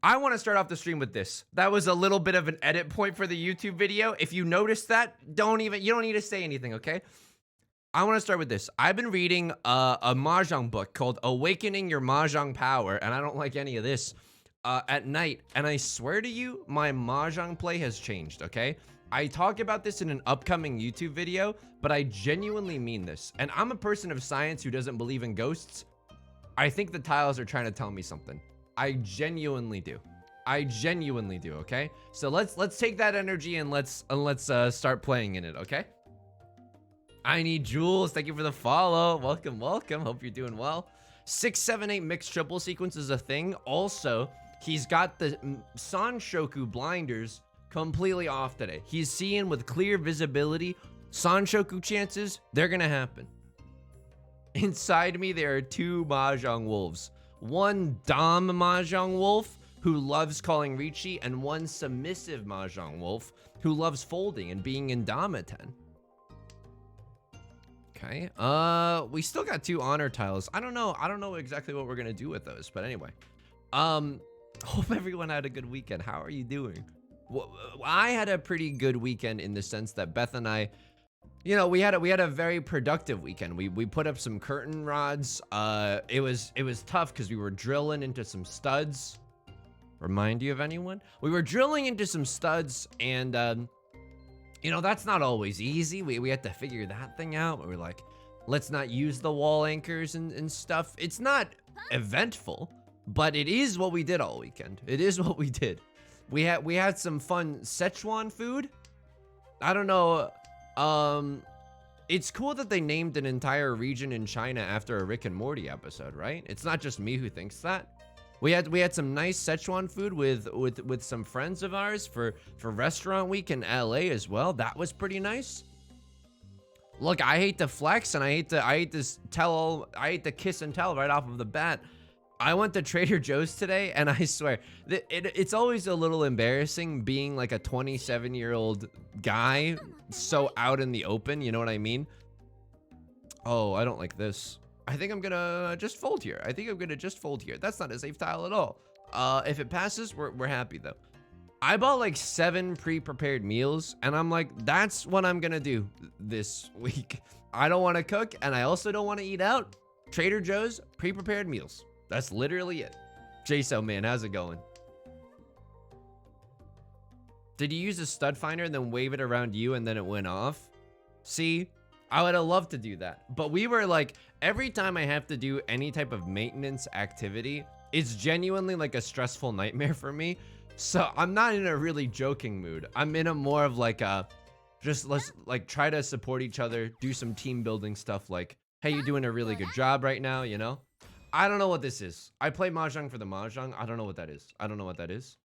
I want to start off the stream with this. That was a little bit of an edit point for the YouTube video. If you noticed that, you don't need to say anything, okay? I want to start with this. I've been reading a Mahjong book called Awakening Your Mahjong Power, and I don't like any of this at night. And I swear to you, my Mahjong play has changed, okay? I talk about this in an upcoming YouTube video, but I genuinely mean this. And I'm a person of science who doesn't believe in ghosts. I think the tiles are trying to tell me something. I genuinely do. I genuinely do, okay? So let's take that energy and let's start playing in it, okay? I need Jules. Thank you for the follow. Welcome, welcome. Hope you're doing well. 678 mixed triple sequence is a thing. Also, he's got the Sanshoku blinders completely off today. He's seeing with clear visibility. Sanshoku chances, they're gonna happen. Inside me, there are two Mahjong wolves. One Dom Mahjong wolf who loves calling Riichi, and one submissive Mahjong wolf who loves folding and being in Dama-ten. Okay, we still got two honor tiles. I don't know exactly what we're gonna do with those, but anyway. Hope everyone had a good weekend. How are you doing? Well, I had a pretty good weekend in the sense that Beth and I, you know, we had a very productive weekend. We put up some curtain rods. It was tough because we were drilling into some studs. Remind you of anyone? We were drilling into some studs, and you know, that's not always easy. We had to figure that thing out. We were like, let's not use the wall anchors and stuff. It's not eventful, but it is what we did all weekend. It is what we did. We had some fun Szechuan food. I don't know. It's cool that they named an entire region in China after a Rick and Morty episode, right? It's not just me who thinks that. We had some nice Szechuan food with some friends of ours for restaurant week in LA as well. That was pretty nice. Look, I hate to flex and I hate to kiss and tell right off of the bat. I went to Trader Joe's today, and I swear it's always a little embarrassing being like a 27-year-old guy so out in the open, you know what I mean? Oh, I don't like this. I think I'm gonna just fold here. That's not a safe tile at all. If it passes, we're happy though. I bought like 7 pre-prepared meals, and I'm like, that's what I'm gonna do this week. I don't want to cook, and I also don't want to eat out. Trader Joe's pre-prepared meals. That's literally it. JSO, man, how's it going? Did you use a stud finder and then wave it around you and then it went off? See, I would have loved to do that. But we were like, every time I have to do any type of maintenance activity, it's genuinely like a stressful nightmare for me. So I'm not in a really joking mood. I'm in a more of like a, just let's like try to support each other, do some team building stuff like, hey, you're doing a really good job right now, you know? I don't know what this is. I play Mahjong for the Mahjong. I don't know what that is.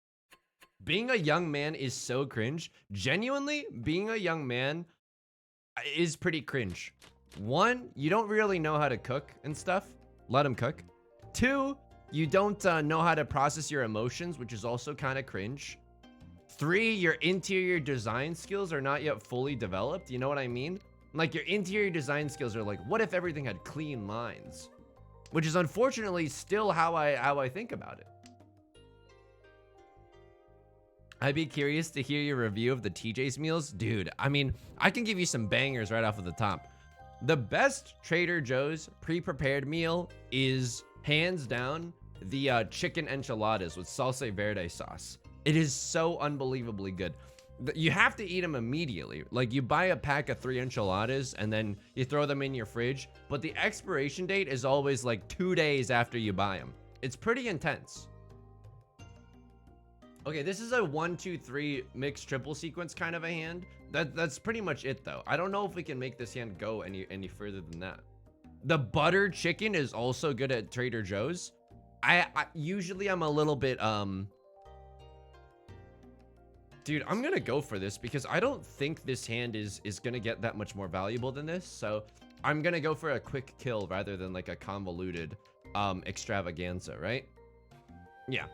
Being a young man is so cringe. Genuinely, being a young man is pretty cringe. 1, you don't really know how to cook and stuff. Let him cook. 2, you don't know how to process your emotions, which is also kind of cringe. 3, your interior design skills are not yet fully developed. You know what I mean? Like your interior design skills are like, what if everything had clean lines? Which is unfortunately still how I think about it. I'd be curious to hear your review of the TJ's meals. Dude, I mean, I can give you some bangers right off of the top. The best Trader Joe's pre-prepared meal is hands down the chicken enchiladas with salsa verde sauce. It is so unbelievably good. You have to eat them immediately. Like you buy a pack of 3 enchiladas and then you throw them in your fridge, but the expiration date is always like 2 days after you buy them. It's pretty intense. Okay, this is a 1, 2, 3 mixed triple sequence kind of a hand. That's pretty much it though. I don't know if we can make this hand go any further than that. The butter chicken is also good at Trader Joe's. I usually I'm a little bit dude, I'm gonna go for this because I don't think this hand is gonna get that much more valuable than this. So I'm gonna go for a quick kill rather than like a convoluted extravaganza, right? Yeah.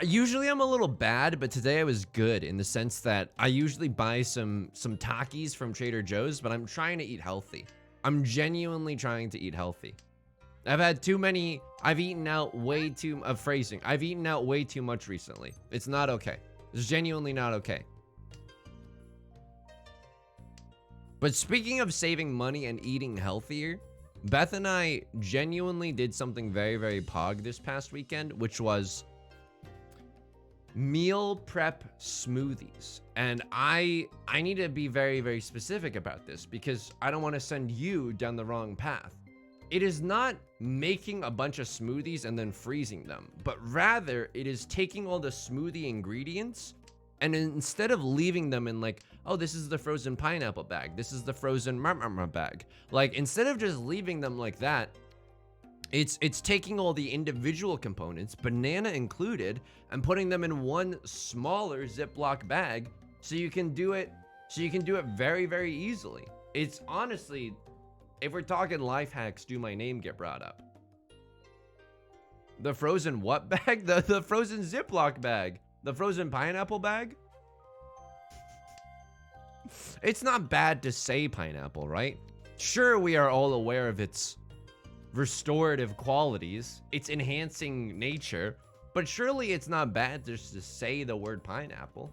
Usually I'm a little bad, but today I was good in the sense that I usually buy some Takis from Trader Joe's, but I'm trying to eat healthy. I'm genuinely trying to eat healthy. I've had too many. I've eaten out way too phrasing. I've eaten out way too much recently. It's not okay. It's genuinely not okay. But speaking of saving money and eating healthier, Beth and I genuinely did something very, very pog this past weekend, which was meal prep smoothies. And I need to be very, very specific about this because I don't want to send you down the wrong path. It is not making a bunch of smoothies and then freezing them, but rather it is taking all the smoothie ingredients and instead of leaving them in like, oh, this is the frozen pineapple bag, this is the frozen bag, like instead of just leaving them like that, it's taking all the individual components, banana included, and putting them in one smaller Ziploc bag so you can do it very, very easily. It's honestly, if we're talking life hacks, do my name get brought up? The frozen what bag? The frozen Ziploc bag. The frozen pineapple bag? It's not bad to say pineapple, right? Sure, we are all aware of its restorative qualities, its enhancing nature, but surely it's not bad just to say the word pineapple.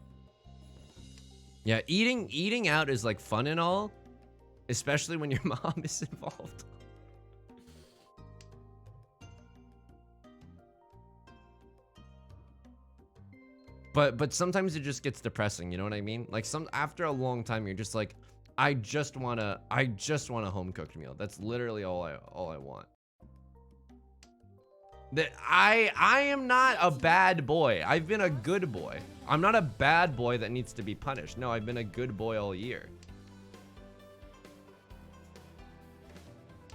Yeah, eating out is like fun and all, especially when your mom is involved. But sometimes it just gets depressing, you know what I mean? Like after a long time, you're just like, I just want a home cooked meal. That's literally all I want. That I am not a bad boy. I've been a good boy. I'm not a bad boy that needs to be punished. No, I've been a good boy all year.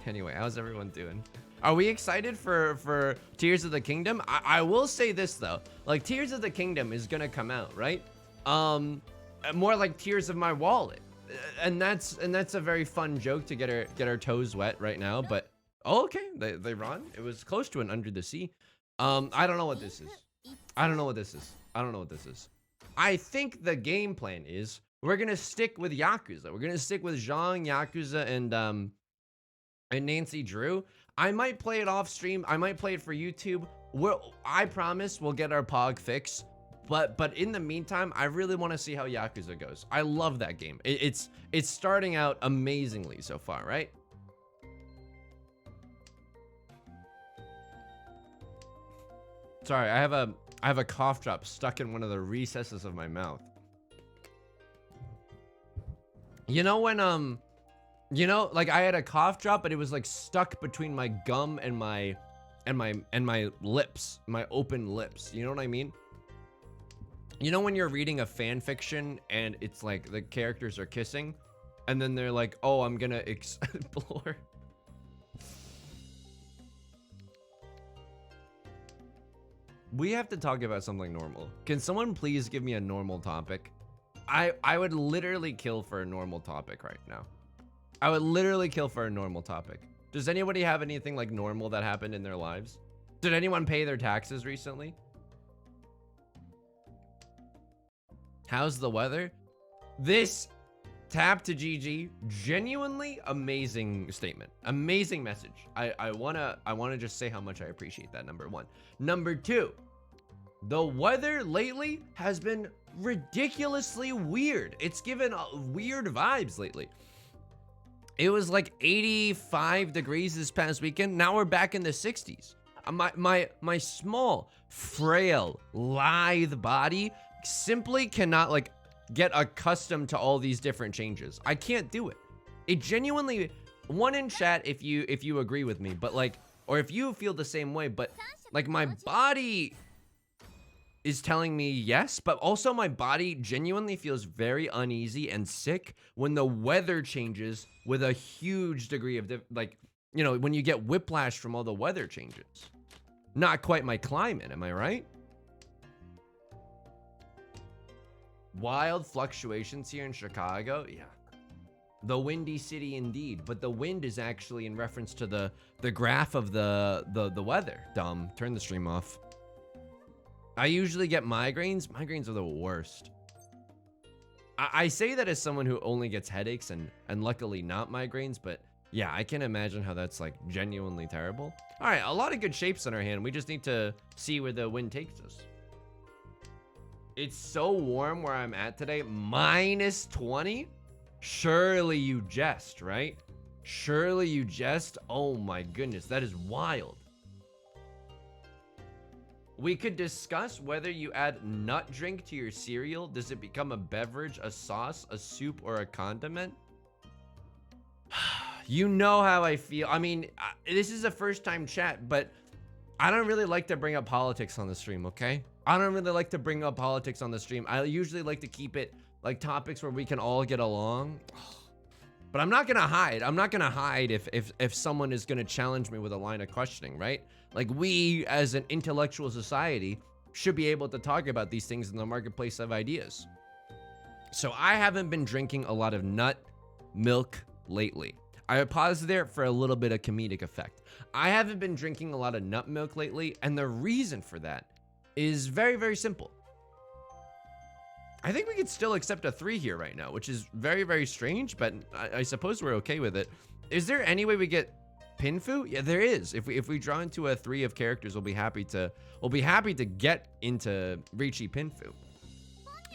Anyway, how's everyone doing? Are we excited for Tears of the Kingdom? I will say this though, like Tears of the Kingdom is gonna come out, right? More like Tears of My Wallet, and that's a very fun joke to get our toes wet right now. But oh, okay, they run. It was close to an Under the Sea. I don't know what this is. I don't know what this is. I think the game plan is we're gonna stick with Yakuza. We're gonna stick with Zhang, Yakuza, and Nancy Drew. I might play it off stream. I might play it for YouTube. I promise we'll get our Pog fix. But in the meantime, I really want to see how Yakuza goes. I love that game. It's starting out amazingly so far, right? Sorry, I have a cough drop stuck in one of the recesses of my mouth. You know when you know, like I had a cough drop, but it was like stuck between my gum and my lips, my open lips. You know what I mean? You know when you're reading a fan fiction and it's like the characters are kissing, and then they're like, "Oh, I'm gonna explore." We have to talk about something normal. Can someone please give me a normal topic? I would literally kill for a normal topic right now. I would literally kill for a normal topic. Does anybody have anything like normal that happened in their lives? Did anyone pay their taxes recently? How's the weather? This tap to GG, genuinely amazing statement. Amazing message. I wanna just say how much I appreciate that, number one. Number two, the weather lately has been ridiculously weird. It's given weird vibes lately. It was like 85 degrees this past weekend. Now we're back in the 60s. My small, frail, lithe body simply cannot like get accustomed to all these different changes. I can't do it. It genuinely, one in chat if you agree with me, but like, or if you feel the same way, but like my body is telling me yes, but also my body genuinely feels very uneasy and sick when the weather changes with a huge degree of like, you know, when you get whiplash from all the weather changes. Not quite my climate, am I right? Wild fluctuations here in Chicago, yeah. The windy city indeed, but the wind is actually in reference to the graph of the weather. Dumb, turn the stream off. I usually get migraines. Migraines are the worst. I say that as someone who only gets headaches and luckily not migraines, but Yeah, I can imagine how that's like genuinely terrible. All right, a lot of good shapes in our hand. We just need to see where the wind takes us. It's so warm where I'm at today. Minus 20? Surely you jest, right? Surely you jest? Oh my goodness, that is wild. We could discuss whether you add nut drink to your cereal. Does it become a beverage, a sauce, a soup, or a condiment? You know how I feel. I mean, this is a first time chat, but I don't really like to bring up politics on the stream, okay? I don't really like to bring up politics on the stream. I usually like to keep it like topics where we can all get along. But I'm not gonna hide. I'm not gonna hide if someone is gonna challenge me with a line of questioning, right? Like, we as an intellectual society should be able to talk about these things in the marketplace of ideas. So I haven't been drinking a lot of nut milk lately. I paused there for a little bit of comedic effect. I haven't been drinking a lot of nut milk lately, and the reason for that is very, very simple. I think we could still accept a 3 here right now, which is very, very strange, but I suppose we're okay with it. Is there any way we get Pinfu? Yeah, there is. If we draw into a 3 of characters, we'll be happy to get into Riichi Pinfu.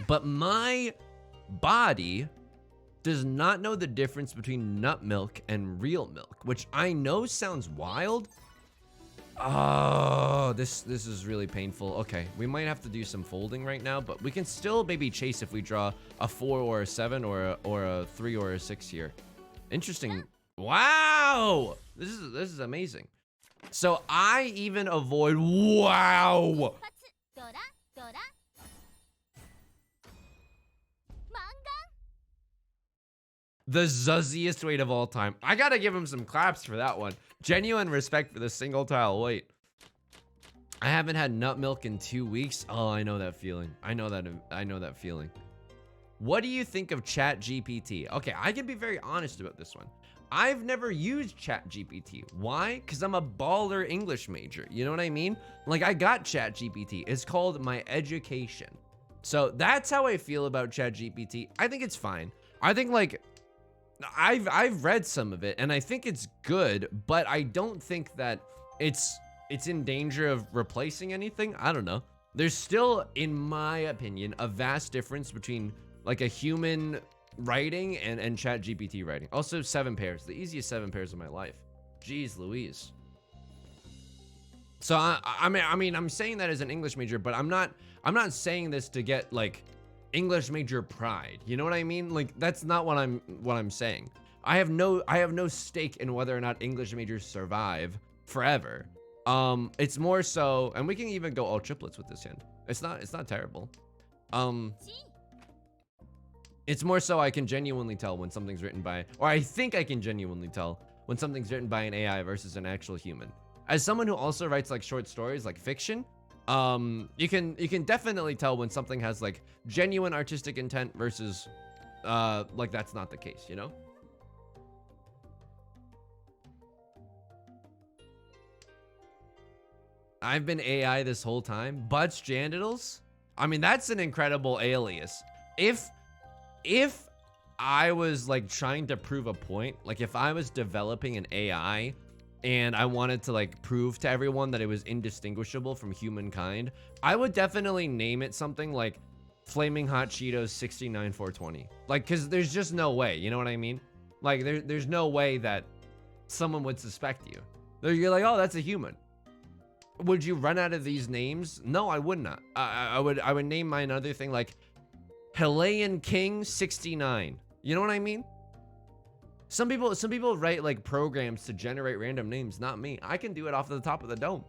But my body does not know the difference between nut milk and real milk, which I know sounds wild. Oh, this is really painful. Okay, we might have to do some folding right now, but we can still maybe chase if we draw a 4 or a 7 or a 3 or a 6 here. Interesting. Wow, this is amazing. So I even avoid. Wow. The zuzziest weight of all time. I gotta give him some claps for that one. Genuine respect for the single tile weight. I haven't had nut milk in 2 weeks. Oh, I know that feeling. I know that feeling. What do you think of ChatGPT? Okay, I can be very honest about this one. I've never used ChatGPT. Why? Because I'm a baller English major. You know what I mean? Like, I got ChatGPT. It's called my education. So that's how I feel about ChatGPT. I think it's fine. I think, like, I've read some of it and I think it's good, but I don't think that it's in danger of replacing anything. I don't know. There's still, in my opinion, a vast difference between like a human writing and ChatGPT writing. Also 7 pairs, the easiest 7 pairs of my life. Jeez Louise. So I mean I'm saying that as an English major, but I'm not saying this to get like English major pride. You know what I mean? Like, that's not what I'm saying. I have no stake in whether or not English majors survive forever. It's more so, and we can even go all triplets with this hand. It's not terrible. It's more so I can genuinely tell when something's written by, or I think I can genuinely tell when something's written by an AI versus an actual human. As someone who also writes like short stories, like fiction, you can definitely tell when something has like genuine artistic intent versus like that's not the case, you know? I've been AI this whole time. Butts Janitals? I mean, that's an incredible alias. If I was like trying to prove a point, like if I was developing an AI and I wanted to like prove to everyone that it was indistinguishable from humankind, I would definitely name it something like Flaming Hot Cheetos 69420. Like, cause there's just no way, you know what I mean? Like there's no way that someone would suspect you. You're like, oh, that's a human. Would you run out of these names? No, I would not. I would name my another thing like Helayan King 69. You know what I mean? Some people write like programs to generate random names, not me. I can do it off the top of the dome.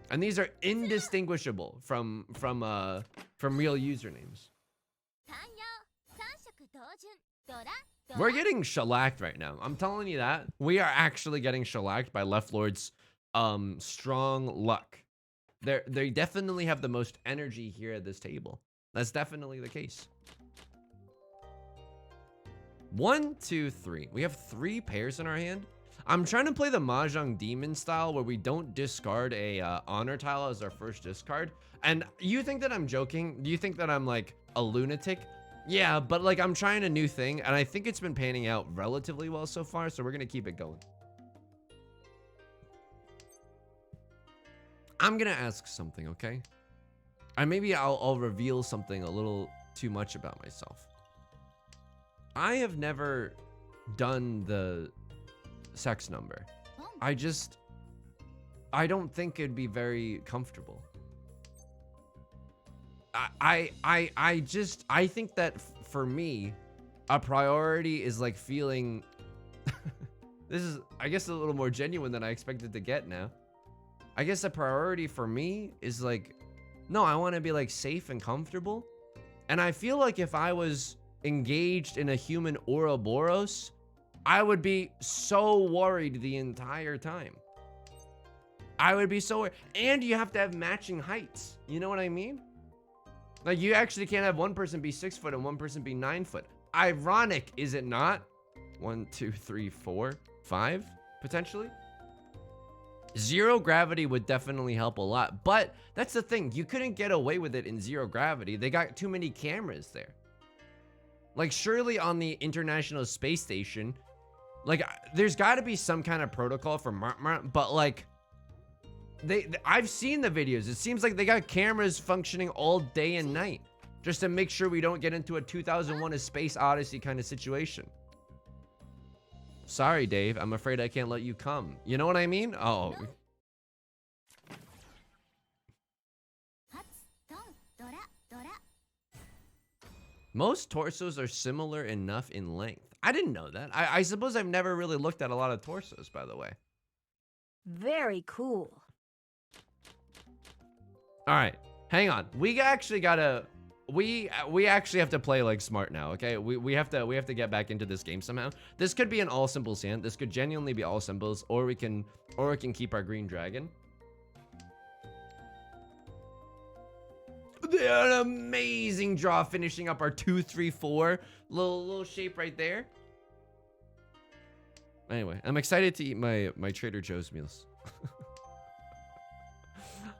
And these are indistinguishable from real usernames. We're getting shellacked right now. I'm telling you that. We are actually getting shellacked by Left Lord's strong luck. They definitely have the most energy here at this table. That's definitely the case. 1, 2, 3. We have 3 pairs in our hand. I'm trying to play the Mahjong Demon style where we don't discard a honor tile as our first discard. And you think that I'm joking? Do you think that I'm like a lunatic? Yeah, but like I'm trying a new thing, and I think it's been panning out relatively well so far, so we're gonna keep it going. I'm gonna ask something, okay? And maybe I'll reveal something a little too much about myself. I have never done the sex number. I don't think it'd be very comfortable. I think that for me, a priority is like feeling, this is, I guess, a little more genuine than I expected to get now. I guess a priority for me is like, no, I want to be like safe and comfortable. And I feel like if I was engaged in a human Ouroboros, I would be so worried the entire time. I would be so worried. And you have to have matching heights. You know what I mean? Like, you actually can't have one person be 6 foot and one person be 9 foot. Ironic, is it not? 1, 2, 3, 4, 5, potentially. Zero gravity would definitely help a lot. But that's the thing. You couldn't get away with it in zero gravity. They got too many cameras there. Like, surely on the International Space Station, like, there's got to be some kind of protocol for but like, I've seen the videos. It seems like they got cameras functioning all day and night just to make sure we don't get into a 2001 A Space Odyssey kind of situation. Sorry, Dave. I'm afraid I can't let you come. You know what I mean? Oh. Most torsos are similar enough in length. I didn't know that. I suppose I've never really looked at a lot of torsos, by the way. Very cool. All right, hang on. We actually gotta, we actually have to play like smart now, okay? We have to get back into this game somehow. This could be an all symbols hand. This could genuinely be all symbols, or we can keep our green dragon. An amazing draw, finishing up our 2, 3, 4 little shape right there. Anyway, I'm excited to eat my Trader Joe's meals.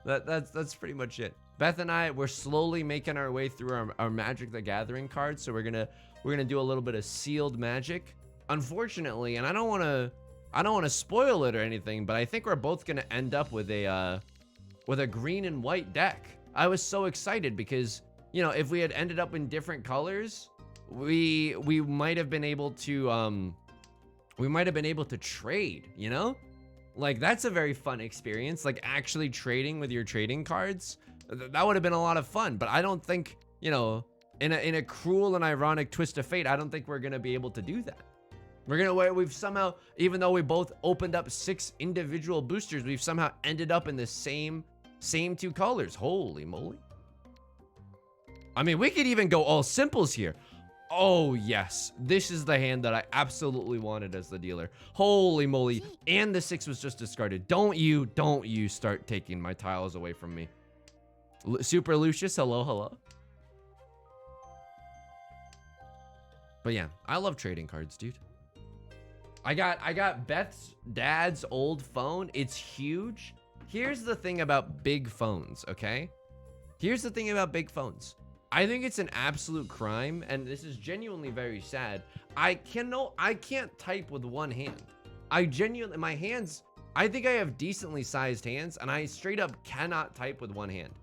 That's pretty much it. Beth and I, we're slowly making our way through our Magic the Gathering cards, so we're gonna do a little bit of sealed magic. Unfortunately, and I don't want to spoil it or anything, but I think we're both gonna end up with a green and white deck. I was so excited because, you know, if we had ended up in different colors, we might have been able to trade, you know? Like, that's a very fun experience, like actually trading with your trading cards. That would have been a lot of fun, but I don't think, you know, in a cruel and ironic twist of fate, I don't think we're gonna be able to do that. We've somehow, even though we both opened up 6 individual boosters, we've somehow ended up in the same 2 colors. Holy moly. I mean, we could even go all simples here. Oh, yes. This is the hand that I absolutely wanted as the dealer. Holy moly. And the 6 was just discarded. Don't you start taking my tiles away from me. Super Lucius, hello. But yeah, I love trading cards, dude. I got Beth's dad's old phone. It's huge. Here's the thing about big phones, okay? Here's the thing about big phones. I think it's an absolute crime, and this is genuinely very sad. I can't type with one hand. My hands, I think I have decently sized hands, and I straight up cannot type with one hand.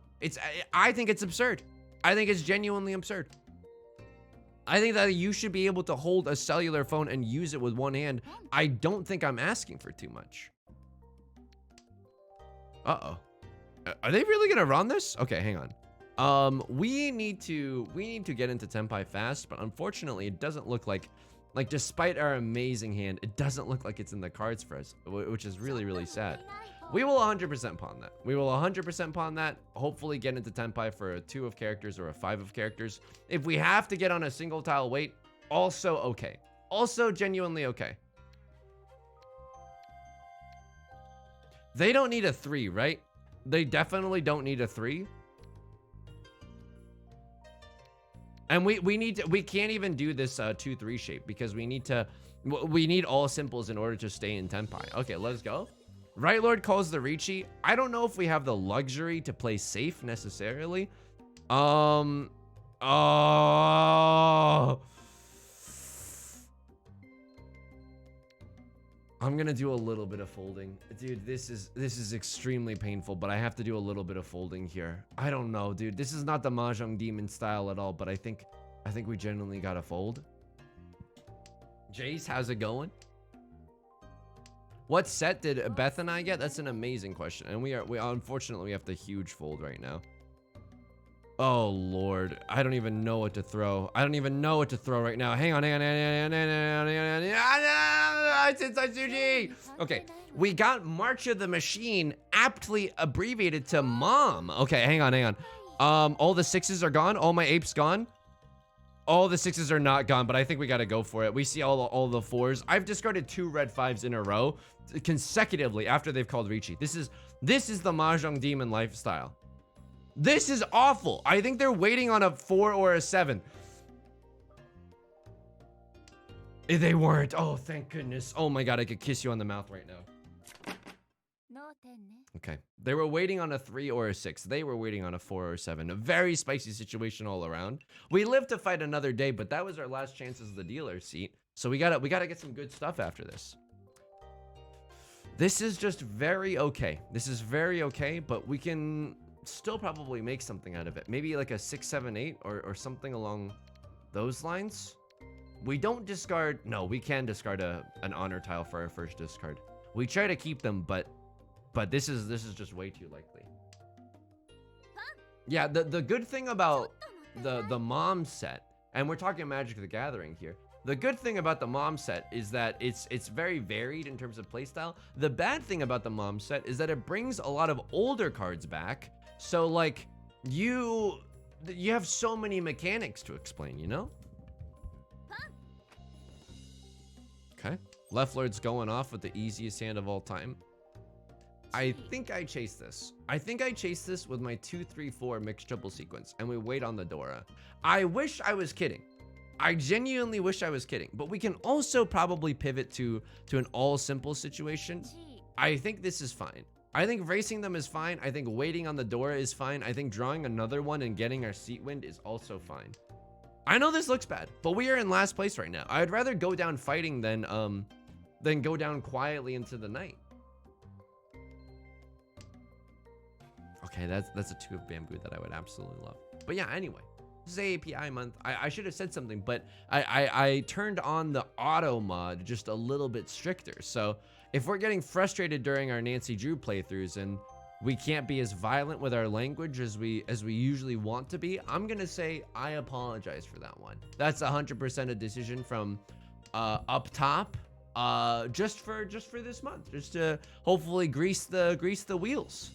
I think it's absurd. I think it's genuinely absurd. I think that you should be able to hold a cellular phone and use it with one hand. I don't think I'm asking for too much. Uh-oh. Are they really gonna run this? Okay, hang on. We need to get into Tenpai fast, but unfortunately it doesn't look like despite our amazing hand, it doesn't look like it's in the cards for us, which is really, really sad. We will 100% pawn that. We will 100% pawn that. Hopefully get into Tenpai for a 2 of characters or a 5 of characters. If we have to get on a single tile wait, also okay. Also genuinely okay. They don't need a 3, right? They definitely don't need a 3. And we can't even do this 2-3 shape because we need all simples in order to stay in Tenpai. Okay, let's go. Right Lord calls the Riichi. I don't know if we have the luxury to play safe necessarily. Oh. I'm gonna do a little bit of folding. Dude, this is extremely painful, but I have to do a little bit of folding here. I don't know, dude. This is not the Mahjong Demon style at all, but I think we genuinely gotta fold. Jace, how's it going? What set did Beth and I get? That's an amazing question. And we unfortunately have the huge fold right now. Oh Lord, I don't even know what to throw. I don't even know what to throw right now. Hang on. Okay, we got March of the Machine, aptly abbreviated to Mom. Okay, hang on. All the sixes are gone. All my apes gone. All the sixes are not gone, but I think we gotta go for it. We see all the fours. I've discarded 2 red 5s in a row consecutively after they've called Riichi. This is the Mahjong Demon lifestyle. This is awful. I think they're waiting on a 4 or a 7. They weren't. Oh, thank goodness. Oh my God, I could kiss you on the mouth right now. Okay. They were waiting on a 3 or a 6. They were waiting on a 4 or a 7. A very spicy situation all around. We live to fight another day, but that was our last chance as the dealer seat. So we gotta get some good stuff after this. This is just very okay. This is very okay, but we can still probably make something out of it. Maybe like a 6, 7, 8 or something along those lines. We don't discard. No, we can discard an honor tile for our first discard. We try to keep them, but this is just way too likely. Yeah, the good thing about the mom set, and we're talking Magic the Gathering here. The good thing about the mom set is that it's very varied in terms of playstyle. The bad thing about the mom set is that it brings a lot of older cards back. So like you have so many mechanics to explain, you know? Okay. Left Lord's going off with the easiest hand of all time. I think I chase this. I think I chase this with my 2, 3, 4 mixed triple sequence, and we wait on the Dora. I wish I was kidding. I genuinely wish I was kidding, but we can also probably pivot to an all simple situation. I think this is fine. I think racing them is fine. I think waiting on the Dora is fine. I think drawing another one and getting our seat wind is also fine. I know this looks bad, but we are in last place right now. I'd rather go down fighting than go down quietly into the night. Okay, that's a 2 of bamboo that I would absolutely love. But yeah, anyway, this is API month. I should have said something, but I turned on the auto mod just a little bit stricter. So if we're getting frustrated during our Nancy Drew playthroughs and we can't be as violent with our language as we usually want to be, I'm gonna say I apologize for that one. That's 100% a decision from up top, just for this month, just to hopefully grease the wheels.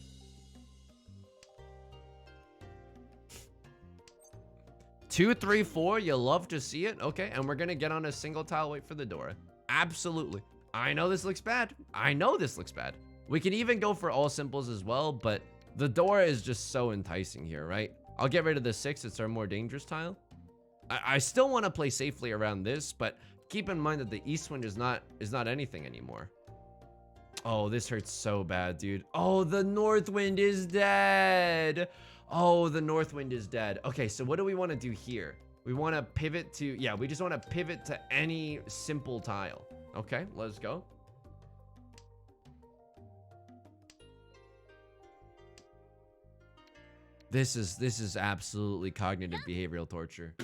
Two, 3, 4, you love to see it. Okay, and we're gonna get on a single tile, wait for the Dora. Absolutely. I know this looks bad. I know this looks bad. We can even go for all simples as well, but the Dora is just so enticing here, right? I'll get rid of the 6, it's our more dangerous tile. I still want to play safely around this, but keep in mind that the East Wind is not anything anymore. Oh, this hurts so bad, dude. Oh, the North Wind is dead. Oh, the North Wind is dead. Okay, so what do we want to do here? We want to pivot to, yeah, we just want to pivot to any simple tile. Okay, let's go. This is absolutely cognitive behavioral torture.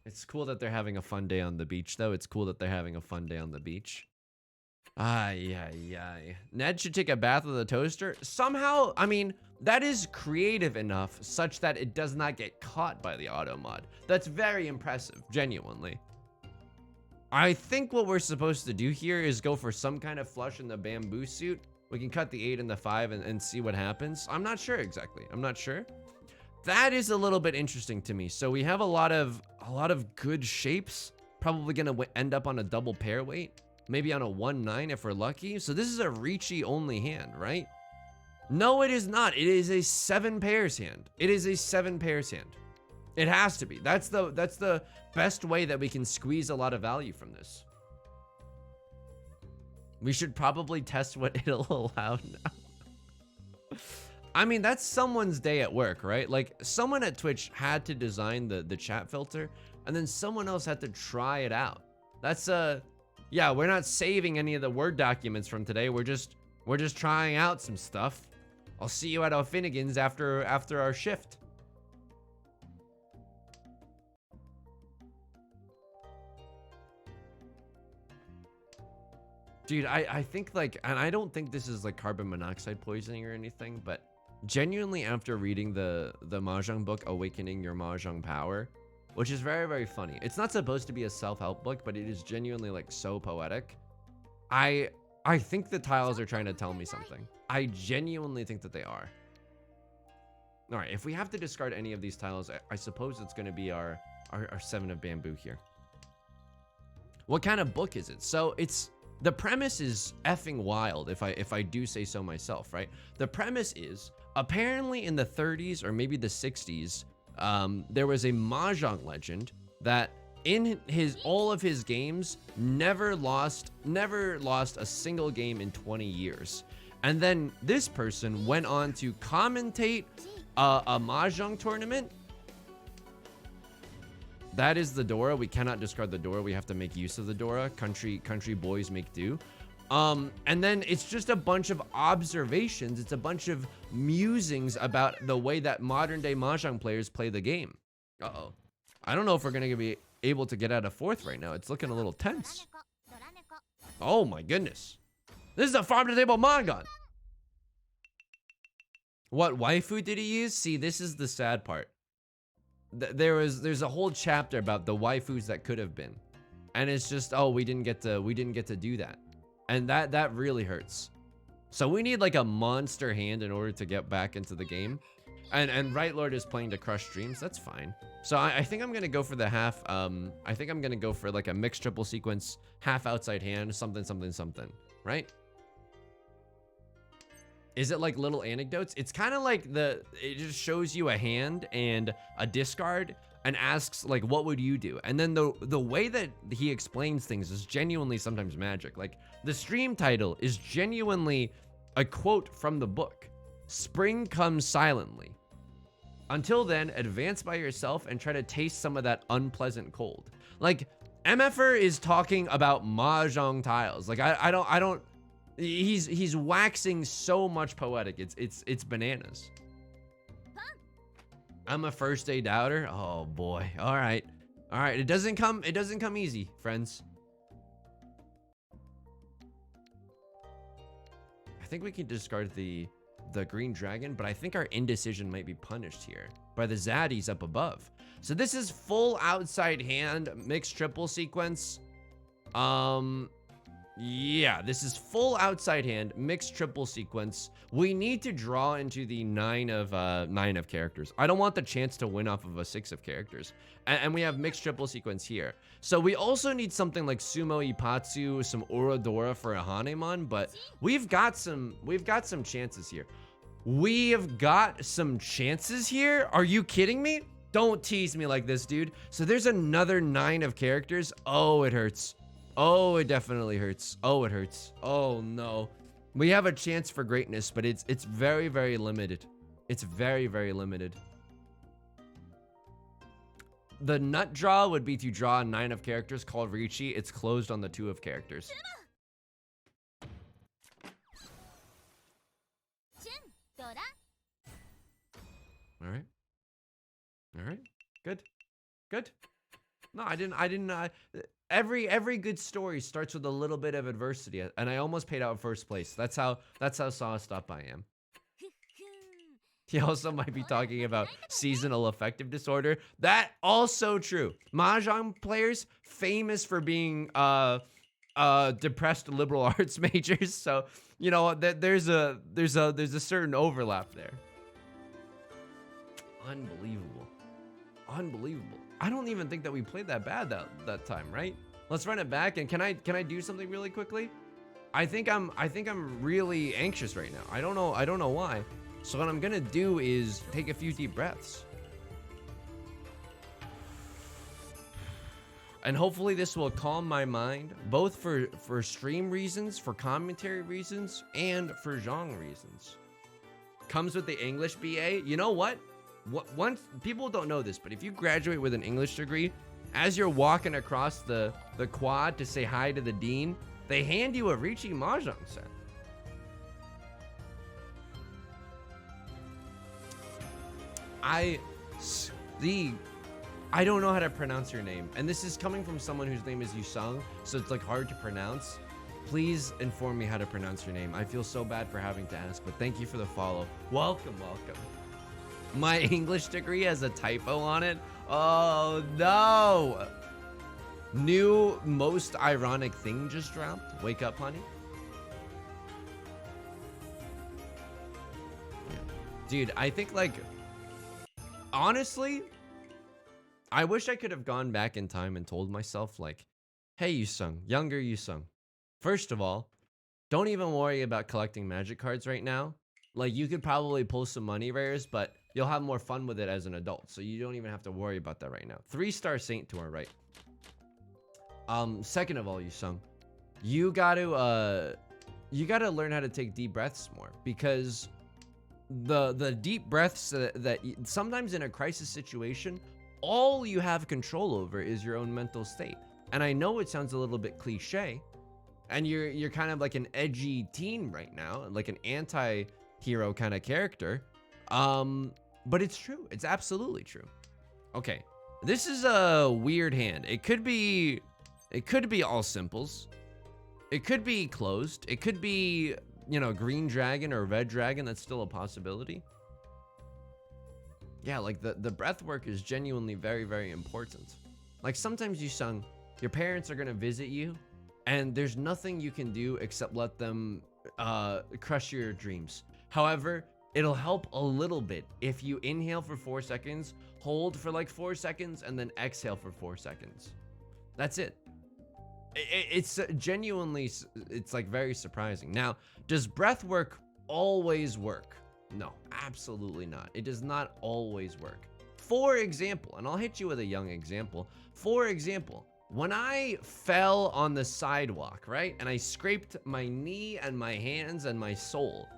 It's cool that they're having a fun day on the beach, though. It's cool that they're having a fun day on the beach. Ned should take a bath with a toaster. Somehow, I mean, that is creative enough such that it does not get caught by the auto mod. That's very impressive, genuinely. I think what we're supposed to do here is go for some kind of flush in the bamboo suit. We can cut the 8 and the 5 and see what happens. I'm not sure exactly. I'm not sure. That is a little bit interesting to me. So we have a lot of good shapes. Probably gonna end up on a double pair weight. Maybe on a 1-9 if we're lucky. So this is a Riichi only hand, right? No, it is not. It is a 7 pairs hand. It is a 7 pairs hand. It has to be. That's the best way that we can squeeze a lot of value from this. We should probably test what it'll allow now. I mean, that's someone's day at work, right? Like, someone at Twitch had to design the chat filter, and then someone else had to try it out. That's yeah, we're not saving any of the Word documents from today. We're just trying out some stuff. I'll see you at O'Finnigan's after our shift. Dude, I think like, and I don't think this is like carbon monoxide poisoning or anything, but genuinely after reading the Mahjong book, Awakening Your Mahjong Power, which is very, very funny. It's not supposed to be a self-help book, but it is genuinely like so poetic. I think the tiles are trying to tell me something. I genuinely think that they are. All right, if we have to discard any of these tiles, I suppose it's going to be our 7 of bamboo here. What kind of book is it? So it's, the premise is effing wild, if I do say so myself, right? The premise is, apparently in the 30s or maybe the 60s, there was a Mahjong legend that in all of his games never lost a single game in 20 years. And then this person went on to commentate a Mahjong tournament. That is the Dora. We cannot discard the Dora. We have to make use of the Dora. Country boys make do. And then it's just a bunch of observations. It's a bunch of musings about the way that modern day Mahjong players play the game. Uh-oh. I don't know if we're going to be able to get out of 4th right now. It's looking a little tense. Oh my goodness. This is a farm to table Mahjong. What waifu did he use? See, this is the sad part. There's a whole chapter about the waifus that could have been. And it's just, oh, we didn't get to do that. And that really hurts. So we need like a monster hand in order to get back into the game. And Right Lord is playing to crush dreams. That's fine. So I think I'm gonna go for the half. I think I'm gonna go for like a mixed triple sequence, half outside hand, something, right? Is it like little anecdotes? It's kind of like it just shows you a hand and a discard and asks like, what would you do? And then the way that he explains things is genuinely sometimes magic. Like the stream title is genuinely a quote from the book. Spring comes silently. Until then, advance by yourself and try to taste some of that unpleasant cold. Like MFR is talking about Mahjong tiles. Like I don't. He's waxing so much poetic. It's bananas. I'm a first day doubter. Oh boy. All right. It doesn't come easy, friends. I think we can discard the green dragon, but I think our indecision might be punished here by the zaddies up above. So this is full outside hand mixed triple sequence. Yeah, this is full outside hand mixed triple sequence. We need to draw into the 9 of characters. I don't want the chance to win off of a 6 of characters. And we have mixed triple sequence here. So we also need something like Sumo Ipatsu, some Orodora for a Hanemon, but we've got some chances here. We have got some chances here? Are you kidding me? Don't tease me like this, dude. So there's another 9 of characters. Oh, it hurts. Oh, it definitely hurts. Oh, it hurts. Oh no. We have a chance for greatness, but it's very, very limited. It's very, very limited. The nut draw would be to draw a 9 of characters called Riichi. It's closed on the 2 of characters. All right. Good. No, I didn't. Every good story starts with a little bit of adversity, and I almost paid out first place. That's how sauced up I am. He also might be talking about seasonal affective disorder. That also true. Mahjong players famous for being depressed liberal arts majors. So you know there's a certain overlap there. Unbelievable. I don't even think that we played that bad that time, right? Let's run it back. And can I do something really quickly? I think I'm really anxious right now. I don't know why. So what I'm gonna do is take a few deep breaths. And hopefully this will calm my mind, both for stream reasons, for commentary reasons, and for genre reasons. comes with the English BA. You know what? Once people don't know this, but if you graduate with an English degree, as you're walking across the quad to say hi to the dean, they hand you a Riichi Mahjong set. I don't know how to pronounce your name, and this is coming from someone whose name is Yusung, so it's like hard to pronounce. Please inform me how to pronounce your name. I feel so bad for having to ask, but thank you for the follow. Welcome. My English degree has a typo on it. Oh no! New most ironic thing just dropped. Wake up, honey. Dude, I think like, honestly, I wish I could have gone back in time and told myself like, hey Yusung, younger Yusung. First of all, don't even worry about collecting magic cards right now. Like, you could probably pull some money rares, but you'll have more fun with it as an adult. So you don't even have to worry about that right now. 3-star Saint to our right. Second of all, Yusung, you gotta learn how to take deep breaths more, because the deep breaths that sometimes in a crisis situation, all you have control over is your own mental state. And I know it sounds a little bit cliche, and you're kind of like an edgy teen right now, like an anti-hero kind of character. But it's true. It's absolutely true. Okay. This is a weird hand. It could be all simples. It could be closed. It could be, you know, green dragon or red dragon. That's still a possibility. Yeah, like the breath work is genuinely very, very important. Like sometimes Yusung, your parents are gonna visit you, and there's nothing you can do except let them crush your dreams. However, it'll help a little bit if you inhale for 4 seconds, hold for like 4 seconds, and then exhale for 4 seconds. That's it. It's genuinely, it's like very surprising. Now, does breath work always work? No, absolutely not. It does not always work. For example, and I'll hit you with a young example. For example, when I fell on the sidewalk, right? And I scraped my knee and my hands and my soul.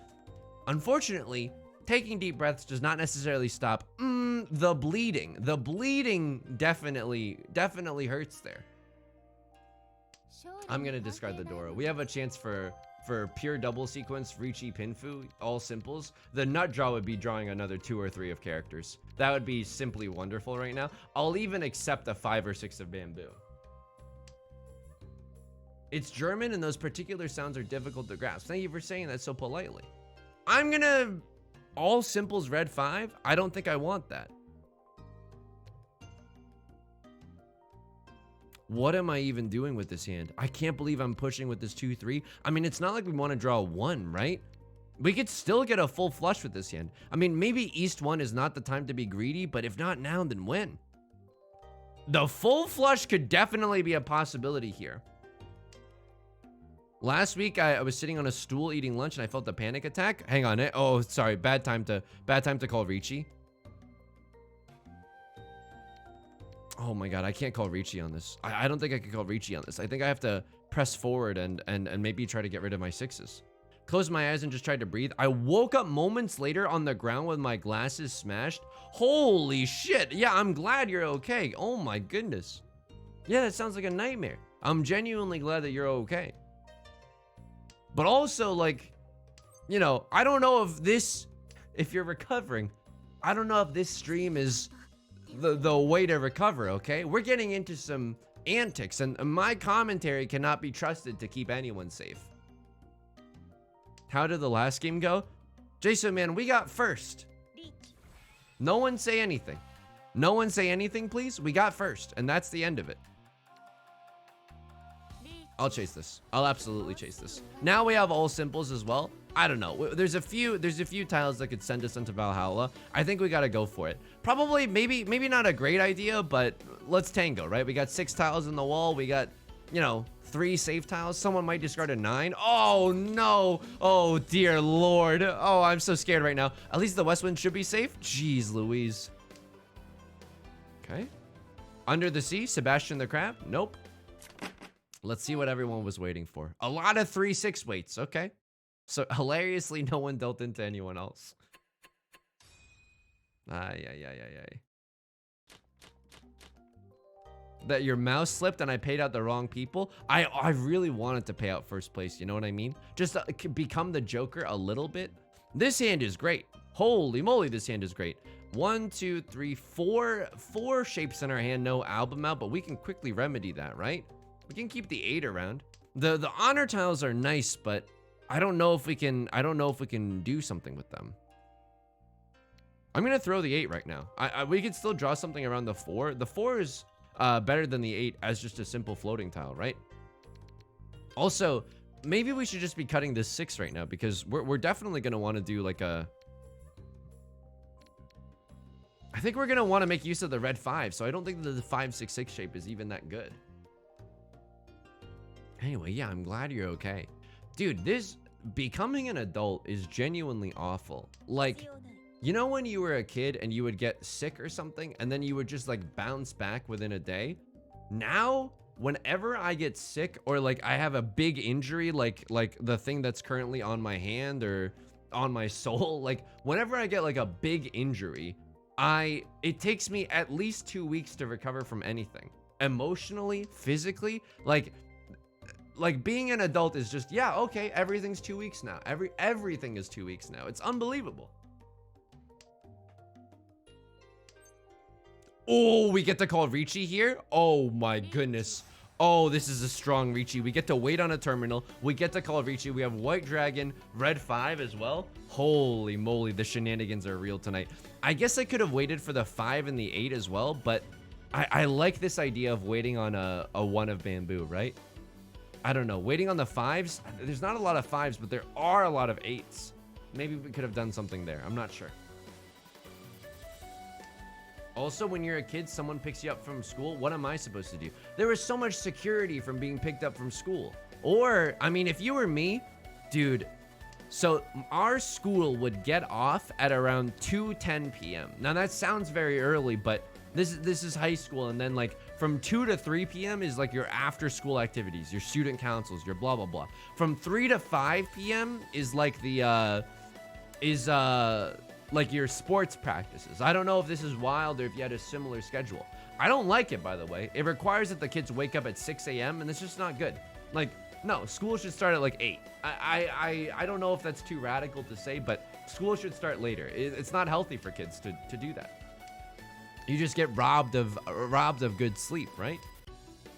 Unfortunately, taking deep breaths does not necessarily stop the bleeding. The bleeding definitely hurts there. I'm gonna discard the Dora. We have a chance for pure double sequence, Riichi Pinfu, all simples. The nut draw would be drawing another 2 or 3 of characters. That would be simply wonderful right now. I'll even accept a 5 or 6 of bamboo. It's German and those particular sounds are difficult to grasp. Thank you for saying that so politely. I'm gonna all simples red 5. I don't think I want that. What am I even doing with this hand? I can't believe I'm pushing with this 2-3. I mean, it's not like we want to draw 1, right? We could still get a full flush with this hand. I mean, maybe East 1 is not the time to be greedy, but if not now, then when? The full flush could definitely be a possibility here. Last week, I was sitting on a stool eating lunch and I felt a panic attack. Hang on. Oh, sorry. Bad time to call Riichi. Oh my god, I can't call Riichi on this. I don't think I can call Riichi on this. I think I have to press forward and maybe try to get rid of my 6s. Closed my eyes and just tried to breathe. I woke up moments later on the ground with my glasses smashed. Holy shit. Yeah, I'm glad you're okay. Oh my goodness. Yeah, that sounds like a nightmare. I'm genuinely glad that you're okay. But also, like, you know, I don't know if you're recovering, I don't know if this stream is the way to recover, okay? We're getting into some antics, and my commentary cannot be trusted to keep anyone safe. How did the last game go? Jason, man, we got first. No one say anything. No one say anything, please. We got first, and that's the end of it. I'll chase this. I'll absolutely chase this. Now we have all simples as well. I don't know. There's a few tiles that could send us into Valhalla. I think we gotta go for it. Probably, maybe not a great idea, but let's tango, right? We got 6 tiles in the wall. We got, you know, 3 safe tiles. Someone might discard a 9. Oh no. Oh dear lord. Oh, I'm so scared right now. At least the west wind should be safe. Jeez Louise. Okay. Under the sea, Sebastian the Crab. Nope. Let's see what everyone was waiting for. A lot of 3-6 waits. Okay. So hilariously, no one dealt into anyone else. Ay, ay, ay, ay, ay. That your mouse slipped and I paid out the wrong people. I really wanted to pay out first place. You know what I mean? Just to become the Joker a little bit. This hand is great. Holy moly, this hand is great. 1, 2, 3, 4. 4 shapes in our hand. No album out, but we can quickly remedy that, right? We can keep the 8 around. The honor tiles are nice, but I don't know if we can. I don't know if we can do something with them. I'm gonna throw the 8 right now. We could still draw something around the 4. The 4 is better than the 8 as just a simple floating tile, right? Also, maybe we should just be cutting this 6 right now because we're definitely gonna want to do like a. I think we're gonna want to make use of the red 5, so I don't think that the 5-6-6 shape is even that good. Anyway, yeah, I'm glad you're okay, dude. This becoming an adult is genuinely awful. Like, you know when you were a kid and you would get sick or something and then you would just like bounce back within a day? Now, whenever I get sick or like I have a big injury, like the thing that's currently on my hand or on my soul, like whenever I get like a big injury, it takes me at least 2 weeks to recover from anything. Emotionally, physically, like being an adult is just, yeah, okay, everything's 2 weeks now. Everything is 2 weeks now. It's unbelievable. Oh, we get to call Riichi here. Oh my goodness. Oh, this is a strong Riichi. We get to wait on a terminal. We get to call Riichi. We have white dragon, red 5 as well. Holy moly, the shenanigans are real tonight. I guess I could have waited for the 5 and the 8 as well, but I like this idea of waiting on a 1 of bamboo, right? I don't know, waiting on the 5s. There's not a lot of 5s, but there are a lot of 8s. Maybe we could have done something there. I'm not sure. Also, when you're a kid, someone picks you up from school. What am I supposed to do? There is so much security from being picked up from school. Or, I mean, if you were me, dude, so our school would get off at around 2:10 p.m. Now that sounds very early, but this is high school, and then like from 2 to 3 p.m. is like your after school activities, your student councils, your blah blah blah. From 3 to 5 p.m. is like the like your sports practices. I don't know if this is wild or if you had a similar schedule. I don't like it, by the way. It requires that the kids wake up at 6 a.m. and it's just not good. Like, no, school should start at like 8. I don't know if that's too radical to say, but school should start later. It's not healthy for kids to do that. You just get robbed of good sleep, right?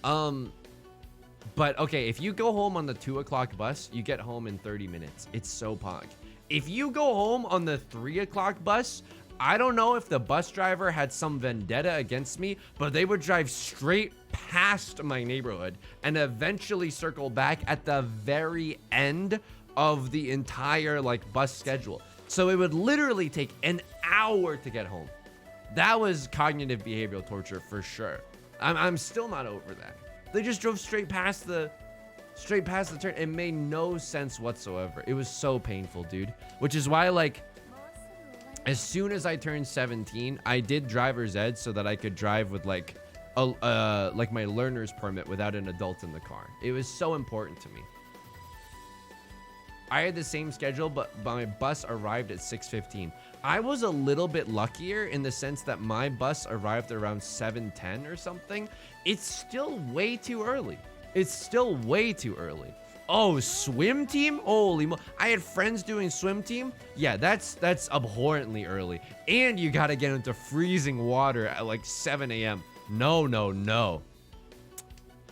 But okay, if you go home on the 2 o'clock bus, you get home in 30 minutes. It's so pog. If you go home on the 3 o'clock bus, I don't know if the bus driver had some vendetta against me, but they would drive straight past my neighborhood and eventually circle back at the very end of the entire like bus schedule. So it would literally take an hour to get home. That was cognitive behavioral torture for sure. I'm still not over that. They just drove straight past the turn. It made no sense whatsoever. It was so painful, dude. Which is why, like, as soon as I turned 17, I did driver's ed so that I could drive with like my learner's permit without an adult in the car. It was so important to me. I had the same schedule, but my bus arrived at 6:15. I was a little bit luckier in the sense that my bus arrived around 7:10 or something. It's still way too early. It's still way too early. Oh, swim team? Holy mo! I had friends doing swim team. Yeah, that's abhorrently early. And you gotta get into freezing water at like 7 a.m. No.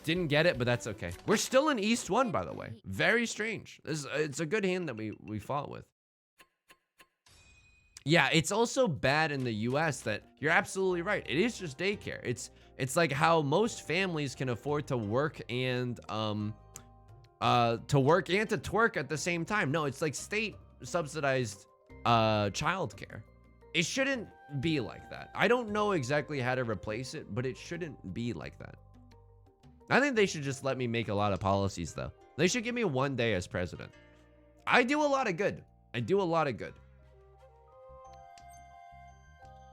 Didn't get it, but that's okay. We're still in East 1, by the way. Very strange. It's a good hand that we fought with. Yeah, it's also bad in the US that you're absolutely right. It is just daycare. It's like how most families can afford to work and to twerk at the same time. No, it's like state subsidized childcare. It shouldn't be like that. I don't know exactly how to replace it, but it shouldn't be like that. I think they should just let me make a lot of policies, though. They should give me 1 day as president. I do a lot of good.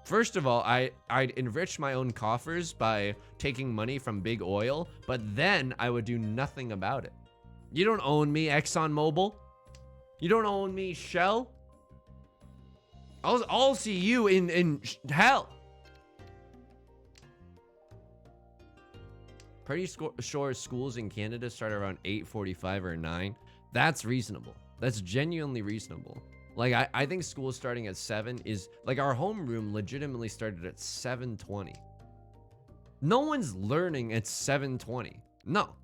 First of all, I'd enrich my own coffers by taking money from big oil, but then I would do nothing about it. You don't own me, ExxonMobil. You don't own me, Shell. I'll see you in hell. Pretty sure schools in Canada start around 8:45 or 9. That's reasonable. That's genuinely reasonable. Like, I think school starting at 7 is, like, our homeroom legitimately started at 7:20. No one's learning at 7:20. No,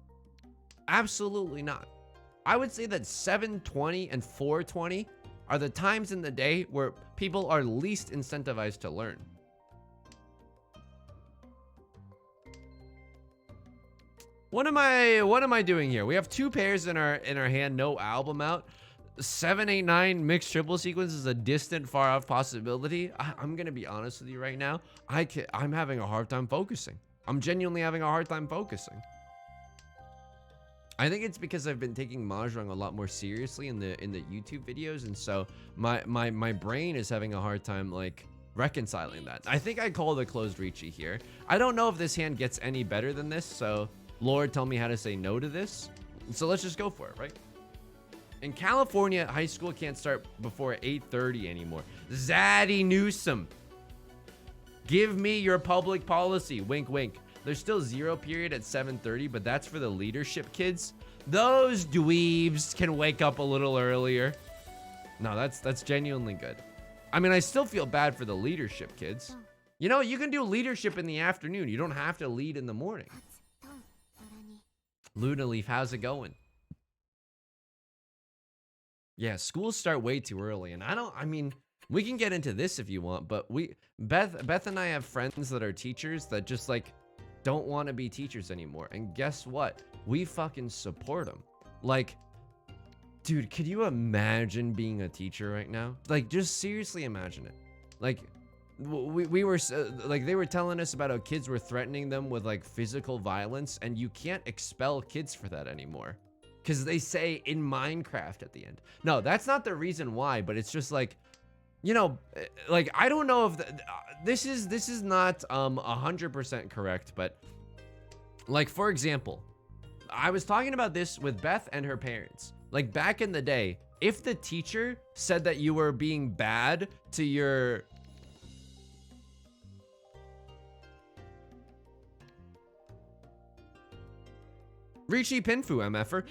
absolutely not. I would say that 7:20 and 4:20 are the times in the day where people are least incentivized to learn. What am I doing here? We have 2 pairs in our hand, no album out. 7, 8, 9 mixed triple sequence is a distant, far off possibility. I'm gonna be honest with you right now. I'm having a hard time focusing. I'm genuinely having a hard time focusing. I think it's because I've been taking Mahjong a lot more seriously in the YouTube videos, and so my brain is having a hard time like reconciling that. I think I call the closed Riichi here. I don't know if this hand gets any better than this, so Lord, tell me how to say no to this. So let's just go for it, right? In California, high school can't start before 8:30 anymore. Zaddy Newsom, give me your public policy. Wink, wink. There's still 0 period at 7:30, but that's for the leadership kids. Those dweebs can wake up a little earlier. No, that's genuinely good. I mean, I still feel bad for the leadership kids. You know, you can do leadership in the afternoon. You don't have to lead in the morning. Luna Leaf, how's it going? Yeah, schools start way too early, and I mean, we can get into this if you want, but Beth and I have friends that are teachers that just like don't want to be teachers anymore. And guess what? We fucking support them. Like, dude, could you imagine being a teacher right now? Like, just seriously imagine it. Like, we were like, they were telling us about how kids were threatening them with like physical violence, and you can't expel kids for that anymore because they say in Minecraft at the end. No, that's not the reason why, but it's just like, you know, like, I don't know if this is not 100% correct, but like, for example, I was talking about this with Beth and her parents. Like, back in the day, if the teacher said that you were being bad to your Riichi Pinfu MFer,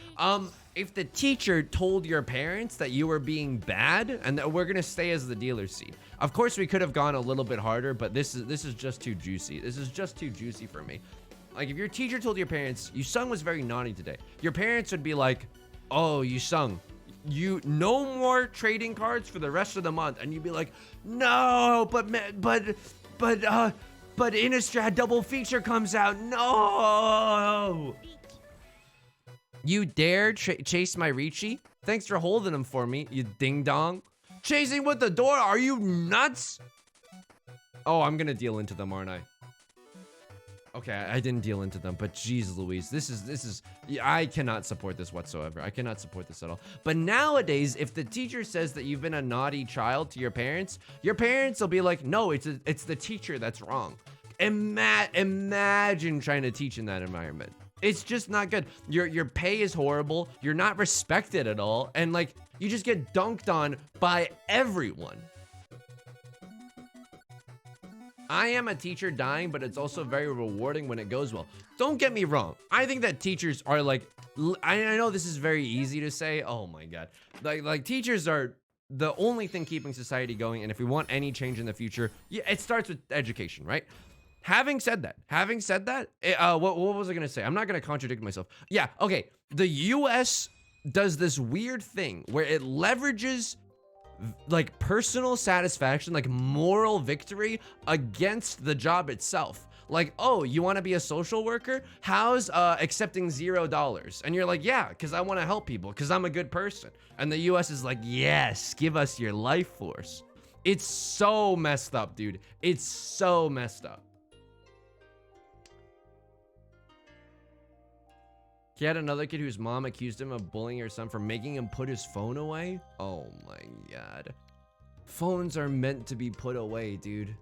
if the teacher told your parents that you were being bad and that we're gonna stay as the dealer seat. Of course, we could have gone a little bit harder, but this is just too juicy. This is just too juicy for me. Like, if your teacher told your parents, Yusung was very naughty today, your parents would be like, oh, Yusung, you no more trading cards for the rest of the month, and you'd be like, no, but Innistrad double feature comes out, no. You dare chase my Riichi? Thanks for holding him for me, you ding dong. Chasing with the door? Are you nuts? Oh, I'm gonna deal into them, aren't I? Okay, I didn't deal into them, but geez Louise, this is, I cannot support this whatsoever. I cannot support this at all. But nowadays, if the teacher says that you've been a naughty child to your parents will be like, no, it's the teacher that's wrong. Imagine trying to teach in that environment. It's just not good. Your pay is horrible. You're not respected at all. And like, you just get dunked on by everyone. I am a teacher dying, but it's also very rewarding when it goes well. Don't get me wrong. I think that teachers are like, I know this is very easy to say. Oh my God. Like teachers are the only thing keeping society going. And if we want any change in the future, yeah, it starts with education, right? Having said that, what was I gonna say? I'm not gonna contradict myself. Yeah, okay. The US does this weird thing where it leverages like personal satisfaction, like moral victory against the job itself. Like, oh, you want to be a social worker? How's accepting $0? And you're like, yeah, because I want to help people, because I'm a good person. And the US is like, yes, give us your life force. It's so messed up, dude. It's so messed up. He had another kid whose mom accused him of bullying her son for making him put his phone away. Oh my God. Phones are meant to be put away, dude.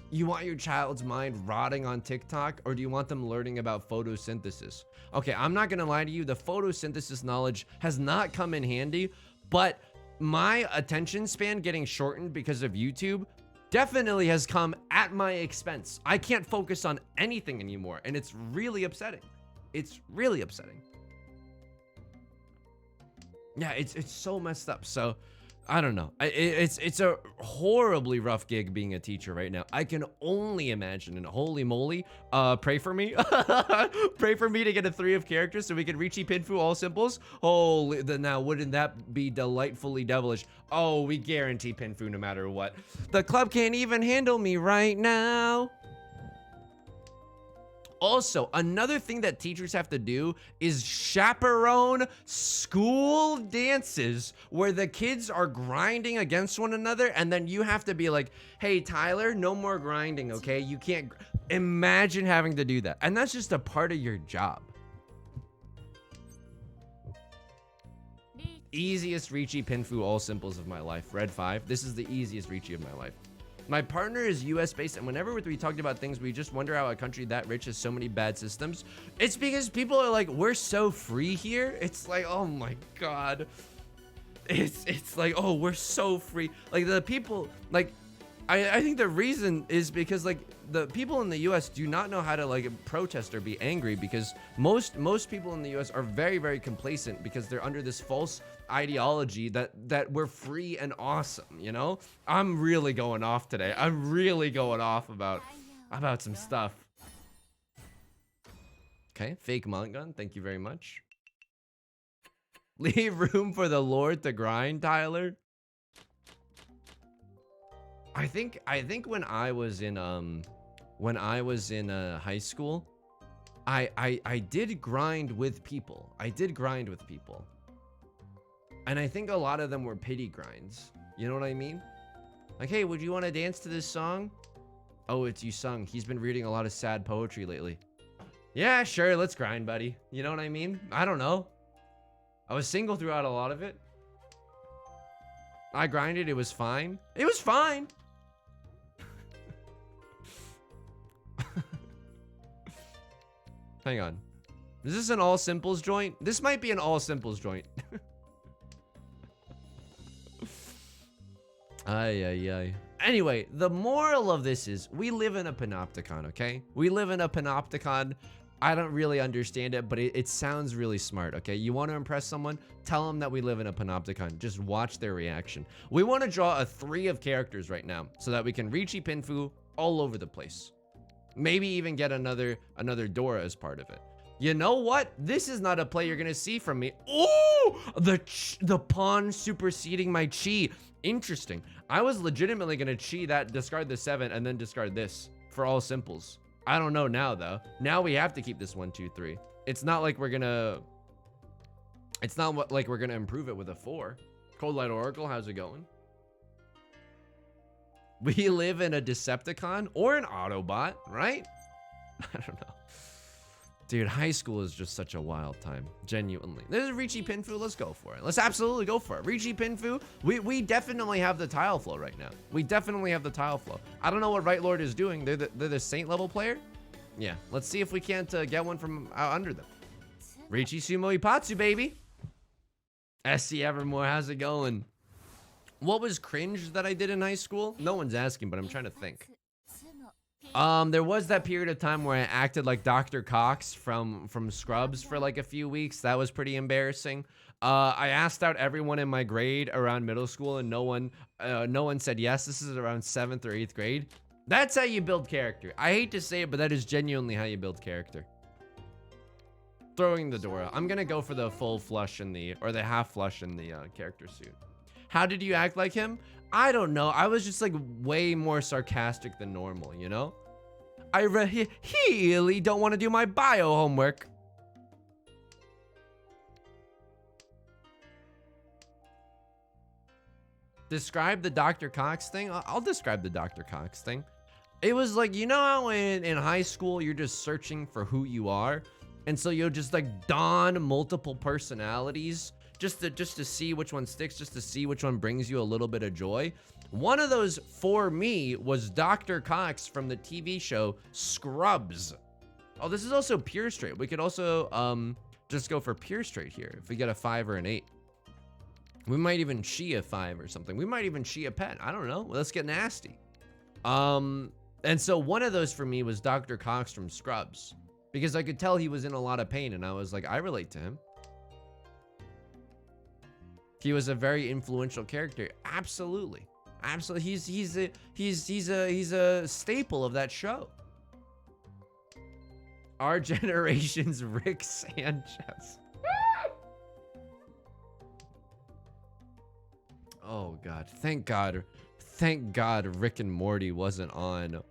You want your child's mind rotting on TikTok, or do you want them learning about photosynthesis? Okay, I'm not gonna lie to you. The photosynthesis knowledge has not come in handy, but my attention span getting shortened because of YouTube definitely has come at my expense. I can't focus on anything anymore, and it's really upsetting. It's really upsetting. Yeah, it's so messed up. So I don't know. It's a horribly rough gig being a teacher right now. I can only imagine. And holy moly, pray for me. Pray for me to get a 3 of characters so we can Riichi Pinfu all simples. Holy, now wouldn't that be delightfully devilish? Oh, we guarantee Pinfu no matter what. The club can't even handle me right now. Also, another thing that teachers have to do is chaperone school dances where the kids are grinding against one another, and then you have to be like, hey, Tyler, no more grinding, okay? You can't. Imagine having to do that. And that's just a part of your job. Easiest Riichi Pinfu all simples of my life. Red 5. This is the easiest Riichi of my life. My partner is US based, and whenever we talked about things, we just wonder how a country that rich has so many bad systems. It's because people are like, we're so free here. It's like, oh my God. It's like, oh, we're so free. Like the people, like, I think the reason is because like the people in the US do not know how to like protest or be angry, because most people in the US are very, very complacent because they're under this false ideology that we're free and awesome, you know? I'm really going off today. I'm really going off about some stuff. Okay, fake mount gun. Thank you very much. Leave room for the Lord to grind, Tyler. I think when I was in high school, I did grind with people. And I think a lot of them were pity grinds. You know what I mean? Like, hey, would you want to dance to this song? Oh, it's Yusung. He's been reading a lot of sad poetry lately. Yeah, sure, let's grind, buddy. You know what I mean? I don't know. I was single throughout a lot of it. I grinded, it was fine. It was fine. Hang on. Is this an all simples joint? This might be an all simples joint. Ay. Anyway, the moral of this is we live in a panopticon, okay? We live in a panopticon. I don't really understand it, but it sounds really smart, okay? You want to impress someone? Tell them that we live in a panopticon. Just watch their reaction. We want to draw a 3 of characters right now so that we can Riichi Pinfu all over the place. Maybe even get another Dora as part of it. You know what? This is not a play you're gonna see from me. Ooh, the pawn superseding my chi. Interesting. I was legitimately gonna chi that, discard the 7, and then discard this for all simples. I don't know now though. Now we have to keep this 1, 2, 3. It's not like we're gonna. It's not like we're gonna improve it with a 4. Cold Light Oracle, how's it going? We live in a Decepticon or an Autobot, right? I don't know. Dude, high school is just such a wild time. Genuinely. This is Riichi Pinfu. Let's go for it. Let's absolutely go for it. Riichi Pinfu. We definitely have the tile flow right now. We definitely have the tile flow. I don't know what Right Lord is doing. They're the Saint level player? Yeah. Let's see if we can't get one from out under them. Riichi Sumo Ipatsu, baby. SC Evermore, how's it going? What was cringe that I did in high school? No one's asking, but I'm trying to think. There was that period of time where I acted like Dr. Cox from Scrubs for like a few weeks. That was pretty embarrassing. I asked out everyone in my grade around middle school, and no one said yes. This is around 7th or 8th grade. That's how you build character. I hate to say it, but that is genuinely how you build character. Throwing the Dora. I'm gonna go for the full flush or the half flush in the character suit. How did you act like him? I don't know. I was just like way more sarcastic than normal, you know? I really don't want to do my bio homework. Describe the Dr. Cox thing? I'll describe the Dr. Cox thing. It was like, you know how in high school you're just searching for who you are? And so you'll just like don multiple personalities just to see which one sticks, just to see which one brings you a little bit of joy. One of those for me was Dr. Cox from the TV show Scrubs. Oh, this is also pure straight. We could also just go for pure straight here if we get a 5 or an 8. We might even Shia 5 or something. We might even Shia pet. I don't know. Let's get nasty. And so one of those for me was Dr. Cox from Scrubs, because I could tell he was in a lot of pain, and I was like, I relate to him. He was a very influential character. Absolutely. Absolutely. He's a staple of that show. Our generation's Rick Sanchez. Oh God. Thank God Rick and Morty wasn't on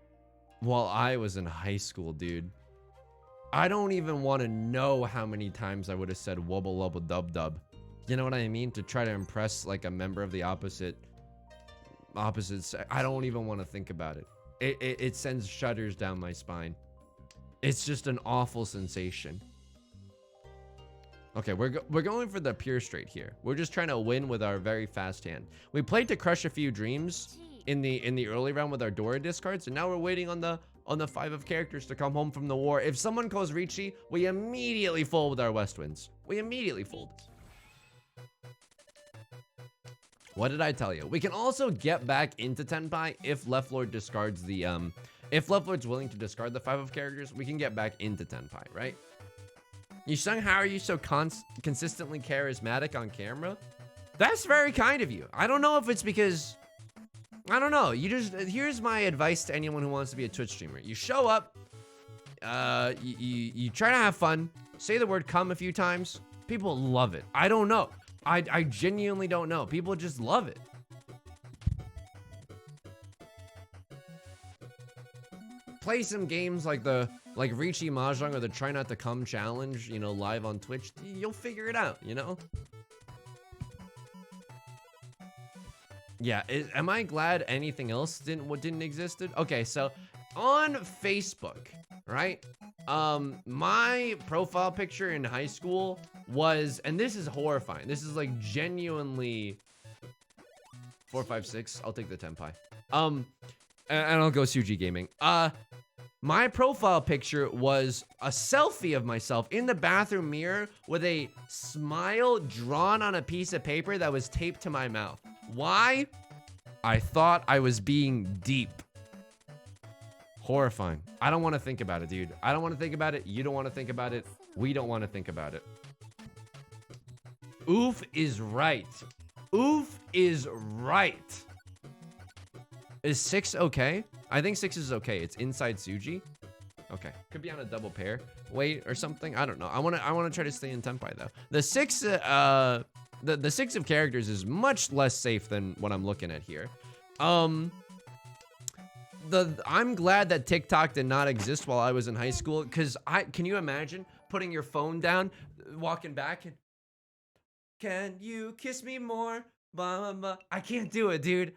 while I was in high school, dude. I don't even want to know how many times I would have said wubble lubble dub dub. You know what I mean? To try to impress like a member of the opposite sex. I don't even want to think about it. It sends shudders down my spine. It's just an awful sensation. Okay, we're going for the pure straight here. We're just trying to win with our very fast hand. We played to crush a few dreams in the early round with our Dora discards, and now we're waiting on the 5 of characters to come home from the war. If someone calls Riichi, we immediately fold with our West Winds. We immediately fold. What did I tell you? We can also get back into Tenpai if Left Lord discards the if Left Lord's willing to discard the 5 of characters, we can get back into Tenpai, right? Yusung, how are you so consistently charismatic on camera? That's very kind of you. I don't know if it's because, I don't know. Here's my advice to anyone who wants to be a Twitch streamer. You show up, you try to have fun, say the word come a few times. People love it. I don't know. I genuinely don't know. People just love it. Play some games like Riichi Mahjong or the Try Not to Come challenge, you know, live on Twitch. You'll figure it out, you know? Yeah, am I glad anything else didn't exist? Okay, so on Facebook, right? My profile picture in high school was, and this is horrifying. This is like genuinely 4, 5, 6. I'll take the Tenpai. And I'll go Suji Gaming. My profile picture was a selfie of myself in the bathroom mirror with a smile drawn on a piece of paper that was taped to my mouth. Why? I thought I was being deep. Horrifying. I don't want to think about it, dude. I don't want to think about it. You don't want to think about it. We don't want to think about it. Oof is right. Oof is right. Is 6 okay? I think 6 is okay. It's inside Suji. Okay. Could be on a double pair weight or something. I don't know. I want to try to stay in Tenpai though. The 6 the 6 of characters is much less safe than what I'm looking at here. I'm glad that TikTok did not exist while I was in high school, cuz can you imagine putting your phone down, walking back and can you kiss me more? Blah, blah, blah. I can't do it, dude.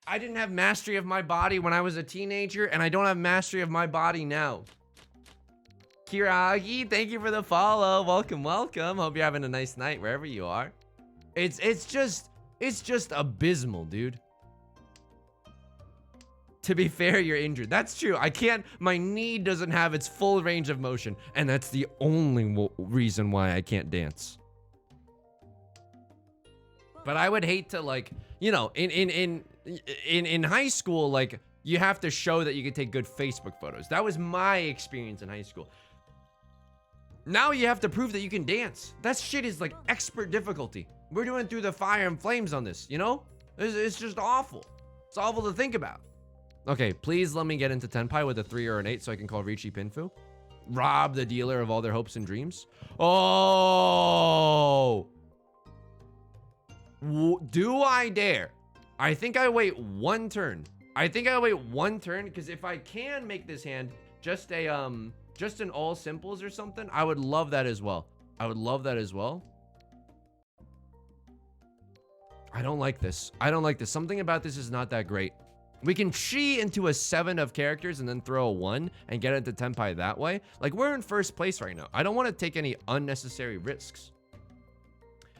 I didn't have mastery of my body when I was a teenager, and I don't have mastery of my body now. Kiragi, thank you for the follow. Welcome, welcome. Hope you're having a nice night wherever you are. It's just abysmal, dude. To be fair, you're injured. That's true. I can't, my knee doesn't have its full range of motion, and that's the only reason why I can't dance. But I would hate to, like, you know, in high school, like, you have to show that you can take good Facebook photos. That was my experience in high school. Now you have to prove that you can dance. That shit is like expert difficulty. We're doing through the fire and flames on this, you know? It's just awful. It's awful to think about. Okay, please let me get into Tenpai with a 3 or an 8 so I can call Riichi Pinfu. Rob the dealer of all their hopes and dreams. Oh! Do I dare? I think I wait 1 turn. I think I wait 1 turn, because if I can make this hand just an all simples or something, I would love that as well. I would love that as well. I don't like this. I don't like this. Something about this is not that great. We can chi into a 7 of characters and then throw a 1 and get into Tenpai that way. Like, we're in first place right now. I don't want to take any unnecessary risks.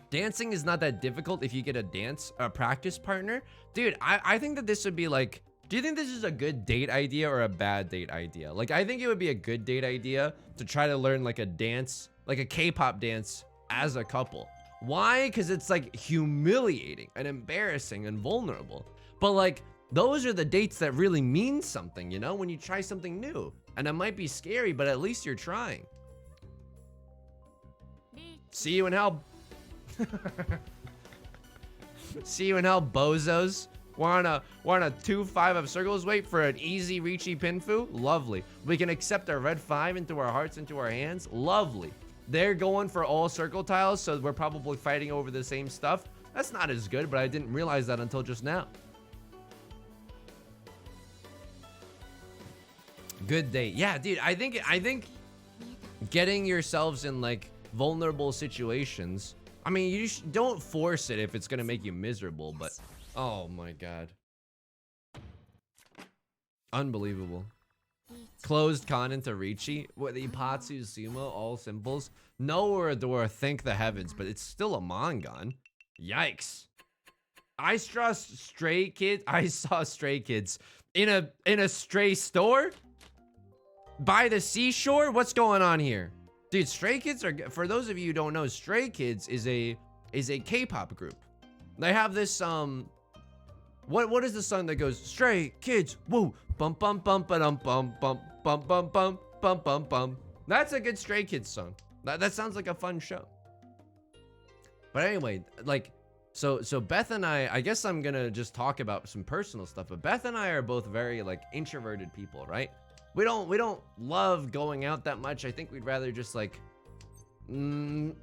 Dancing is not that difficult if you get a practice partner. Dude, I think that this would be like, do you think this is a good date idea or a bad date idea? Like, I think it would be a good date idea to try to learn like a dance, like a K-pop dance as a couple. Why? Because it's like humiliating and embarrassing and vulnerable. But like, those are the dates that really mean something, you know, when you try something new. And it might be scary, but at least you're trying. See you in hell. See you in hell, bozos. Wanna 2-5 of circles wait for an easy Riichi Pinfu? Lovely. We can accept a red 5 into our hearts, into our hands? Lovely. They're going for all circle tiles, so we're probably fighting over the same stuff. That's not as good, but I didn't realize that until just now. Good date. Yeah, dude, I think getting yourselves in like vulnerable situations, I mean, you don't force it if it's gonna make you miserable, but oh my god. Unbelievable. Closed con into Riichi. What, the Ipatsu Sumo, all simples. No Oradora, thank the heavens, but it's still a Mongon. Yikes. I saw Stray Kids. I saw Stray Kids in a stray store by the seashore. What's going on here? Dude, Stray Kids are, for those of you who don't know, Stray Kids is a K-pop group. They have this what is the song that goes Stray Kids, woo, bum bum bum ba-dum bum bum bum bum bum bum bum bum. That's a good Stray Kids song. That sounds like a fun show. But anyway, like, so Beth and I guess I'm gonna just talk about some personal stuff, but Beth and I are both very like introverted people, right? We don't love going out that much. I think we'd rather just like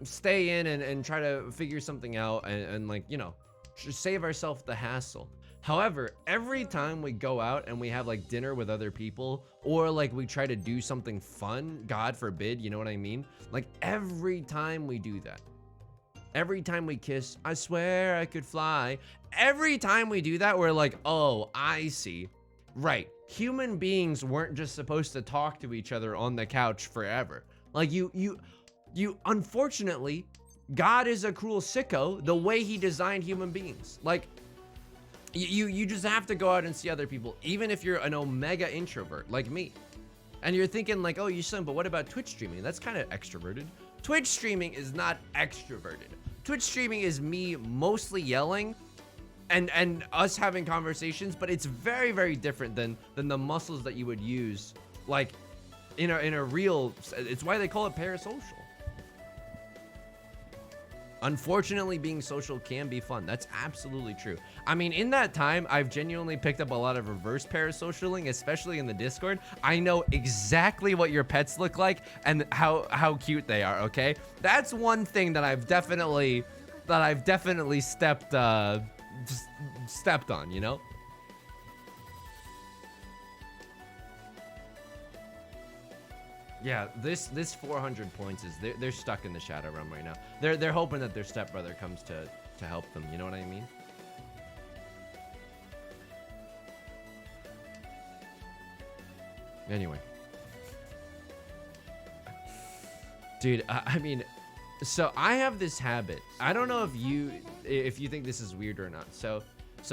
stay in and try to figure something out and like, you know, just save ourselves the hassle. However, every time we go out and we have like dinner with other people, or like we try to do something fun, God forbid, you know what I mean? Like every time we do that, every time we kiss, I swear I could fly. Every time we do that, we're like, oh, I see. Right. Human beings weren't just supposed to talk to each other on the couch forever. Like you unfortunately, God is a cruel sicko the way he designed human beings. Like you just have to go out and see other people, even if you're an omega introvert like me. And you're thinking like, oh, you son, but what about Twitch streaming? That's kind of extroverted. Twitch streaming is not extroverted. Twitch streaming is me mostly yelling and us having conversations, but it's very, very different than the muscles that you would use like in a real, it's why they call it parasocial. Unfortunately, being social can be fun. That's absolutely true. I mean, in that time, I've genuinely picked up a lot of reverse parasocialing, especially in the Discord. I know exactly what your pets look like and how cute they are, okay? That's one thing that I've definitely stepped on, you know? Yeah, this 400 points is they're stuck in the shadow realm right now. They're hoping that their stepbrother comes to help them. You know what I mean? Anyway, dude, I mean, so I have this habit. I don't know if you think this is weird or not. So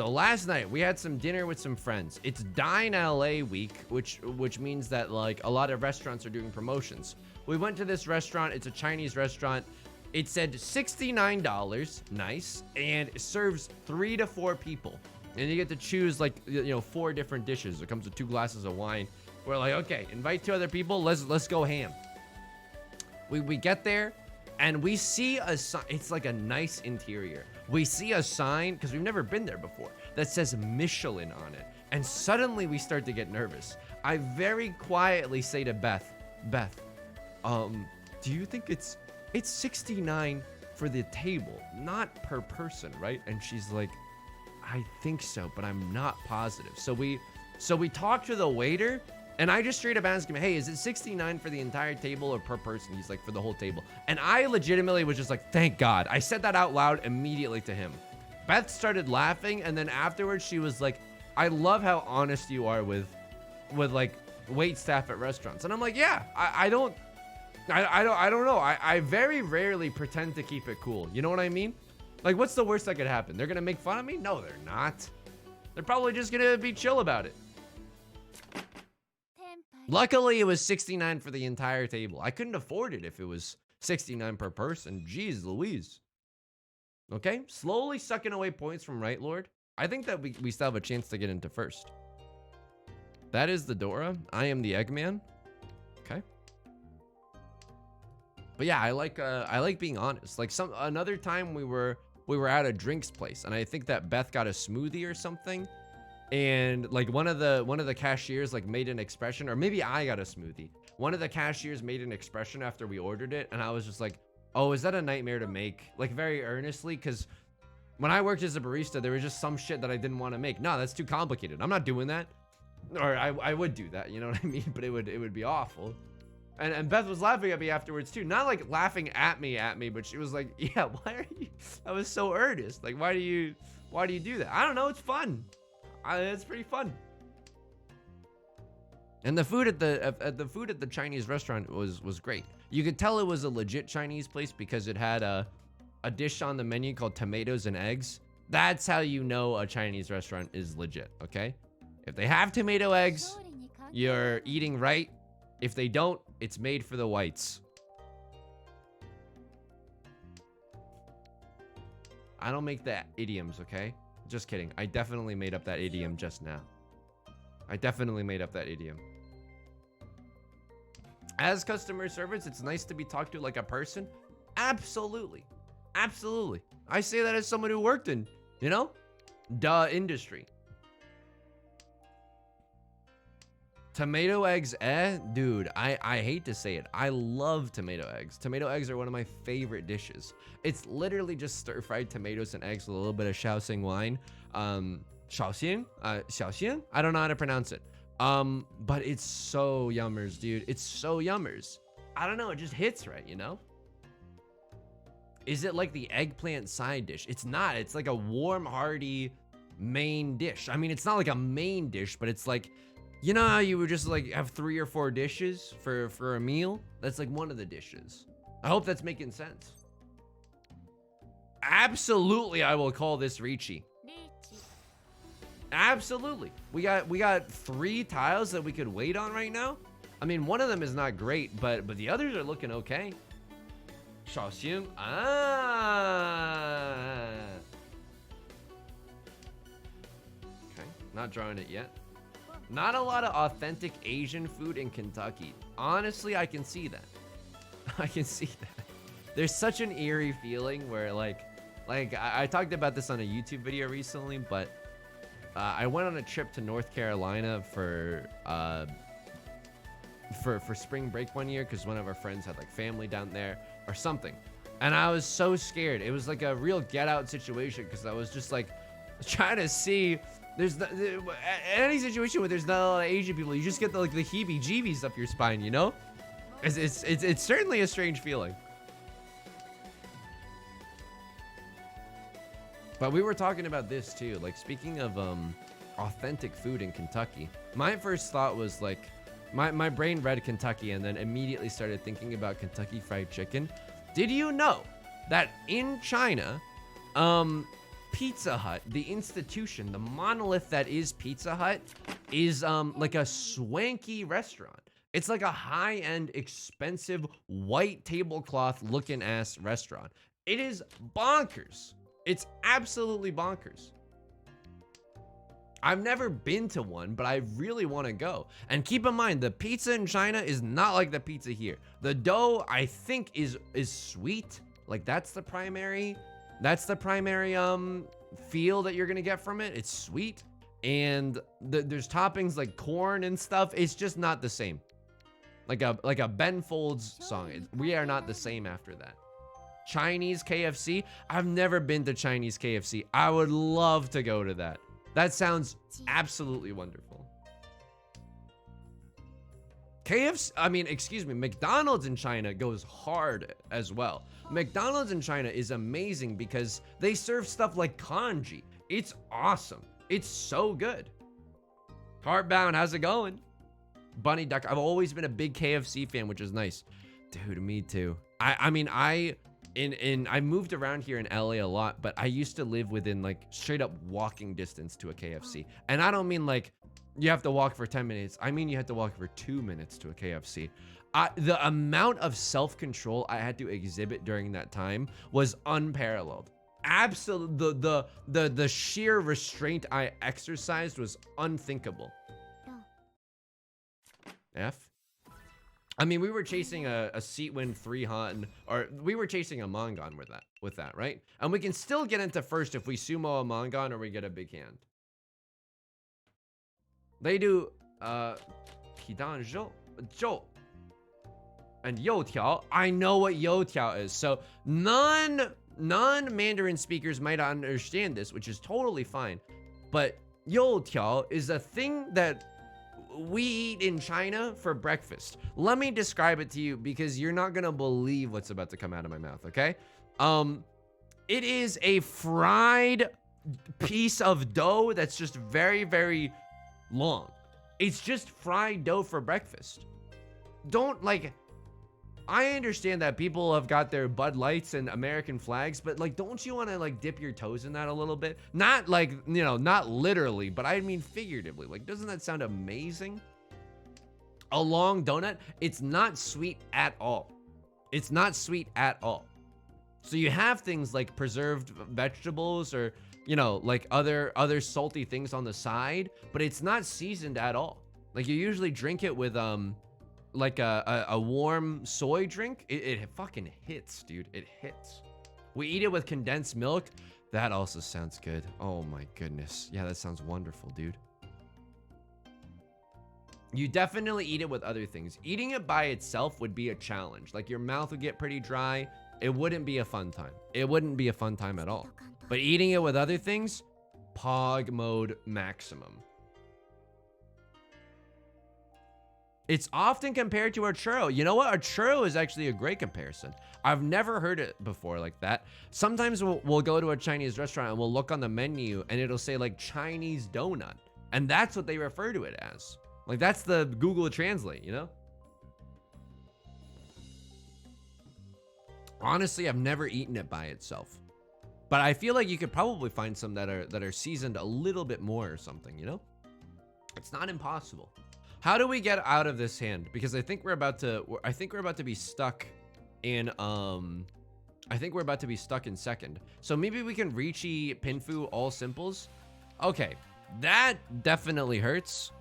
last night we had some dinner with some friends. It's Dine LA week, which means that like a lot of restaurants are doing promotions. We went to this restaurant. It's a Chinese restaurant. It said $69, nice, and it serves 3 to 4 people. And you get to choose like, you know, 4 different dishes. It comes with 2 glasses of wine. We're like, okay, invite 2 other people. Let's go ham. We get there and we see a sign. It's like a nice interior. We see a sign, because we've never been there before, that says Michelin on it. And suddenly we start to get nervous. I very quietly say to Beth, do you think it's 69 for the table, not per person, right? And she's like, I think so, but I'm not positive. So we talk to the waiter, and I just straight up asked him, hey, is it 69 for the entire table or per person? He's like, for the whole table. And I legitimately was just like, thank God. I said that out loud immediately to him. Beth started laughing, and then afterwards she was like, I love how honest you are with like wait staff at restaurants. And I'm like, yeah, I don't know. I very rarely pretend to keep it cool. You know what I mean? Like, what's the worst that could happen? They're gonna make fun of me? No, they're not. They're probably just gonna be chill about it. Luckily, it was 69 for the entire table. I couldn't afford it if it was 69 per person. Jeez Louise. Okay, slowly sucking away points from Right Lord. I think that we still have a chance to get into first. That is the Dora. I am the Eggman. Okay. But yeah, I like being honest. Like another time we were at a drinks place, and I think that Beth got a smoothie or something, and like one of the cashiers like made an expression, or maybe I got a smoothie. One of the cashiers made an expression after we ordered it, and I was just like, oh, is that a nightmare to make? Like very earnestly, because when I worked as a barista, there was just some shit that I didn't want to make. No, that's too complicated. I'm not doing that. Or I would do that, you know what I mean? But it would be awful. And Beth was laughing at me afterwards too. Not like laughing at me, but she was like, yeah, why are you? I was so earnest. Like, why do you do that? I don't know. It's fun. It's pretty fun. And the food at the Chinese restaurant was great. You could tell it was a legit Chinese place because it had a dish on the menu called tomatoes and eggs. That's how you know a Chinese restaurant is legit, okay? If they have tomato eggs, you're eating right. If they don't, it's made for the whites. I don't make the idioms, okay? Just kidding. I definitely made up that idiom just now. I definitely made up that idiom. As customer service, it's nice to be talked to like a person. Absolutely. Absolutely. I say that as someone who worked in, industry. Tomato eggs, dude, I hate to say it. I love tomato eggs. Tomato eggs are one of my favorite dishes. It's literally just stir-fried tomatoes and eggs with a little bit of Shaoxing wine. Shaoxing? Shaoxing? I don't know how to pronounce it. But it's so yummers, dude. It's so yummers. I don't know, it just hits right, Is it like the eggplant side dish? It's not. It's like a warm, hearty main dish. I mean, it's not like a main dish, but it's like, you know how you would just like have 3 or 4 dishes for a meal? That's like one of the dishes. I hope that's making sense. Absolutely, I will call this Riichi. Absolutely. We got 3 tiles that we could wait on right now. I mean, one of them is not great, but the others are looking okay. Shaoxing. Okay, not drawing it yet. Not a lot of authentic Asian food in Kentucky. Honestly, I can see that. I can see that. There's such an eerie feeling where like I talked about this on a YouTube video recently, but I went on a trip to North Carolina for spring break one year because one of our friends had like family down there or something, and I was so scared. It was like a real get out situation because I was just like trying to see. There's any situation where there's not a lot of Asian people, you just get the heebie-jeebies up your spine, It's certainly a strange feeling. But we were talking about this too. Like, speaking of authentic food in Kentucky, my first thought was like, my brain read Kentucky and then immediately started thinking about Kentucky Fried Chicken. Did you know that in China, Pizza Hut, the institution, the monolith that is Pizza Hut, is like a swanky restaurant. It's like a high-end, expensive, white tablecloth looking ass restaurant. It is bonkers. It's absolutely bonkers. I've never been to one, but I really want to go. And keep in mind, the pizza in China is not like the pizza here. The dough, I think, is sweet. Like, that's the primary feel that you're gonna get from it. It's sweet, and there's toppings like corn and stuff. It's just not the same. Like a Ben Folds song. We are not the same after that. Chinese KFC. I've never been to Chinese KFC. I would love to go to that. That sounds absolutely wonderful. McDonald's in China goes hard as well. McDonald's in China is amazing because they serve stuff like congee. It's awesome. It's so good. Heartbound, how's it going? Bunny Duck, I've always been a big KFC fan, which is nice. Dude, me too. I moved around here in LA a lot, but I used to live within like straight up walking distance to a KFC. And I don't mean like you have to walk for 10 minutes. I mean, you have to walk for 2 minutes to a KFC. The amount of self-control I had to exhibit during that time was unparalleled. Absolute the sheer restraint I exercised was unthinkable. F. I mean, we were chasing a seat win 3 hun, or we were chasing a Mongon with that, right? And we can still get into first if we sumo a Mongon or we get a big hand. They do Kidan Zhou and Youtiao. I know what Youtiao is. So non-Mandarin speakers might not understand this, which is totally fine. But Youtiao is a thing that we eat in China for breakfast. Let me describe it to you because you're not gonna believe what's about to come out of my mouth, okay? It is a fried piece of dough that's just very, very long. It's just fried dough for breakfast. Don't like, I understand that people have got their Bud Lights and American flags, but like, don't you want to like dip your toes in that a little bit? Not like, you know, not literally, but I mean figuratively. Like, doesn't that sound amazing? A long donut. It's not sweet at all. It's not sweet at all. So you have things like preserved vegetables or, you know, like other salty things on the side, but it's not seasoned at all. Like you usually drink it with like a warm soy drink. It fucking hits, dude. It hits. We eat it with condensed milk. That also sounds good. Oh my goodness. Yeah, that sounds wonderful, dude. You definitely eat it with other things. Eating it by itself would be a challenge. Like your mouth would get pretty dry. It wouldn't be a fun time. It wouldn't be a fun time at all. But eating it with other things, pog mode maximum. It's often compared to a churro. You know what? A churro is actually a great comparison. I've never heard it before like that. Sometimes we'll go to a Chinese restaurant and we'll look on the menu and it'll say like Chinese donut. And that's what they refer to it as. Like that's the Google Translate, you know? Honestly, I've never eaten it by itself. But I feel like you could probably find some that are seasoned a little bit more or something, you know? It's not impossible. How do we get out of this hand? Because I think we're about to be stuck in I think we're about to be stuck in second. So maybe we can Riichi Pinfu all simples. Okay, that definitely hurts.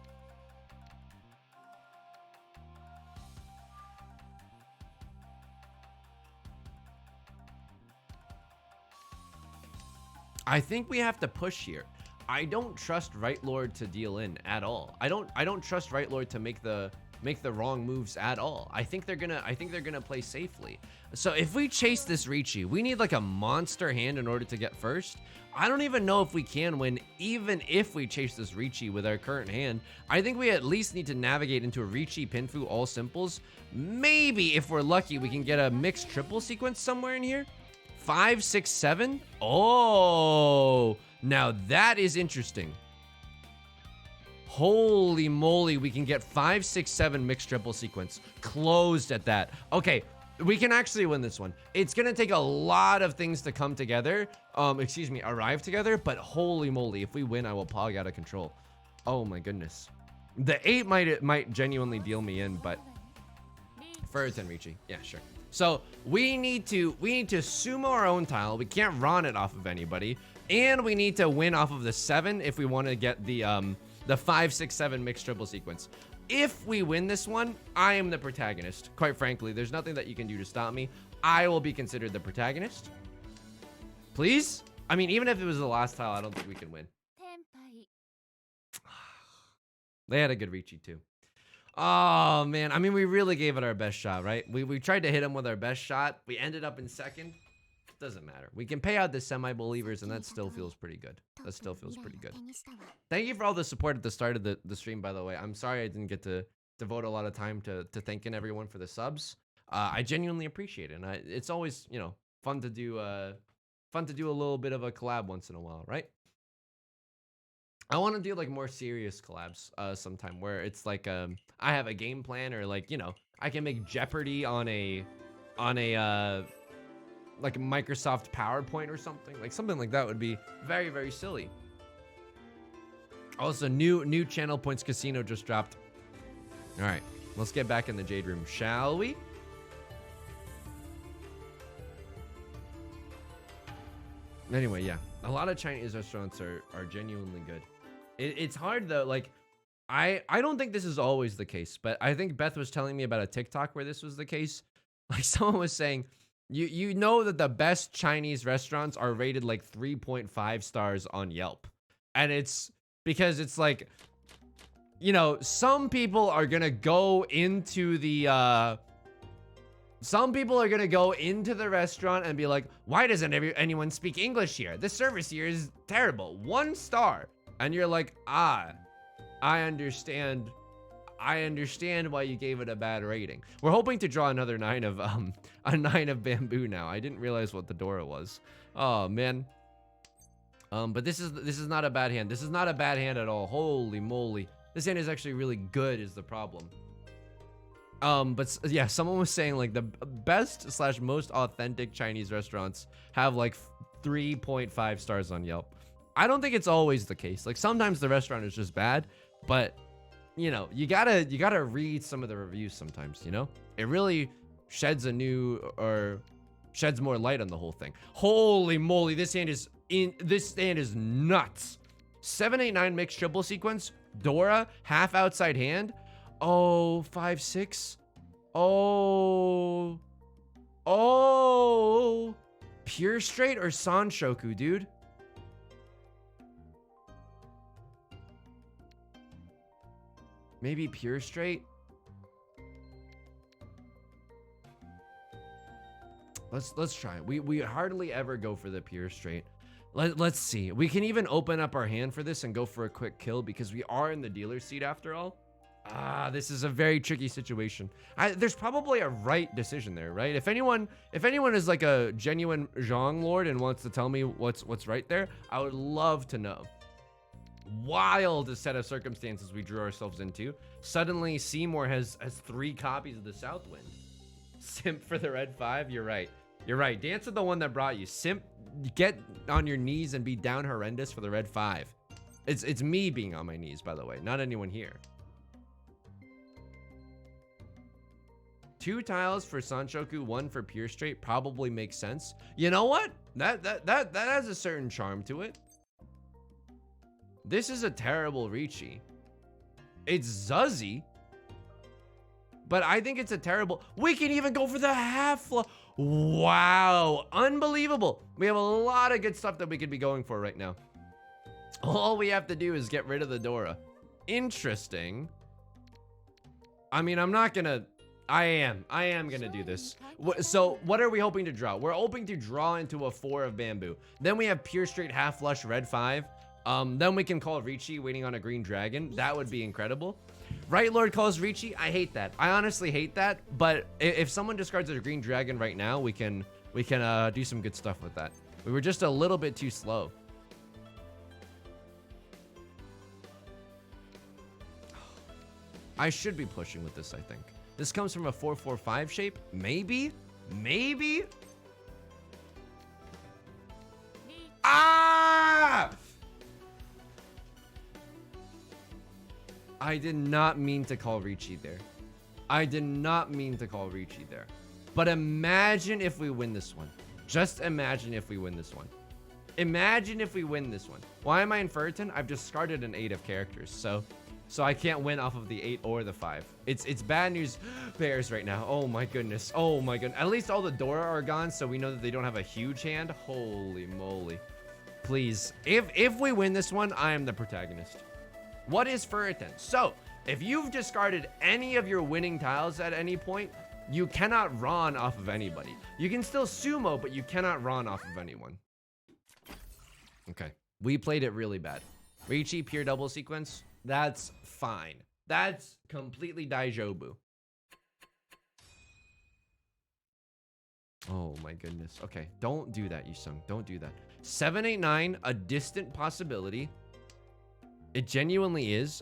I think we have to push here. I don't trust Right Lord to deal in at all. I don't trust Right Lord to make the wrong moves at all. I think they're gonna play safely. So if we chase this Riichi, we need like a monster hand in order to get first. I don't even know if we can win even if we chase this Riichi with our current hand. I think we at least need to navigate into a Riichi Pinfu all simples. Maybe if we're lucky, we can get a mixed triple sequence somewhere in here. 5, 6, 7. Oh, now that is interesting. Holy moly, we can get 5, 6, 7 mixed triple sequence. Closed at that. Okay, we can actually win this one. It's gonna take a lot of things to come together. Arrive together, but holy moly, if we win, I will pog out of control. Oh my goodness. The 8 might genuinely deal me in, but further than Riichi. Yeah, sure. So we need to sumo our own tile. We can't run it off of anybody, and we need to win off of the 7 if we want to get the 5, 6, 7 mixed triple sequence. If we win this one, I am the protagonist. Quite frankly, there's nothing that you can do to stop me. I will be considered the protagonist. Please? I mean, even if it was the last tile, I don't think we can win. They had a good Riichi too. Oh man, I mean, we really gave it our best shot, right? We tried to hit him with our best shot. We ended up in second. Doesn't matter. We can pay out the semi-believers, and that still feels pretty good. That still feels pretty good. Thank you for all the support at the start of the stream, by the way. I'm sorry I didn't get to devote a lot of time to thanking everyone for the subs. I genuinely appreciate it, and it's always, you know, fun to do a little bit of a collab once in a while, right? I want to do like more serious collabs sometime where it's like I have a game plan, or like, you know, I can make Jeopardy on a like a Microsoft PowerPoint or something. Like something like that would be very, very silly. Also, new channel points casino just dropped. All right, let's get back in the Jade Room, shall we? Anyway, yeah, a lot of Chinese restaurants are genuinely good. It's hard though. Like, I don't think this is always the case, but I think Beth was telling me about a TikTok where this was the case. Like someone was saying, you know that the best Chinese restaurants are rated like 3.5 stars on Yelp, and it's because it's like, you know, some people are gonna go into the restaurant and be like, why doesn't anyone speak English here? The service here is terrible. 1 star. And you're like, I understand why you gave it a bad rating. We're hoping to draw another 9 of a 9 of bamboo now. I didn't realize what the Dora was. Oh man. But this is not a bad hand. This is not a bad hand at all. Holy moly. This hand is actually really good is the problem. But yeah, someone was saying like the best / most authentic Chinese restaurants have like 3.5 stars on Yelp. I don't think it's always the case. Like sometimes the restaurant is just bad, but you know, you gotta read some of the reviews sometimes, you know? It really sheds more light on the whole thing. Holy moly, this hand is nuts. 789 mixed triple sequence, Dora, half outside hand. Oh, 5-6. Oh, pure straight or Sanshoku, dude? Maybe pure straight. Let's try it. We hardly ever go for the pure straight. Let's see. We can even open up our hand for this and go for a quick kill because we are in the dealer's seat after all. This is a very tricky situation. There's probably a right decision there, right? If anyone is like a genuine Zhang lord and wants to tell me what's right there, I would love to know. Wild set of circumstances we drew ourselves into. Suddenly Seymour has 3 copies of the Southwind. Simp for the red 5. You're right. Dance with the one that brought you. Simp, get on your knees and be down horrendous for the red 5. It's me being on my knees, by the way, not anyone here. 2 tiles for Sanshoku, 1 for pure straight probably makes sense. You know what? That has a certain charm to it. This is a terrible Riichi. It's Zuzzy, but I think it's a terrible. We can even go for the half. Wow, unbelievable. We have a lot of good stuff that we could be going for right now. All we have to do is get rid of the Dora. Interesting. I mean, I'm not gonna. I am gonna do this. So what are we hoping to draw? We're hoping to draw into a 4 of bamboo. Then we have pure straight half flush red 5. Then we can call Riichi waiting on a green dragon. That would be incredible. Right Lord calls Riichi. I hate that. I honestly hate that. But if someone discards a green dragon right now, we can do some good stuff with that. We were just a little bit too slow. I should be pushing with this, I think. This comes from a 4-4-5 shape. Maybe? Ah! I did not mean to call Riichi there. But imagine if we win this one. Just imagine if we win this one. Why am I in Furton? I've discarded an 8 of characters, so I can't win off of the 8 or the 5. It's bad news bears right now. Oh my goodness. At least all the Dora are gone, so we know that they don't have a huge hand. Holy moly. Please, if we win this one, I am the protagonist. What is Furton? So, if you've discarded any of your winning tiles at any point, you cannot Ron off of anybody. You can still sumo, but you cannot Ron off of anyone. Okay, we played it really bad. Riichi, pure double sequence. That's fine. That's completely daijobu. Oh my goodness. Okay, don't do that, Yusung. Don't do that. 789, a distant possibility. It genuinely is.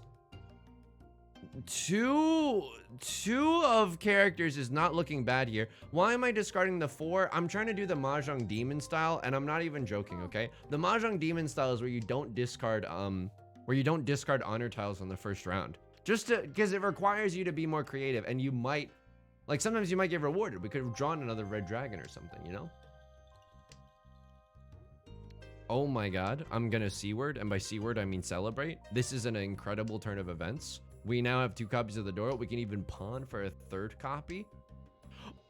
2 of characters is not looking bad here. Why am I discarding the 4? I'm trying to do the Mahjong Demon style, and I'm not even joking, okay? The Mahjong Demon style is where you don't discard honor tiles on the first round. Just because it requires you to be more creative, and you might, like, sometimes you might get rewarded. We could have drawn another red dragon or something, you know? Oh my god, I'm gonna C-word, and by C-word I mean celebrate. This is an incredible turn of events. We now have 2 copies of the Dora. We can even pawn for a 3rd copy.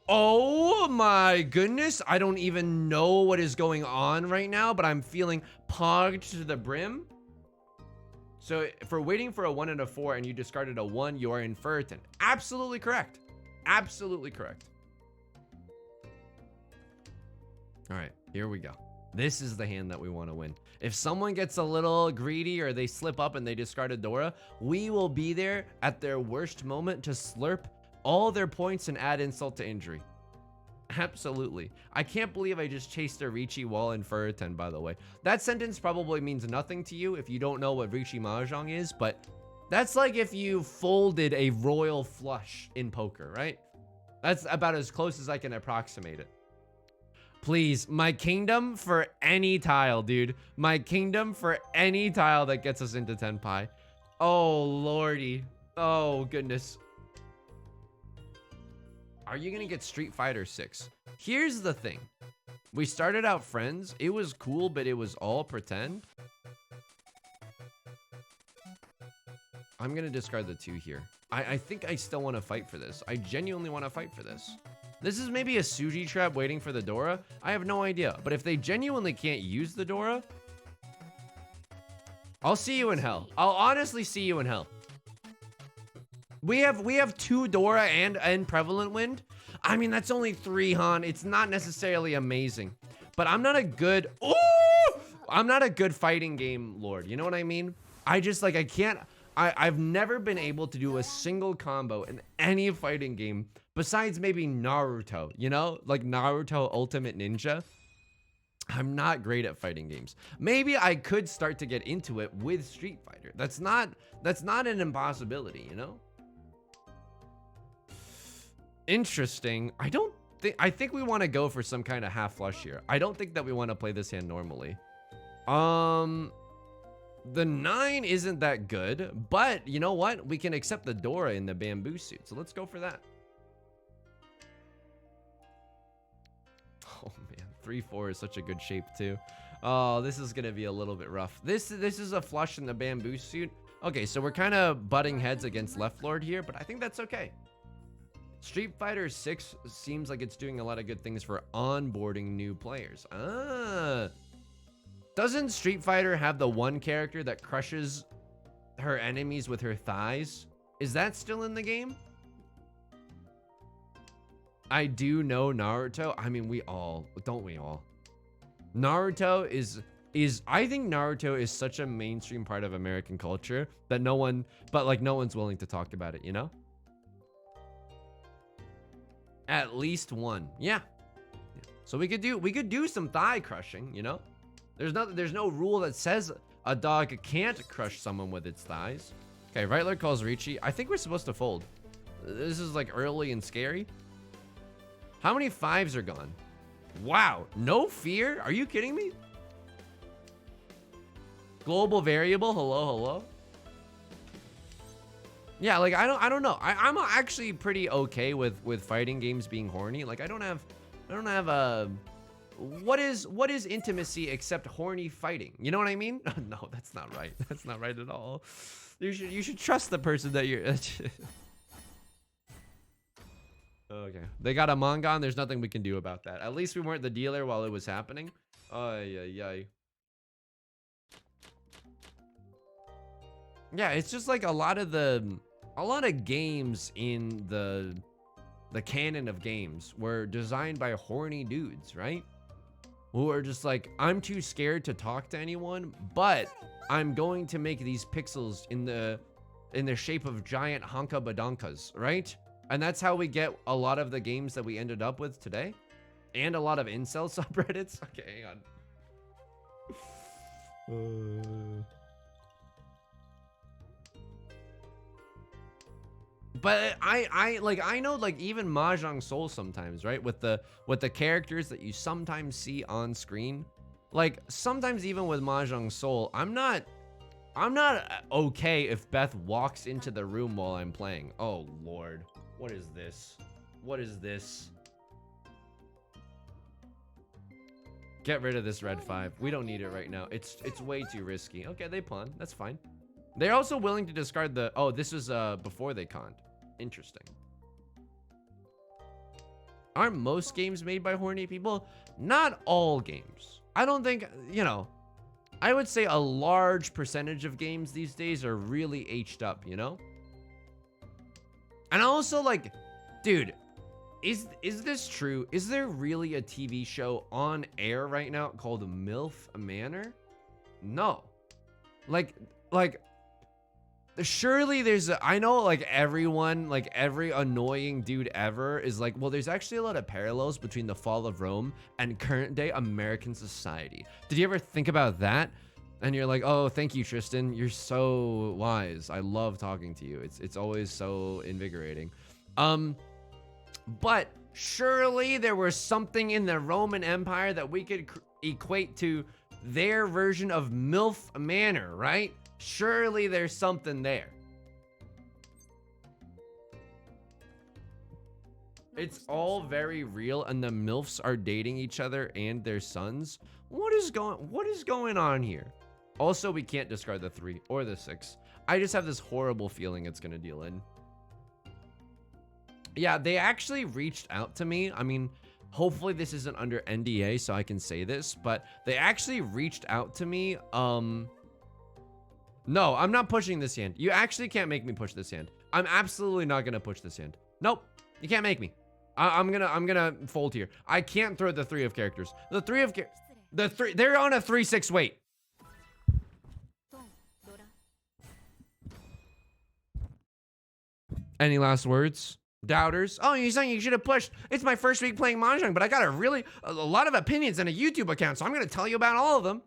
Oh my goodness, I don't even know what is going on right now, but I'm feeling pogged to the brim. So for waiting for a 1 and a 4 and you discarded a 1, you are in Furton. Absolutely correct. Absolutely correct. All right, here we go. This is the hand that we want to win. If someone gets a little greedy or they slip up and they discard a Dora, we will be there at their worst moment to slurp all their points and add insult to injury. Absolutely. I can't believe I just chased a Riichi while in Furton, by the way. That sentence probably means nothing to you if you don't know what Riichi Mahjong is, but that's like if you folded a royal flush in poker, right? That's about as close as I can approximate it. Please, my kingdom for any tile, dude. My kingdom for any tile that gets us into 10 pi. Oh, lordy. Oh, goodness. Are you gonna get Street Fighter 6? Here's the thing. We started out friends. It was cool, but it was all pretend. I'm gonna discard the 2 here. I think I still want to fight for this. I genuinely want to fight for this. This is maybe a Suji trap waiting for the Dora. I have no idea. But if they genuinely can't use the Dora, I'll see you in hell. I'll honestly see you in hell. We have 2 Dora and Prevalent Wind. I mean, that's only 3, Han. It's not necessarily amazing. But I'm not a good... Ooh! I'm not a good fighting game lord. You know what I mean? I just, like, I can't... I've never been able to do a single combo in any fighting game besides maybe Naruto, you know? Like Naruto Ultimate Ninja. I'm not great at fighting games. Maybe I could start to get into it with Street Fighter. That's not an impossibility, you know? Interesting. I think we want to go for some kind of half flush here. I don't think that we want to play this hand normally. The 9 isn't that good, but you know what? We can accept the Dora in the bamboo suit. So let's go for that. Oh man, 3-4 is such a good shape too. Oh, this is gonna be a little bit rough. This is a flush in the bamboo suit. Okay, so we're kind of butting heads against Left Lord here, but I think that's okay. Street Fighter 6 seems like it's doing a lot of good things for onboarding new players. Doesn't Street Fighter have the one character that crushes her enemies with her thighs? Is that still in the game? I do know Naruto. I mean, don't we all? Naruto is I think Naruto is such a mainstream part of American culture that no one's willing to talk about it, you know? At least one. Yeah. So we could do some thigh crushing, you know? There's no rule that says a dog can't crush someone with its thighs. Okay, Rightler calls Riichi. I think we're supposed to fold. This is like early and scary. How many 5s are gone? Wow, no fear? Are you kidding me? Global variable, hello. Yeah, like I don't know. I'm actually pretty okay with fighting games being horny. Like I don't have a what is intimacy except horny fighting? You know what I mean? No, that's not right. That's not right at all. You should trust the person that you're. Okay, they got a Mongon. There's nothing we can do about that. At least we weren't the dealer while it was happening. Ay. Yeah, it's just like a lot of games in the canon of games were designed by horny dudes, right? Who are just like, I'm too scared to talk to anyone, but I'm going to make these pixels in the shape of giant honka badonkas, right? And that's how we get a lot of the games that we ended up with today, and a lot of incel subreddits. Okay, hang on. But I know like even Mahjong Soul sometimes, right? With the characters that you sometimes see on screen. Like sometimes even with Mahjong Soul, I'm not okay if Beth walks into the room while I'm playing. Oh Lord. What is this? What is this? Get rid of this red 5. We don't need it right now. It's way too risky. Okay, they pawn. That's fine. They're also willing to discard the... Oh, this was before they conned. Interesting. Aren't most games made by horny people? Not all games. I don't think, you know, I would say a large percentage of games these days are really H'd up, you know? And also, like, dude, is this true? Is there really a TV show on air right now called MILF Manor? No. Like, surely there's a, I know like everyone, like every annoying dude ever is like, well, there's actually a lot of parallels between the fall of Rome and current day American society. Did you ever think about that? And you're like, oh, thank you, Tristan. You're so wise. I love talking to you. It's always so invigorating. But surely there was something in the Roman Empire that we could equate to their version of MILF Manor, right? Surely there's something there. It's all very real, and the MILFs are dating each other and their sons. What is going on here? Also, we can't discard the 3 or the 6. I just have this horrible feeling it's gonna deal in. Yeah, they actually reached out to me. I mean, hopefully this isn't under NDA so I can say this, but they actually reached out to me. No, I'm not pushing this hand. You actually can't make me push this hand. I'm absolutely not gonna push this hand. Nope, you can't make me. I'm gonna fold here. I can't throw the 3 of characters. The 3 of they're on a 3-6 wait. Any last words? Doubters? Oh, you're saying you should have pushed. It's my first week playing Mahjong, but I got a lot of opinions and a YouTube account, so I'm gonna tell you about all of them.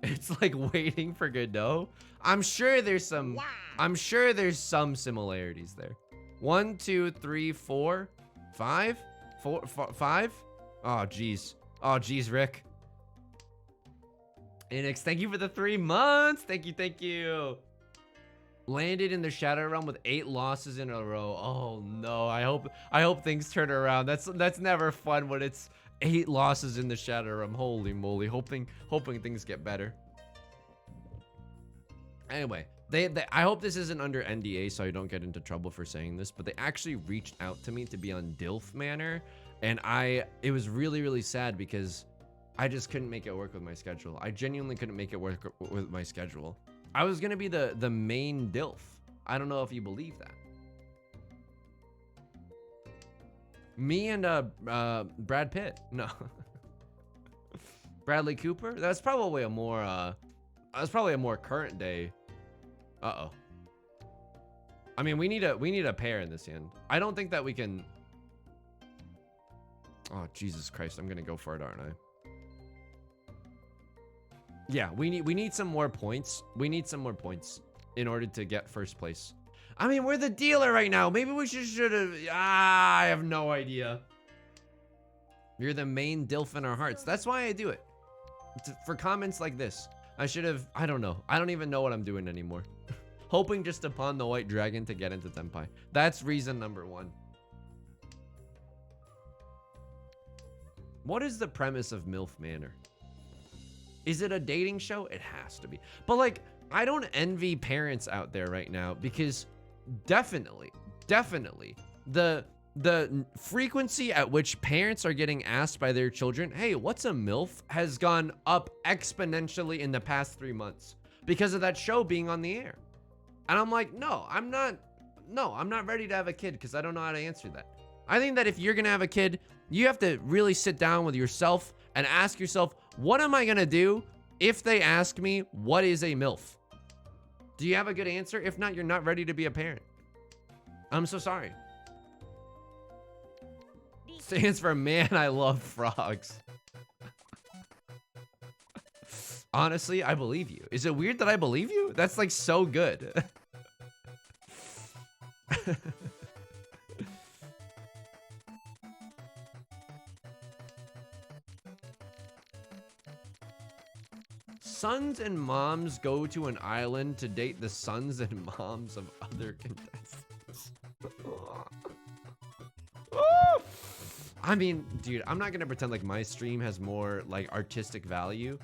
It's like waiting for Godot. I'm sure there's some similarities there. 1, 2, 3, 4, 5, 5. Oh geez. Oh geez, Rick. Enix, thank you for the 3 months. Thank you. Landed in the Shadow Realm with 8 losses in a row. Oh no. I hope things turn around. That's never fun when it's 8 losses in the Shadow Realm. Holy moly. Hoping things get better. Anyway, I hope this isn't under NDA so I don't get into trouble for saying this, but they actually reached out to me to be on DILF Manor, and it was really, really sad because I just couldn't make it work with my schedule. I genuinely couldn't make it work with my schedule. I was gonna be the main DILF. I don't know if you believe that. Me and Brad Pitt. No. Bradley Cooper? That's probably a more current day. Uh-oh. I mean, we need a pair in this hand. I don't think that we can. Oh, Jesus Christ. I'm gonna go for it, aren't I? Yeah, we need some more points. We need some more points in order to get first place. I mean, we're the dealer right now. Maybe we should have. I have no idea. You're the main DILF in our hearts. That's why I do it. For comments like this. I should have. I don't know. I don't even know what I'm doing anymore. Hoping just to pawn the white dragon to get into Tenpai. That's reason number 1. What is the premise of MILF Manor? Is it a dating show? It has to be. But like, I don't envy parents out there right now because definitely the frequency at which parents are getting asked by their children, hey, what's a MILF, has gone up exponentially in the past 3 months because of that show being on the air. And I'm like, no, I'm not ready to have a kid because I don't know how to answer that. I think that if you're gonna have a kid, you have to really sit down with yourself and ask yourself, what am I gonna do if they ask me what is a MILF? Do you have a good answer? If not, you're not ready to be a parent. I'm so sorry. Stands for man, I love frogs. Honestly, I believe you. Is it weird that I believe you? That's like so good. Sons and moms go to an island to date the sons and moms of other contestants. I mean, dude, I'm not gonna pretend like my stream has more like artistic value.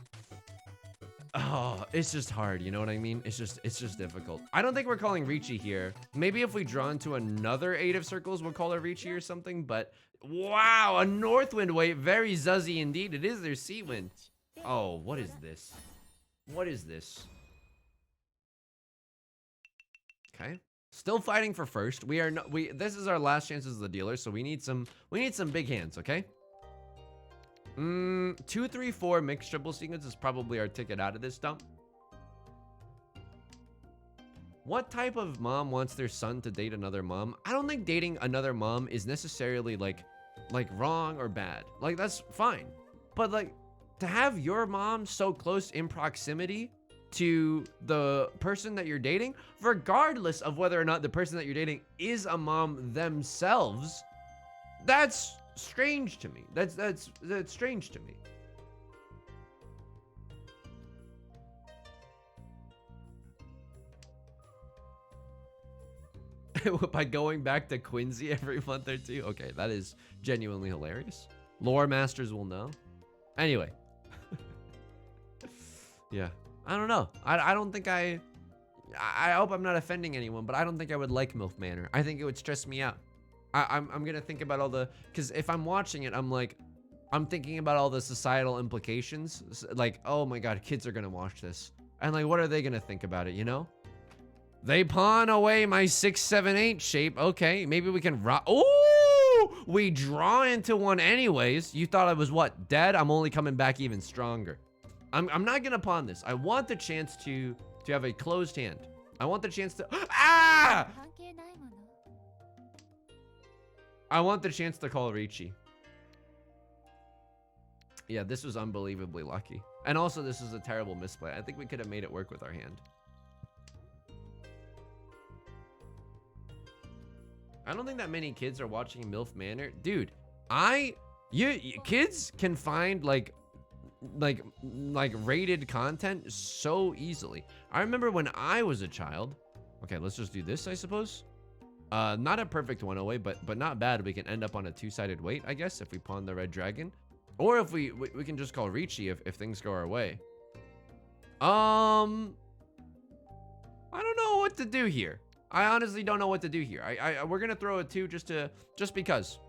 Oh, it's just hard, you know what I mean? It's just difficult. I don't think we're calling Riichi here. Maybe if we draw into another 8 of circles, we'll call her Riichi or something, but wow, a north wind wave, very zuzzy indeed. It is their sea wind. Oh, what is this? What is this? Okay. Still fighting for first. This is our last chance as the dealer, so we need some big hands, okay? 2, 3, 4 mixed triple sequence is probably our ticket out of this dump. What type of mom wants their son to date another mom? I don't think dating another mom is necessarily like wrong or bad. Like, that's fine. But like, to have your mom so close in proximity to the person that you're dating, regardless of whether or not the person that you're dating is a mom themselves, that's strange to me. That's strange to me. By going back to Quincy every month or two. Okay, that is genuinely hilarious. Lore masters will know. Anyway. Yeah. I don't know. I don't think I hope I'm not offending anyone, but I don't think I would like MILF Manor. I think it would stress me out. I'm gonna think about all the, because if I'm watching it, I'm thinking about all the societal implications. Like, oh my god, kids are gonna watch this, and like, what are they gonna think about it? You know? They pawn away my 6, 7, 8 shape. Okay, maybe we can oh, we draw into one anyways. You thought I was what, dead? I'm only coming back even stronger. I'm not gonna pawn this. I want the chance to have a closed hand. I want the chance to I want the chance to call Riichi. Yeah, this was unbelievably lucky. And also, this is a terrible misplay. I think we could have made it work with our hand. I don't think that many kids are watching MILF Manor. Dude, kids can find like rated content so easily. I remember when I was a child. Okay, let's just do this, I suppose. Not a perfect one away, but not bad. We can end up on a 2-sided weight, I guess, if we pawn the red dragon. Or if we can just call Riichi if things go our way. I don't know what to do here. I honestly don't know what to do here. We're gonna throw a 2 just because.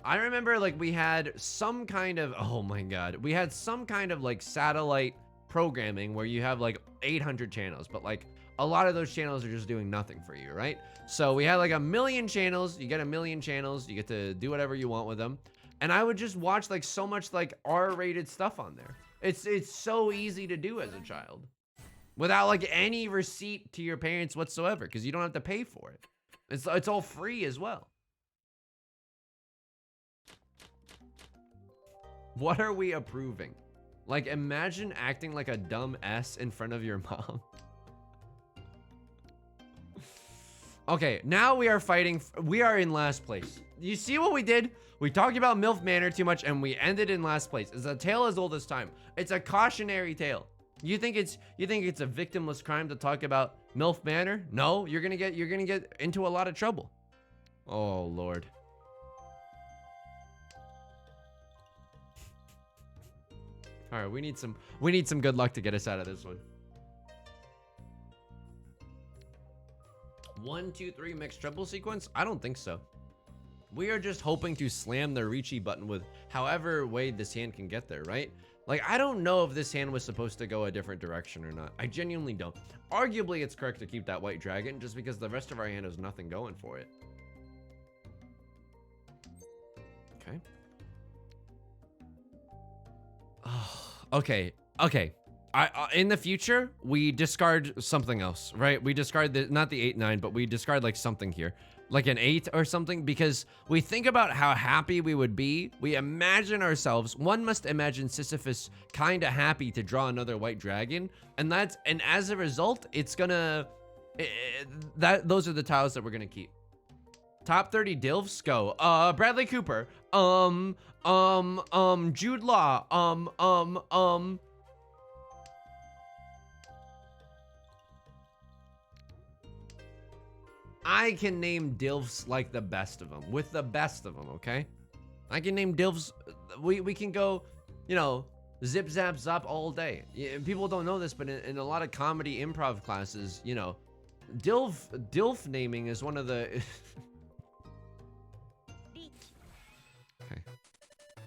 I remember like we had some kind of, oh my god, we had some kind of like satellite programming where you have like 800 channels, but like a lot of those channels are just doing nothing for you, right? So we had like 1,000,000 channels. You get 1,000,000 channels. You get to do whatever you want with them. And I would just watch like so much like R-rated stuff on there. It's so easy to do as a child without like any receipt to your parents whatsoever, because you don't have to pay for it. It's all free as well. What are we approving? Like, imagine acting like a dumb S in front of your mom. Okay, now we are fighting. We are in last place. You see what we did? We talked about MILF Manor too much and we ended in last place. It's a tale as old as time. It's a cautionary tale. You think it's a victimless crime to talk about MILF Manor? No, you're gonna get into a lot of trouble. Oh Lord. All right, we need some good luck to get us out of this one. 1, 2, 3 mixed triple sequence? I don't think so. We are just hoping to slam the Riichi button with however way this hand can get there, right? Like, I don't know if this hand was supposed to go a different direction or not. I genuinely don't. Arguably, it's correct to keep that white dragon just because the rest of our hand has nothing going for it. Okay. Okay. In the future, we discard something else, right? We discard not the 8, 9, but we discard like something here, like an 8 or something, because we think about how happy we would be. We imagine ourselves. One must imagine Sisyphus kind of happy to draw another white dragon, and as a result, it's gonna those are the tiles that we're gonna keep. Top 30 Dilfs go. Bradley Cooper. Jude Law. I can name Dilfs like the best of them, with the best of them, okay? I can name Dilfs, we can go, you know, zip, zap, zop all day. Yeah, people don't know this, but in a lot of comedy improv classes, you know, Dilf naming is one of the... Okay.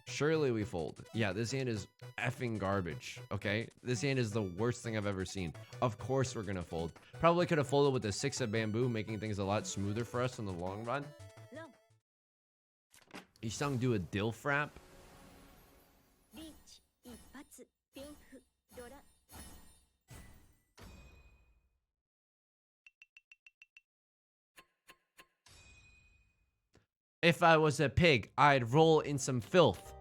Surely we fold. Yeah, this hand is effing garbage, okay? This hand is the worst thing I've ever seen. Of course we're gonna fold. Probably could have folded with a 6 of bamboo, making things a lot smoother for us in the long run. Isang do a Dilf wrap. If I was a pig, I'd roll in some filth.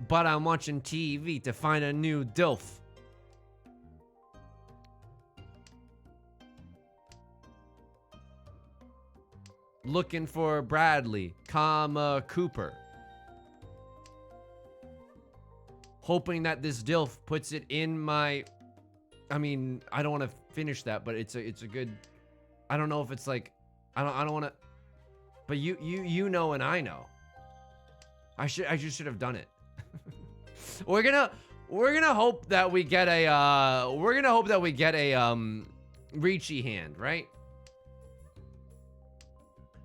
But I'm watching TV to find a new Dilf. Looking for Bradley, comma Cooper. Hoping that this Dilf puts it in my... I mean, I don't want to finish that, but it's a good... I don't know if it's like... I don't want to... But you know and I know. I just should have done it. We're gonna hope that we get a Riichi hand, right?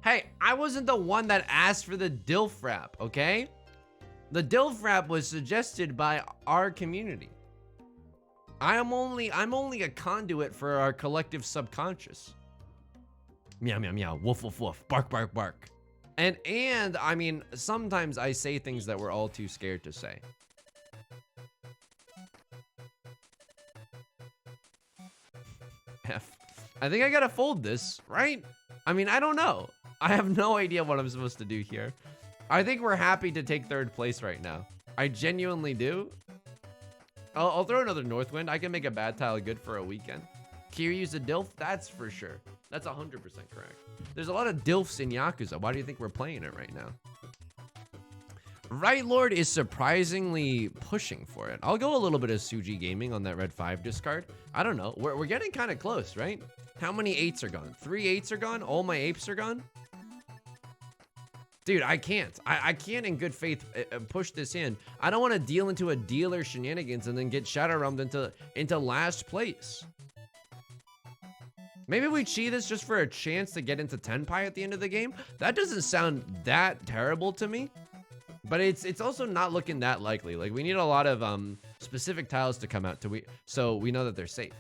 Hey, I wasn't the one that asked for the Dilf wrap, okay? The Dilf wrap was suggested by our community. I'm only a conduit for our collective subconscious. Meow, meow, meow, woof, woof, woof, bark, bark, bark. And I mean, sometimes I say things that we're all too scared to say. F. I think I gotta fold this, right? I mean, I don't know. I have no idea what I'm supposed to do here. I think we're happy to take 3rd place right now. I genuinely do. I'll throw another Northwind. I can make a bad tile good for a weekend. Kiryu's a Dilf? That's for sure. That's 100% correct. There's a lot of Dilfs in Yakuza. Why do you think we're playing it right now? Right Lord is surprisingly pushing for it. I'll go a little bit of Suji Gaming on that red 5 discard. I don't know. We're getting kind of close, right? How many 8s are gone? 3 8s are gone? All my apes are gone? Dude, I can't. I can't in good faith push this in. I don't want to deal into a dealer shenanigans and then get shadow realmed into last place. Maybe we cheat this just for a chance to get into Tenpai at the end of the game. That doesn't sound that terrible to me. But it's also not looking that likely. Like, we need a lot of specific tiles to come out so we know that they're safe.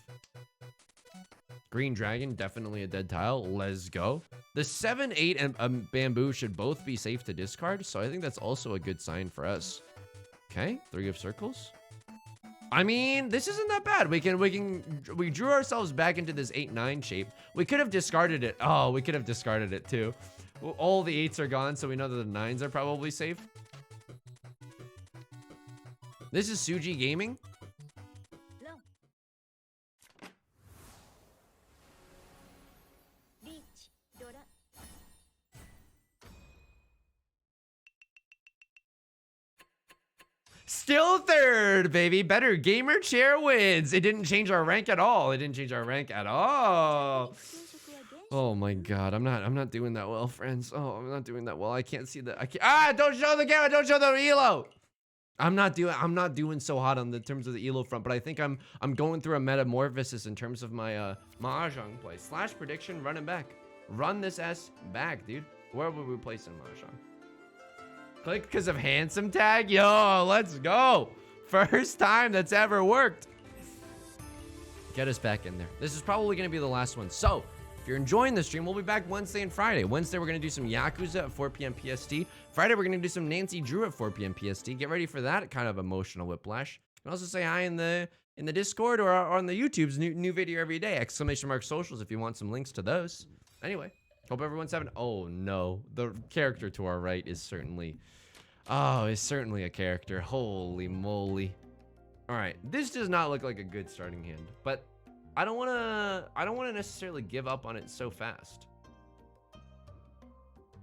Green Dragon, definitely a dead tile. Let's go. The 7, 8, and Bamboo should both be safe to discard, so I think that's also a good sign for us. Okay, 3 of Circles. I mean, this isn't that bad. We drew ourselves back into this 8, 9 shape. We could have discarded it. Oh, we could have discarded it too. All the 8s are gone, so we know that the 9s are probably safe. This is Suji Gaming. Still 3rd, baby. Better gamer chair wins. It didn't change our rank at all. It didn't change our rank at all. Oh my god, I'm not doing that well, friends. Oh, I'm not doing that well. I can't see the don't show the camera, don't show the elo. I'm not doing so hot on the terms of the elo front, but I think I'm going through a metamorphosis in terms of my Mahjong play. Slash prediction, running back. Run this S back, dude. Where would we place in Mahjong? Click because of handsome tag? Yo, let's go. First time that's ever worked. Get us back in there. This is probably going to be the last one. So, if you're enjoying the stream, we'll be back Wednesday and Friday. Wednesday, we're going to do some Yakuza at 4 p.m. PST. Friday, we're going to do some Nancy Drew at 4 p.m. PST. Get ready for that kind of emotional whiplash. You can also say hi in the Discord or on the YouTube's new video every day. ! Socials if you want some links to those. Anyway, hope everyone's having... Oh, no. The character to our right is certainly... Oh, is certainly a character. Holy moly. All right, this does not look like a good starting hand, but I don't want to necessarily give up on it so fast.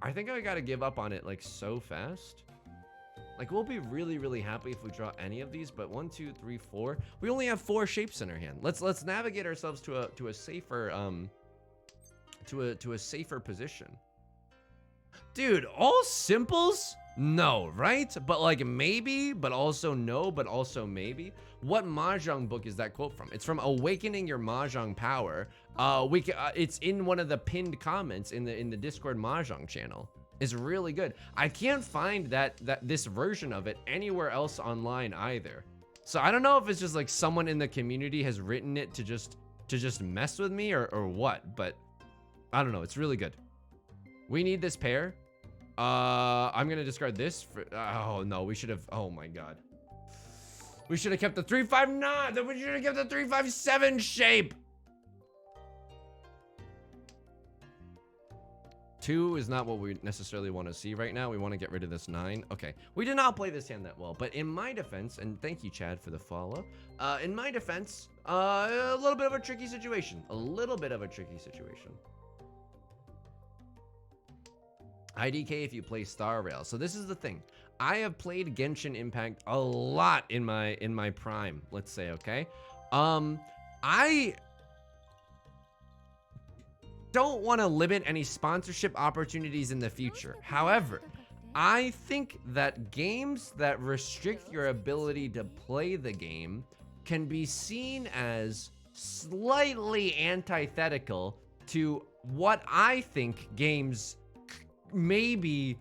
I think I got to give up on it like so fast. Like, we'll be really, really happy if we draw any of these, but 1, 2, 3, 4. We only have 4 shapes in our hand. Let's navigate ourselves to a safer to a safer position. Dude, all simples? No, right? But like maybe, but also no, but also maybe. What Mahjong book is that quote from? It's from Awakening Your Mahjong Power. It's in one of the pinned comments in the Discord Mahjong channel. It's really good. I can't find this version of it anywhere else online either. So I don't know if it's just like someone in the community has written it to just mess with me or what, but I don't know. It's really good. We need this pair. I'm gonna discard this for, oh no, we should have, oh my god. We should have kept the 359, then we should have kept the 357 shape. 2 is not what we necessarily want to see right now. We want to get rid of this 9. Okay, we did not play this hand that well, but in my defense, and thank you, Chad, for the follow. In my defense, a little bit of a tricky situation. A little bit of a tricky situation. IDK if you play Star Rail. So this is the thing. I have played Genshin Impact a lot in my prime, let's say, okay? I don't want to limit any sponsorship opportunities in the future. However, I think that games that restrict your ability to play the game can be seen as slightly antithetical to what I think games maybe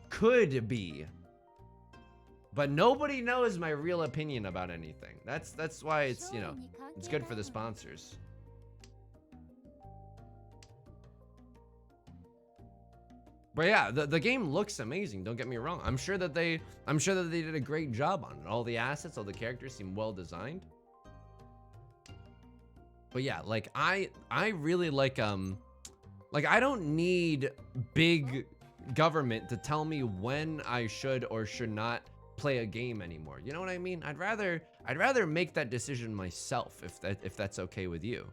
could be. But nobody knows my real opinion about anything. That's why it's, you know, it's good for the sponsors. But yeah, the game looks amazing, don't get me wrong. I'm sure that they did a great job on it. All the assets, all the characters seem well designed. But yeah, like I really like I don't need big government to tell me when I should or should not play a game anymore. You know what I mean? I'd rather make that decision myself if that's okay with you.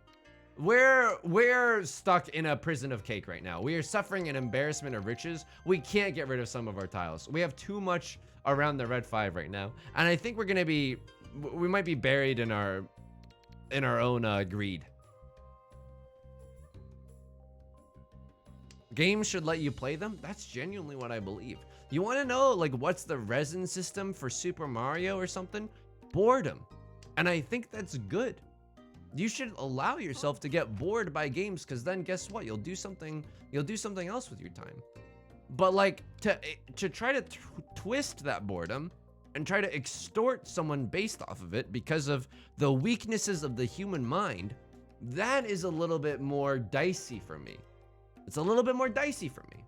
We're stuck in a prison of cake right now. We are suffering an embarrassment of riches. We can't get rid of some of our tiles. We have too much around the red 5 right now. And I think we might be buried in our own greed. Games should let you play them. That's genuinely what I believe. You want to know like what's the resin system for Super Mario or something? Boredom. And I think that's good. You should allow yourself to get bored by games, because then guess what? You'll do something else with your time. But like to try to twist that boredom and try to extort someone based off of it because of the weaknesses of the human mind, that is a little bit more dicey for me. It's a little bit more dicey for me.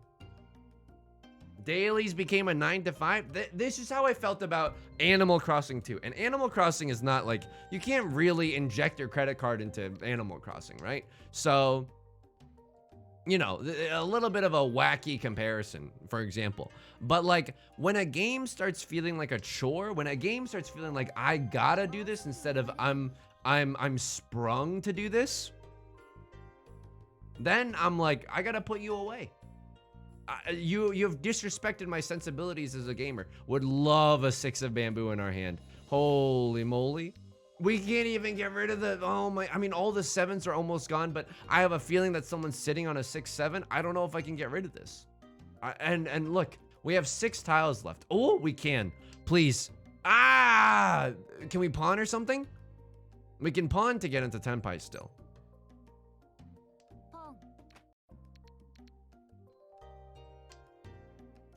Dailies became a 9 to 5. This is how I felt about Animal Crossing 2. And Animal Crossing is not like, you can't really inject your credit card into Animal Crossing, right? So, you know, a little bit of a wacky comparison, for example. But like, when a game starts feeling like a chore, when a game starts feeling like I gotta do this instead of I'm sprung to do this, then I'm like, I gotta put you away. You've disrespected my sensibilities as a gamer. Would love a 6 of bamboo in our hand. Holy moly. We can't even get rid of the, oh my, I mean, all the 7s are almost gone, but I have a feeling that someone's sitting on a 6-7. I don't know if I can get rid of this. And look, we have 6 tiles left. Oh, we can. Please. Ah! Can we pawn or something? We can pawn to get into Tenpai still.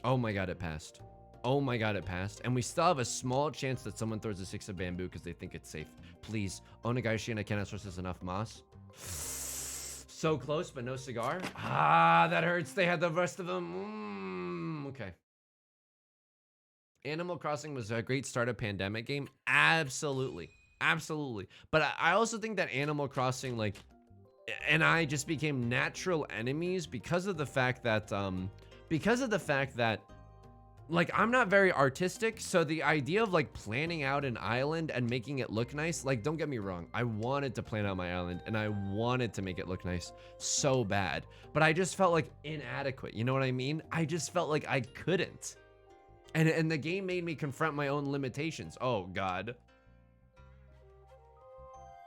Oh my god, it passed. Oh my god, it passed. And we still have a small chance that someone throws a 6 of bamboo because they think it's safe. Please. Onagaishi and I cannot source this enough moss. So close, but no cigar. Ah, that hurts. They had the rest of them. Okay. Animal Crossing was a great start of pandemic game. Absolutely. Absolutely. But I also think that Animal Crossing, like, and I just became natural enemies because of the fact that, like, I'm not very artistic, so the idea of like planning out an island and making it look nice, like, don't get me wrong, I wanted to plan out my island and I wanted to make it look nice so bad, but I just felt like inadequate, you know what I mean? I just felt like I couldn't. And the game made me confront my own limitations. Oh god.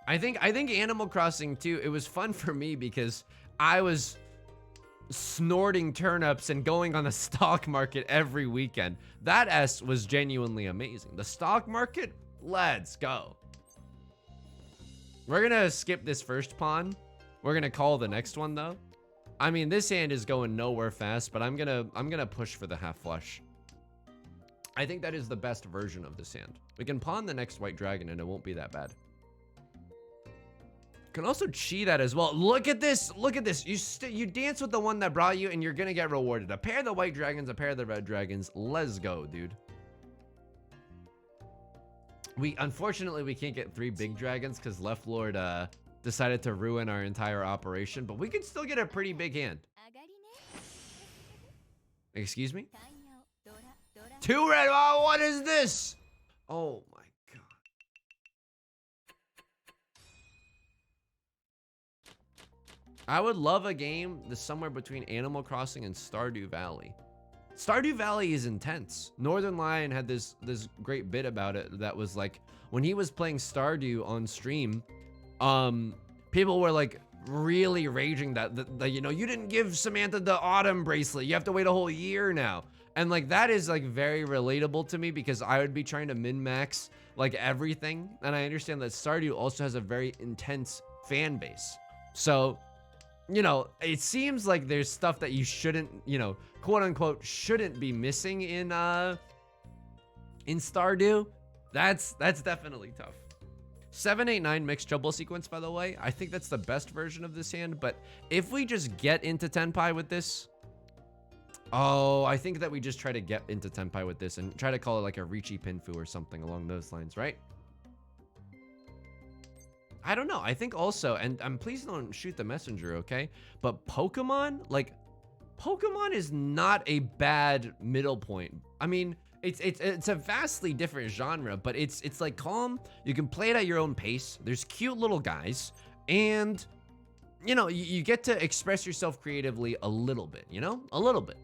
I think Animal Crossing too, it was fun for me because I was snorting turnips and going on the stock market every weekend. That S was genuinely amazing. The stock market, let's go. We're gonna skip this first pawn. We're gonna call the next one though. I mean, this hand is going nowhere fast, but I'm gonna push for the half flush. I think that is the best version of this hand. We can pawn the next white dragon and it won't be that bad. Can also cheat that as well. Look at this. Look at this. You dance with the one that brought you and you're gonna get rewarded. A pair of the white dragons, a pair of the red dragons. Let's go, dude. Unfortunately we can't get 3 big dragons because Left Lord decided to ruin our entire operation, but we can still get a pretty big hand. Excuse me? 2 red. Oh, what is this? Oh my god. I would love a game that's somewhere between Animal Crossing and Stardew Valley. Stardew Valley is intense. Northern Lion had this great bit about it that was like, when he was playing Stardew on stream, people were like really raging that you know, you didn't give Samantha the autumn bracelet. You have to wait a whole year now. And like, that is like very relatable to me because I would be trying to min-max like everything. And I understand that Stardew also has a very intense fan base. So, you know, it seems like there's stuff that you shouldn't, you know, quote unquote, shouldn't be missing in Stardew. That's definitely tough. 7-8-9 mixed trouble sequence, by the way. I think that's the best version of this hand, but if we just get into Tenpai with this, oh, I think that we just try to get into Tenpai with this and try to call it like a Riichi Pinfu or something along those lines, right? I don't know. I think also, and please don't shoot the messenger, okay? But Pokemon, like, Pokemon is not a bad middle point. I mean, it's a vastly different genre, but it's like calm. You can play it at your own pace. There's cute little guys, and you know, you get to express yourself creatively a little bit, you know, a little bit.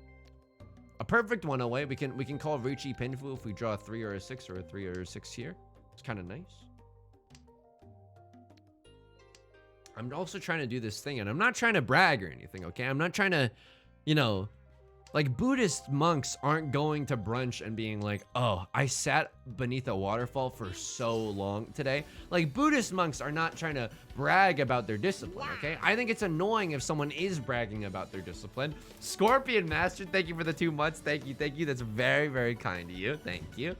A perfect one away. We can call Riichi Pinfu if we draw a 3 or a 6 or a 3 or a 6 here. It's kind of nice. I'm also trying to do this thing, and I'm not trying to brag or anything, okay? I'm not trying to, you know, like Buddhist monks aren't going to brunch and being like, oh, I sat beneath a waterfall for so long today. Like, Buddhist monks are not trying to brag about their discipline, okay? I think it's annoying if someone is bragging about their discipline. Scorpion Master, thank you for the 2 months. Thank you, thank you. That's very, very kind of you. Thank you.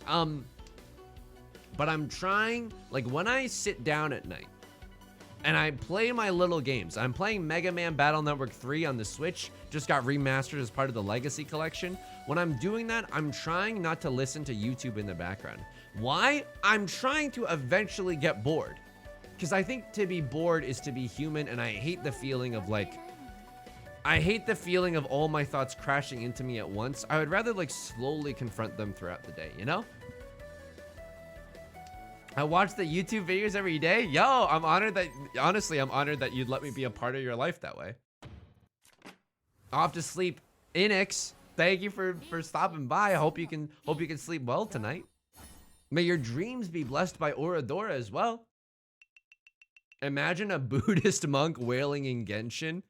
But I'm trying, like, when I sit down at night, and I play my little games. I'm playing Mega Man Battle Network 3 on the Switch. Just got remastered as part of the Legacy Collection. When I'm doing that, I'm trying not to listen to YouTube in the background. Why? I'm trying to eventually get bored. Because I think to be bored is to be human, and I hate the feeling of like... I hate the feeling of all my thoughts crashing into me at once. I would rather like slowly confront them throughout the day, you know? I watch the YouTube videos every day. Yo, I'm honored that, honestly, I'm honored that you'd let me be a part of your life that way. Off to sleep. Inix, thank you for stopping by. I hope you can sleep well tonight. May your dreams be blessed by Oradora as well. Imagine a Buddhist monk wailing in Genshin.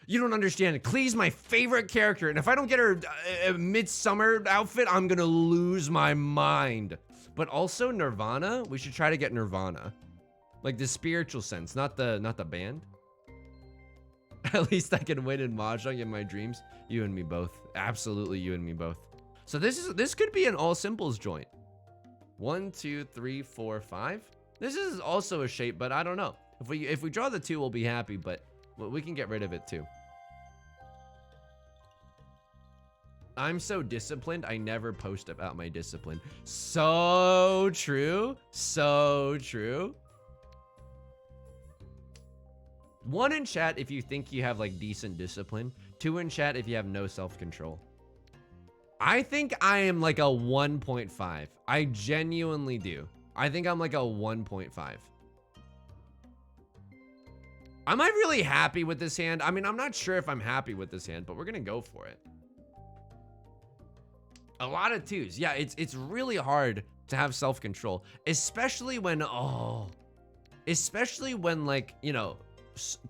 You don't understand. Klee's my favorite character, and if I don't get her a midsummer outfit, I'm gonna lose my mind. But also Nirvana, we should try to get Nirvana. Like the spiritual sense, not the band. At least I can win in Mahjong in my dreams. You and me both. Absolutely you and me both. So this could be an all simples joint. 1, 2, 3, 4, 5. This is also a shape, but I don't know. If we draw the 2, we'll be happy, but we can get rid of it too. I'm so disciplined, I never post about my discipline. So true. So true. 1 in chat if you think you have like decent discipline. 2 in chat if you have no self-control. I think I am like a 1.5. I genuinely do. I think I'm like a 1.5. Am I really happy with this hand? I mean, I'm not sure if I'm happy with this hand, but we're gonna go for it. A lot of 2s. Yeah, it's really hard to have self-control, especially when like, you know,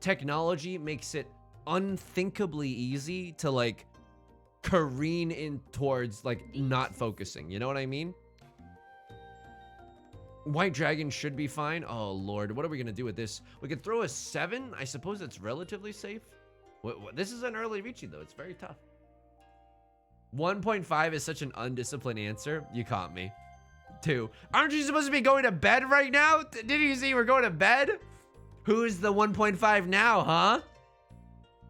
technology makes it unthinkably easy to like careen in towards like not focusing. You know what I mean? White dragon should be fine. Oh lord, what are we gonna do with this? We could throw a 7. I suppose it's relatively safe. This is an early Riichi though. It's very tough. 1.5 is such an undisciplined answer. You caught me. 2. Aren't you supposed to be going to bed right now? Didn't you see we're going to bed? Who's the 1.5 now, huh?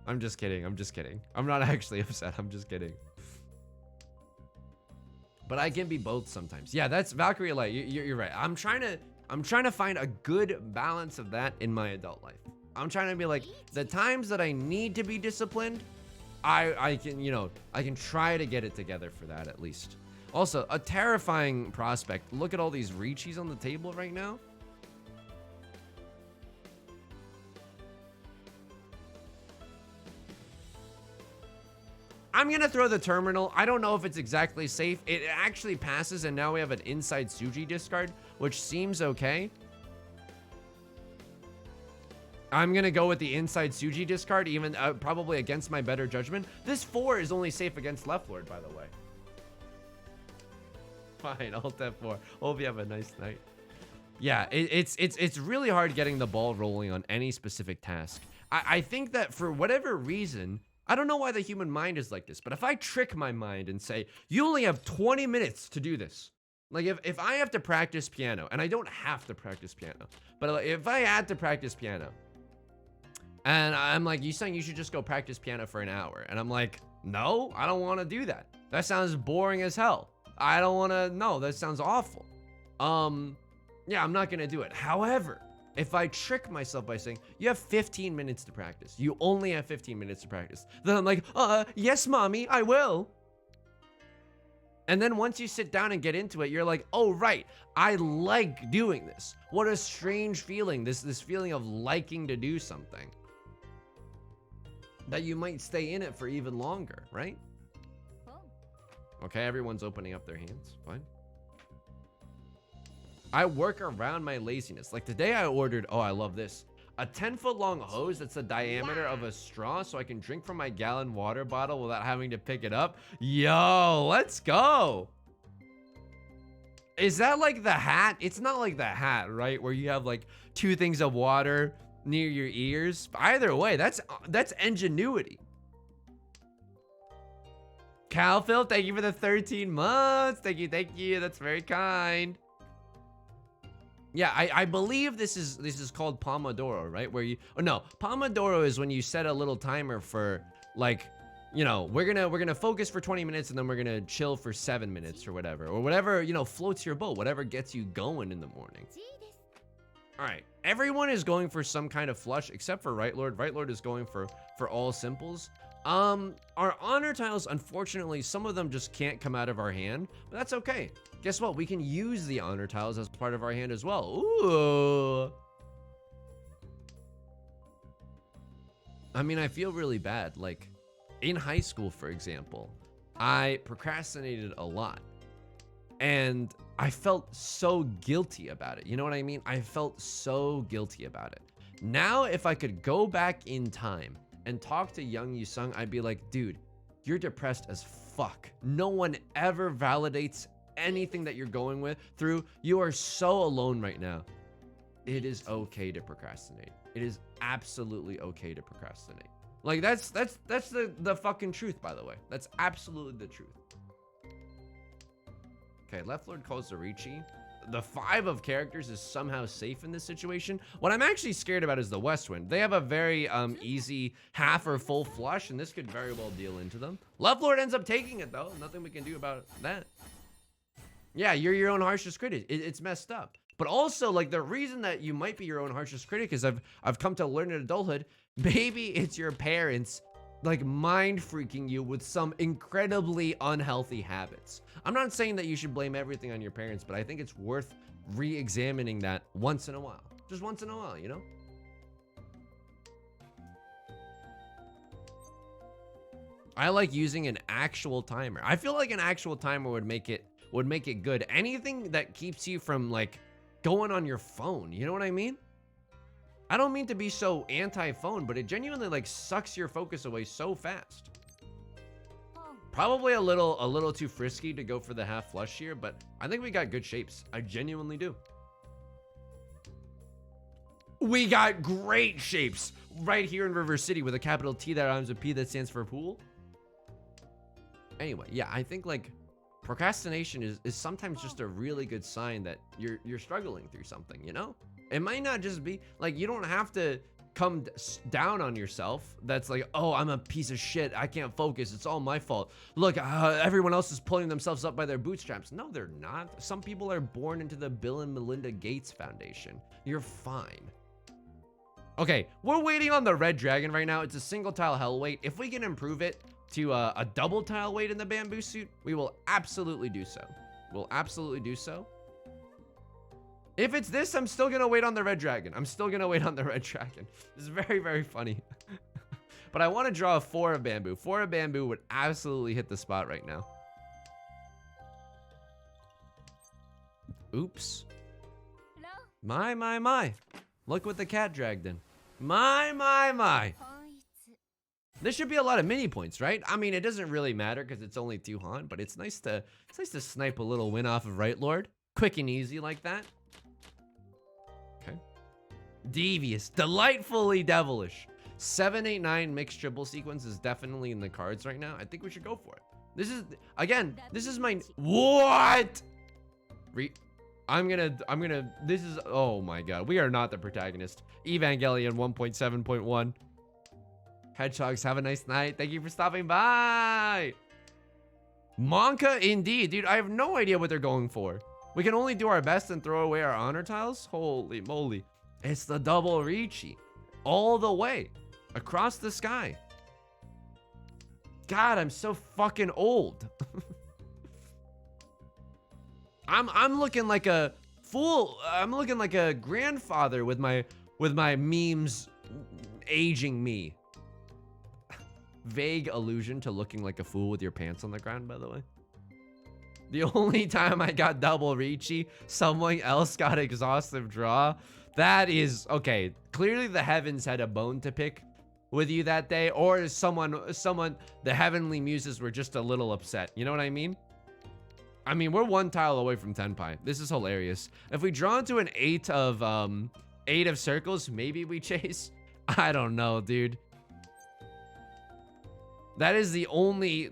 I'm just kidding. I'm just kidding. I'm not actually upset. I'm just kidding. But I can be both sometimes. Yeah, that's Valkyrie Light. You're right. I'm trying to find a good balance of that in my adult life. I'm trying to be like, the times that I need to be disciplined, I can, you know, I can try to get it together for that at least. Also, a terrifying prospect. Look at all these Riichis on the table right now. I'm gonna throw the terminal. I don't know if it's exactly safe. It actually passes, and now we have an inside Suji discard, which seems okay. I'm gonna go with the inside Suji discard, even probably against my better judgment. This 4 is only safe against Left Lord, by the way. Fine, Alt F4. Hope you have a nice night. Yeah, it's really hard getting the ball rolling on any specific task. I think that for whatever reason, I don't know why the human mind is like this, but if I trick my mind and say, you only have 20 minutes to do this. Like if I have to practice piano, and I don't have to practice piano, but if I had to practice piano, and I'm like, you saying you should just go practice piano for an hour. And I'm like, no, I don't want to do that. That sounds boring as hell. I don't want to, no, that sounds awful. Yeah, I'm not going to do it. However, if I trick myself by saying, you have 15 minutes to practice, you only have 15 minutes to practice, then I'm like, yes, mommy, I will. And then once you sit down and get into it, you're like, oh, right, I like doing this. What a strange feeling, this feeling of liking to do something. That you might stay in it for even longer, right? Okay, everyone's opening up their hands, fine. I work around my laziness. Like today I ordered, oh, I love this. A 10-foot long hose that's the diameter of a straw so I can drink from my gallon water bottle without having to pick it up. Yo, let's go. Is that like the hat? It's not like the hat, right? Where you have like 2 things of water near your ears. Either way, that's ingenuity. Calphil, thank you for the 13 months. Thank you. That's very kind. Yeah, I believe this is called Pomodoro, right? Where you, oh no, Pomodoro is when you set a little timer for like, you know, we're gonna focus for 20 minutes and then we're gonna chill for 7 minutes or whatever, you know, floats your boat, whatever gets you going in the morning. All right, everyone is going for some kind of flush except for Right Lord. Right Lord is going for all simples. Our honor tiles, unfortunately, some of them just can't come out of our hand, but that's okay. Guess what? We can use the honor tiles as part of our hand as well. Ooh. I mean, I feel really bad. Like, in high school, for example, I procrastinated a lot. And I felt so guilty about it. You know what I mean? I felt so guilty about it. Now, if I could go back in time and talk to young Yusung, I'd be like, dude, you're depressed as fuck. No one ever validates anything that you're going through. You are so alone right now. It is okay to procrastinate. It is absolutely okay to procrastinate. Like that's the fucking truth, by the way. That's absolutely the truth. Okay, Left Lord calls the Riichi. The 5 of characters is somehow safe in this situation. What I'm actually scared about is the West Wind. They have a very easy half or full flush, and this could very well deal into them. Left Lord ends up taking it, though. Nothing we can do about that. Yeah, you're your own harshest critic. It's messed up. But also, like, the reason that you might be your own harshest critic is I've come to learn in adulthood, maybe it's your parents, like, mind freaking you with some incredibly unhealthy habits. I'm not saying that you should blame everything on your parents, but I think it's worth re-examining that once in a while. Just once in a while, you know? I like using an actual timer. I feel like an actual timer would make it good. Anything that keeps you from like going on your phone, you know what I mean? I don't mean to be so anti-phone, but it genuinely like sucks your focus away so fast. Probably a little too frisky to go for the half flush here, but I think we got good shapes. I genuinely do. We got great shapes right here in River City with a capital T that rhymes with P that stands for pool. Anyway, yeah, I think like procrastination is sometimes just a really good sign that you're struggling through something, you know? It might not just be like, you don't have to come down on yourself. That's like, oh, I'm a piece of shit. I can't focus. It's all my fault. Look, everyone else is pulling themselves up by their bootstraps. No, they're not. Some people are born into the Bill and Melinda Gates Foundation. You're fine. Okay, we're waiting on the red dragon right now. It's a single tile hell weight. If we can improve it to a double tile weight in the bamboo suit, we will absolutely do so. We'll absolutely do so. If it's this, I'm still gonna wait on the red dragon. I'm still gonna wait on the red dragon. This is very, very funny. But I want to draw a 4 of bamboo. 4 of bamboo would absolutely hit the spot right now. Oops. My. Look what the cat dragged in. My. This should be a lot of mini points, right? I mean, it doesn't really matter because it's only 2 Han, but it's nice to snipe a little win off of Right Lord. Quick and easy like that. Okay. Devious, delightfully devilish. 7, 8, 9 mixed triple sequence is definitely in the cards right now. I think we should go for it. This is, again, this is my, what? This is, oh my god. We are not the protagonist. Evangelion 1.7.1. Hedgehogs, have a nice night. Thank you for stopping by. Monka indeed. Dude, I have no idea what they're going for. We can only do our best and throw away our honor tiles? Holy moly. It's the double Riichi. All the way. Across the sky. God, I'm so fucking old. I'm looking like a fool. I'm looking like a grandfather with my memes aging me. Vague allusion to looking like a fool with your pants on the ground, by the way. The only time I got double Riichi, someone else got exhaustive draw. That is, okay, clearly the heavens had a bone to pick with you that day, or someone, the heavenly muses were just a little upset. You know what I mean? I mean, we're 1 tile away from Tenpai. This is hilarious. If we draw into an 8 of circles, maybe we chase. I don't know, dude. That is the only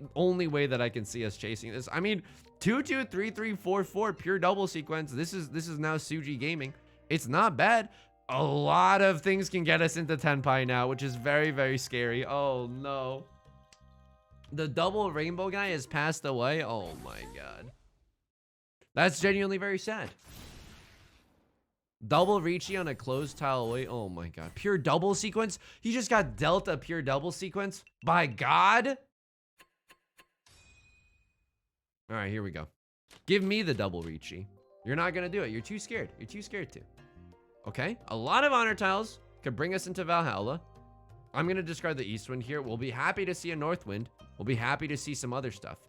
way that I can see us chasing this. I mean, 2, 2, 3, 3, 4, 4, pure double sequence. This is now Suji Gaming. It's not bad. A lot of things can get us into Tenpai now, which is very, very scary. Oh no. The double rainbow guy has passed away. Oh my god. That's genuinely very sad. Double Riichi on a closed tile away. Oh my god. Pure double sequence? He just got dealt a pure double sequence? By god? Alright, here we go. Give me the double Riichi. You're not gonna do it. You're too scared. You're too scared to. Okay. A lot of honor tiles could bring us into Valhalla. I'm gonna discard the East Wind here. We'll be happy to see a North Wind. We'll be happy to see some other stuff.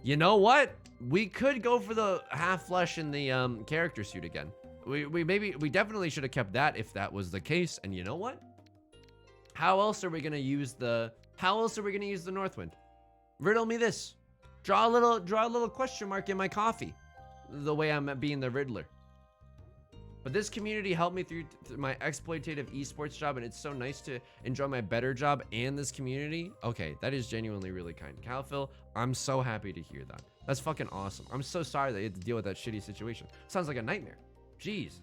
You know what? We could go for the half flush in the character suit again. We definitely should have kept that if that was the case. And you know what? How else are we gonna use the North Wind? Riddle me this. Draw a little question mark in my coffee. The way I'm being the Riddler. But this community helped me through my exploitative esports job, and it's so nice to enjoy my better job and this community. Okay, that is genuinely really kind. Calphil, I'm so happy to hear that. That's fucking awesome. I'm so sorry that you had to deal with that shitty situation. Sounds like a nightmare. Jesus.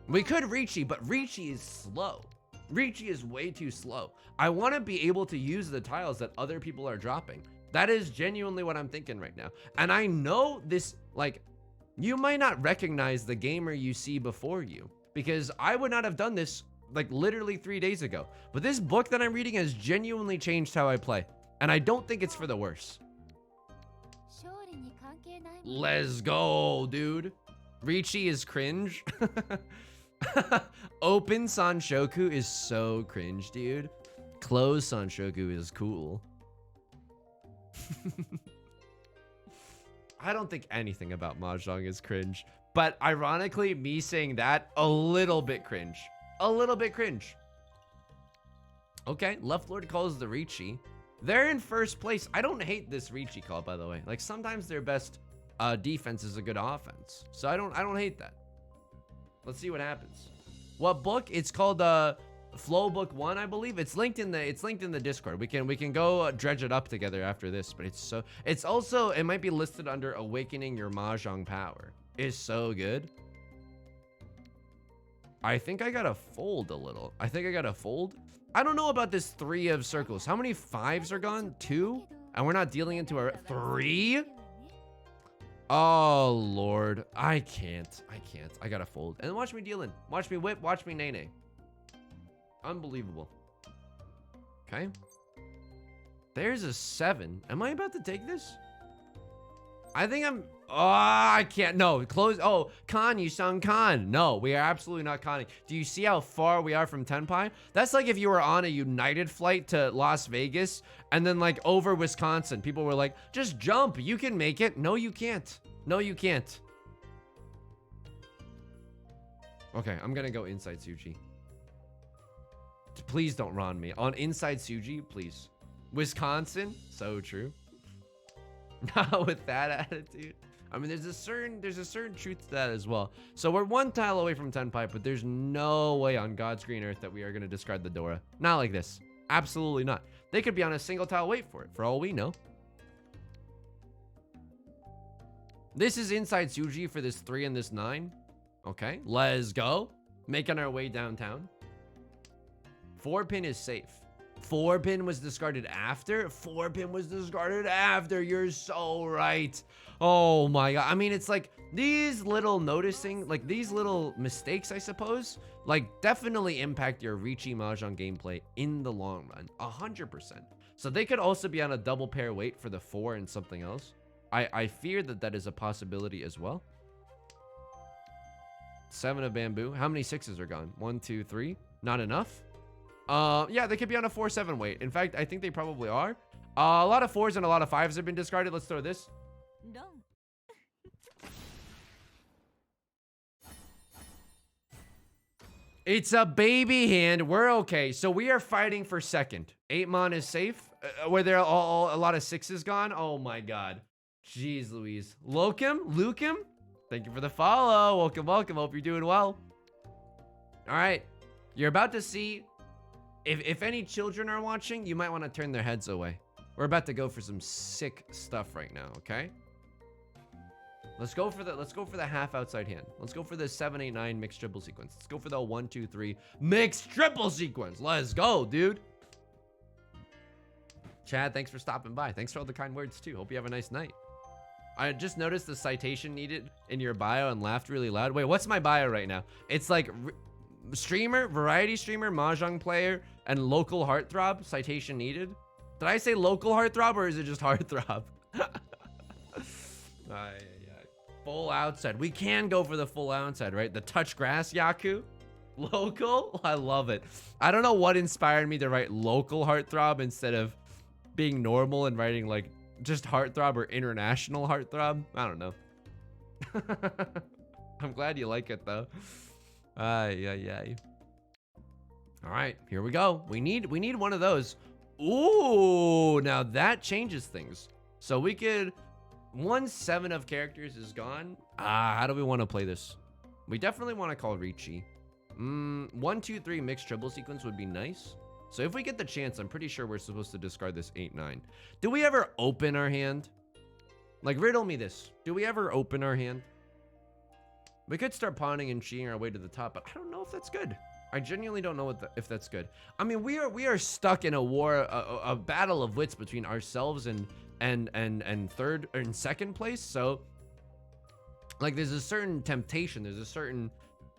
We could Riichi, but Riichi is slow. Riichi is way too slow. I want to be able to use the tiles that other people are dropping. That is genuinely what I'm thinking right now. And I know this, like, you might not recognize the gamer you see before you, because I would not have done this like literally 3 days ago. But this book that I'm reading has genuinely changed how I play. And I don't think it's for the worse. Let's go, dude. Riichi is cringe. Open Sanshoku is so cringe, dude. Closed Sanshoku is cool. I don't think anything about Mahjong is cringe, but ironically, me saying that, a little bit cringe. a little bit cringe. Okay, Left Lord calls the Riichi. They're in first place. I don't hate this Riichi call, by the way. Like, sometimes their best defense is a good offense. So I don't hate that. Let's see what happens. What book? It's called Flow Book 1, I believe. It's linked in the Discord. We can go dredge it up together after this, but it's also, it might be listed under Awakening Your Mahjong Power. It's so good. I think I gotta fold a little. I think I gotta fold. I don't know about this 3 of circles. How many 5s are gone? 2? And we're not dealing into our 3? Oh, Lord. I can't. I gotta fold. And watch me deal in. Watch me whip. Watch me nay. Unbelievable. Okay. There's a 7. Am I about to take this? I think I'm... Oh, I can't. No, close. Oh, con, you sung con. No, we are absolutely not conning. Do you see how far we are from Tenpai? That's like if you were on a United flight to Las Vegas and then like over Wisconsin, people were like, just jump. You can make it. No, you can't. No, you can't. Okay, I'm going to go inside Suji. Please don't ron me. On inside Suji, please. Wisconsin? So true. Not with that attitude. I mean, there's a certain truth to that as well. So we're 1 tile away from Tenpai, but there's no way on God's green earth that we are going to discard the Dora. Not like this. Absolutely not. They could be on a single tile wait for it, for all we know. This is inside Suji for this 3 and this 9. Okay, let's go. Making our way downtown. 4-pin is safe. 4-pin was discarded after. 4-pin was discarded after. You're so right. Oh my god. I mean, it's like these little noticing, like these little mistakes, I suppose, like definitely impact your Riichi Mahjong gameplay in the long run. 100%. So they could also be on a double pair wait for the 4 and something else. I fear that is a possibility as well. 7 of bamboo. How many 6s are gone? 1, 2, 3. Not enough. Yeah, they could be on a 4-7 wait. In fact, I think they probably are. A lot of 4s and a lot of 5s have been discarded. Let's throw this. No. It's a baby hand. We're okay. So we are fighting for second. 8 mon is safe. Were there a lot of 6s gone? Oh my god. Jeez Louise. Lukem? Thank you for the follow. Welcome. Hope you're doing well. All right. You're about to see... If any children are watching, you might want to turn their heads away. We're about to go for some sick stuff right now, okay? Let's go for the half outside hand. Let's go for the 7, 8, 9 mixed triple sequence. Let's go for the 1, 2, 3 mixed triple sequence. Let's go, dude. Chad, thanks for stopping by. Thanks for all the kind words too. Hope you have a nice night. I just noticed the citation needed in your bio and laughed really loud. Wait, what's my bio right now? It's like streamer, variety streamer, mahjong player, and local heartthrob. Citation needed. Did I say local heartthrob or is it just heartthrob? Full outside. We can go for the full outside, right? The touch grass Yaku. Local? I love it. I don't know what inspired me to write local heartthrob instead of being normal and writing like just heartthrob or international heartthrob. I don't know. I'm glad you like it though. All right, here we go. We need one of those. Ooh, now that changes things. So we could 1/7 of characters is gone. How do we want to play this? We definitely want to call Riichi. 1, 2, 3 mixed triple sequence would be nice. So if we get the chance, I'm pretty sure we're supposed to discard this 8, 9. Do we ever open our hand? Like, riddle me this. Do we ever open our hand? We could start pawning and cheating our way to the top, but I don't know if that's good. I genuinely don't know if that's good. I mean, we are stuck in a war, a battle of wits between ourselves and third and second place. So, like, there's a certain temptation. There's a certain,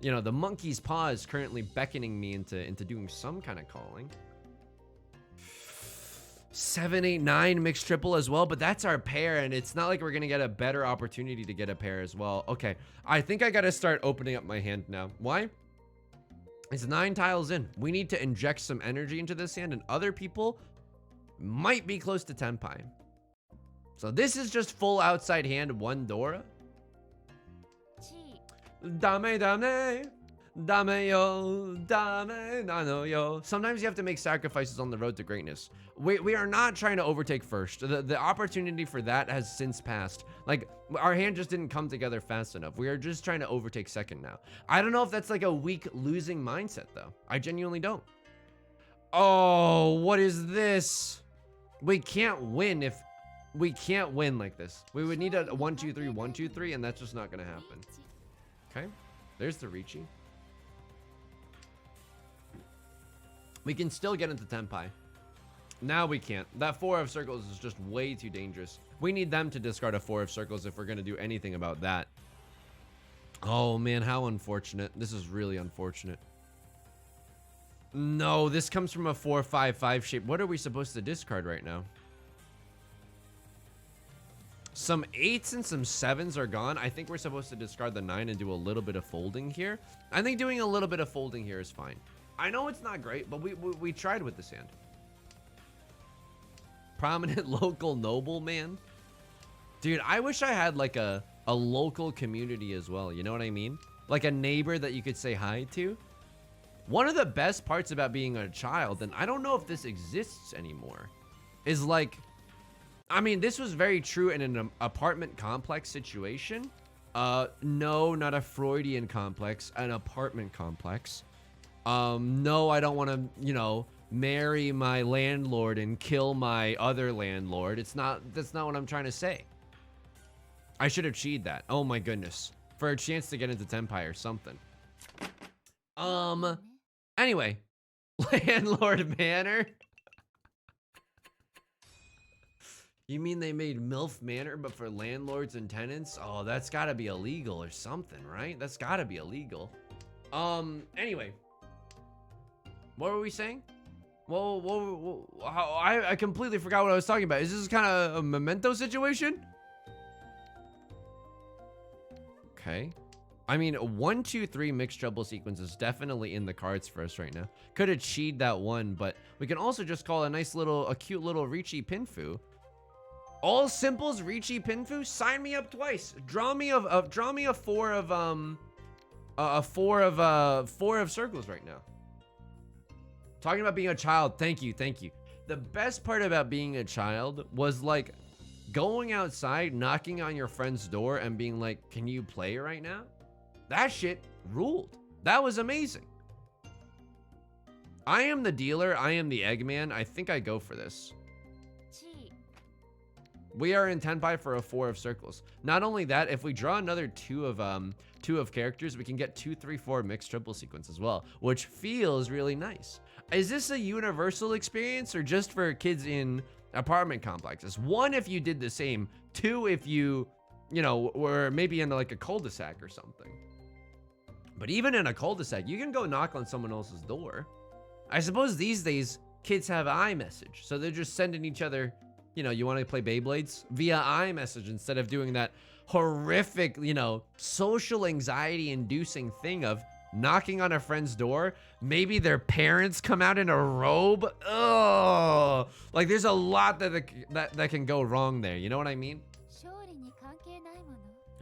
you know, the monkey's paw is currently beckoning me into doing some kind of calling. 7, 8, 9 mixed triple as well, but that's our pair, and it's not like we're gonna get a better opportunity to get a pair as well. Okay, I think I gotta start opening up my hand now. Why? It's 9 tiles in. We need to inject some energy into this hand, and other people might be close to Tenpai. So this is just full outside hand, 1 Dora. Dame. Dame yo, dame nano yo. Sometimes you have to make sacrifices on the road to greatness. We are not trying to overtake first. The opportunity for that has since passed. Like, our hand just didn't come together fast enough. We are just trying to overtake second now. I don't know if that's like a weak losing mindset though. I genuinely don't. Oh, what is this? We can't win if we can't win like this. We would need a 1 2 3 1 2 3, and that's just not gonna happen. Okay, there's the Riichi. We can still get into Tenpai. Now we can't. That 4 of circles is just way too dangerous. We need them to discard a 4 of circles if we're gonna do anything about that. Oh man, how unfortunate. This is really unfortunate. No, this comes from a 4-5-5 shape. What are we supposed to discard right now? Some 8s and some 7s are gone. I think we're supposed to discard the 9 and do a little bit of folding here. I think doing a little bit of folding here is fine. I know it's not great, but we tried with this hand. Prominent local nobleman. Dude, I wish I had like a local community as well. You know what I mean? Like a neighbor that you could say hi to. One of the best parts about being a child, and I don't know if this exists anymore, is like, I mean, this was very true in an apartment complex situation. No, not a Freudian complex, an apartment complex. No, I don't want to, you know, marry my landlord and kill my other landlord. That's not what I'm trying to say. I should have cheated that. Oh my goodness. For a chance to get into Tenpai or something. Anyway, Landlord Manor. You mean they made MILF Manor but for landlords and tenants? Oh, that's gotta be illegal or something, right? That's gotta be illegal. Anyway. What were we saying? Whoa, I completely forgot what I was talking about. Is this kind of a Memento situation? Okay. I mean, 1 2 3 mixed treble sequence is definitely in the cards for us right now. Could have cheated that one, but we can also just call a cute little Riichi Pinfu. All simples Riichi Pinfu. Sign me up twice. Draw me a 4 of circles right now. Talking about being a child. Thank you. The best part about being a child was like going outside, knocking on your friend's door, and being like, "Can you play right now?" That shit ruled. That was amazing. I am the dealer. I am the Eggman. I think I go for this. We are in Tenpai for a 4 of circles. Not only that, if we draw another 2 of characters, we can get 2 3 4 mixed triple sequence as well, which feels really nice. Is this a universal experience or just for kids in apartment complexes? 1, if you did the same. 2, if you know, were maybe in like a cul-de-sac or something. But even in a cul-de-sac, you can go knock on someone else's door. I suppose these days, kids have iMessage. So they're just sending each other, you know, you want to play Beyblades? Via iMessage instead of doing that horrific, you know, social anxiety inducing thing of knocking on a friend's door. Maybe their parents come out in a robe. Oh, like there's a lot that can go wrong there. You know what I mean?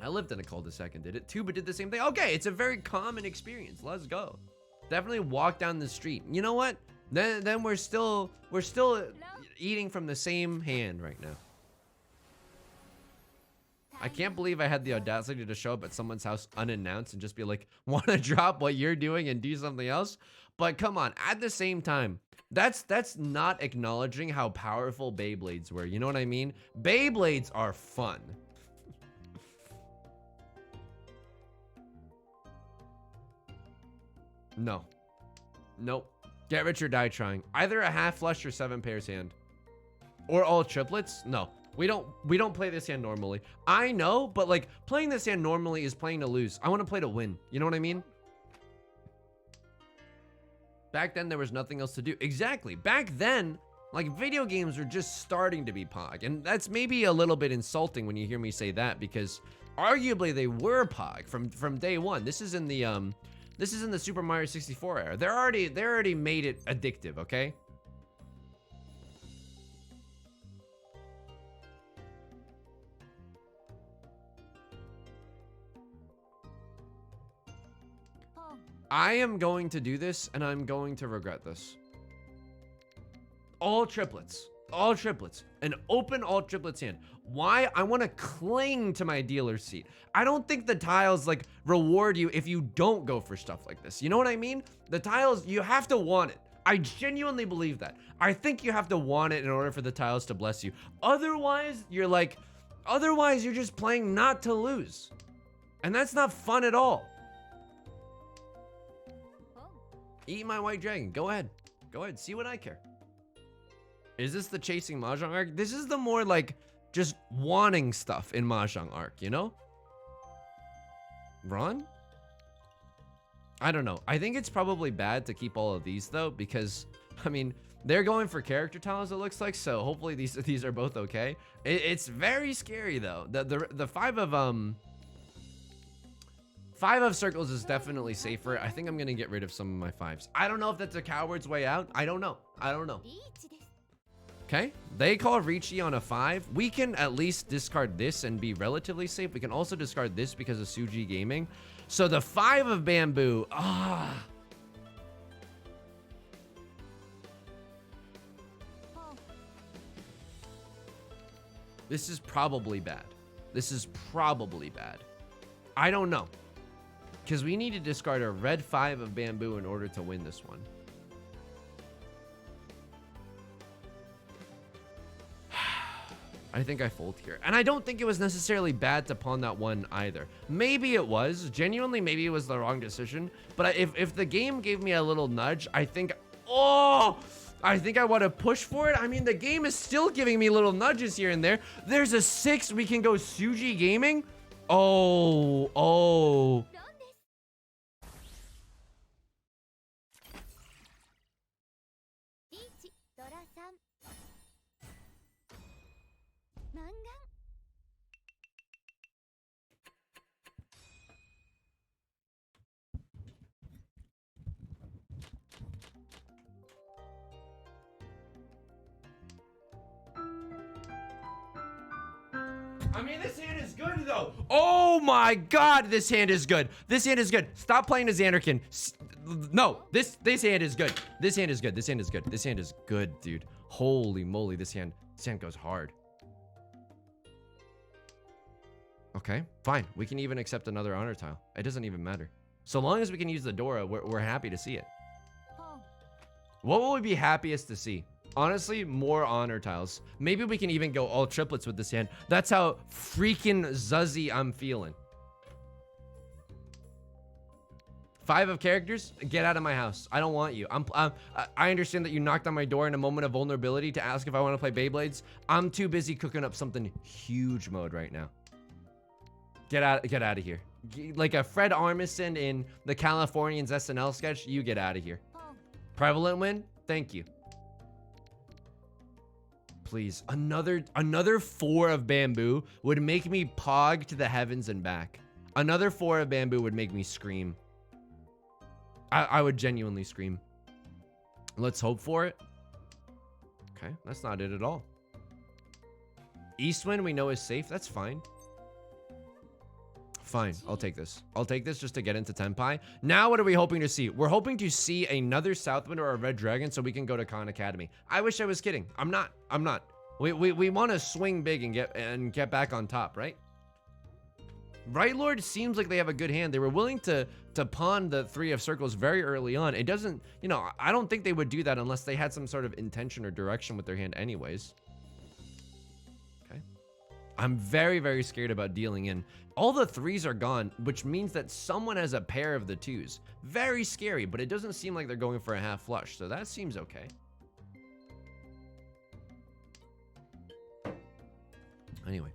I lived in a cul-de-sac and did it too, but did the same thing. Okay, it's a very common experience. Let's go. Definitely walk down the street. You know what? Then we're still eating from the same hand right now. I can't believe I had the audacity to show up at someone's house unannounced and just be like, want to drop what you're doing and do something else? But come on, at the same time, that's not acknowledging how powerful Beyblades were. You know what I mean? Beyblades are fun. No. Nope. Get rich or die trying. Either a half flush or 7 pairs hand. Or all triplets? No. We don't play this hand normally. I know, but like playing this hand normally is playing to lose. I want to play to win. You know what I mean? Back then there was nothing else to do. Exactly. Back then, like video games were just starting to be Pog. And that's maybe a little bit insulting when you hear me say that, because arguably they were Pog from day one. This is in the Super Mario 64 era. They already made it addictive, okay? I am going to do this, and I'm going to regret this. All triplets. All triplets. An open all triplets hand. Why? I want to cling to my dealer's seat. I don't think the tiles like reward you if you don't go for stuff like this. You know what I mean? The tiles, you have to want it. I genuinely believe that. I think you have to want it in order for the tiles to bless you. Otherwise, you're just playing not to lose. And that's not fun at all. Eat my white dragon. Go ahead. Go ahead. See what I care. Is this the chasing Mahjong arc? This is the more like just wanting stuff in Mahjong arc, you know? Run? I don't know. I think it's probably bad to keep all of these though, because I mean, they're going for character tiles, it looks like, so hopefully these are both okay. It's very scary though. The five of circles is definitely safer. I think I'm gonna get rid of some of my fives. I don't know if that's a coward's way out. I don't know. Okay, they call Riichi on a 5. We can at least discard this and be relatively safe. We can also discard this because of Suji Gaming. So the 5 of bamboo. This is probably bad. This is probably bad. I don't know. Because we need to discard a red 5 of bamboo in order to win this one. I think I fold here. And I don't think it was necessarily bad to pawn that one either. Maybe it was. Genuinely, maybe it was the wrong decision. But if the game gave me a little nudge, I think... Oh! I think I want to push for it. I mean, the game is still giving me little nudges here and there. There's a 6. We can go Suji Gaming. Oh. I mean, this hand is good, though. Oh, my God. This hand is good. This hand is good. Stop playing as Xanderkin. No, this hand is good. This hand is good. This hand is good. This hand is good, dude. Holy moly, this hand goes hard. Okay, fine. We can even accept another honor tile. It doesn't even matter. So long as we can use the Dora, we're happy to see it. What will we be happiest to see? Honestly, more honor tiles. Maybe we can even go all triplets with this hand. That's how freaking zuzzy I'm feeling. 5 of characters, get out of my house. I don't want you. I understand that you knocked on my door in a moment of vulnerability to ask if I want to play Beyblades. I'm too busy cooking up something huge mode right now. Get out of here. Like a Fred Armisen in the Californians SNL sketch, you get out of here. Prevalent win? Thank you. Please, another 4 of bamboo would make me pog to the heavens and back. Another 4 of bamboo would make me scream. I would genuinely scream. Let's hope for it. Okay, that's not it at all. Eastwind we know is safe. That's fine. Fine, I'll take this. I'll take this just to get into Tenpai. Now what are we hoping to see? We're hoping to see another Southwind or a Red Dragon so we can go to Khan Academy. I wish I was kidding. I'm not. We want to swing big and get back on top, right? Right Lord seems like they have a good hand. They were willing to pawn the 3 of circles very early on. It doesn't, you know, I don't think they would do that unless they had some sort of intention or direction with their hand anyways. Okay. I'm very, very scared about dealing in. All the 3s are gone, which means that someone has a pair of the 2s. Very scary, but it doesn't seem like they're going for a half flush, so that seems okay. Anyway,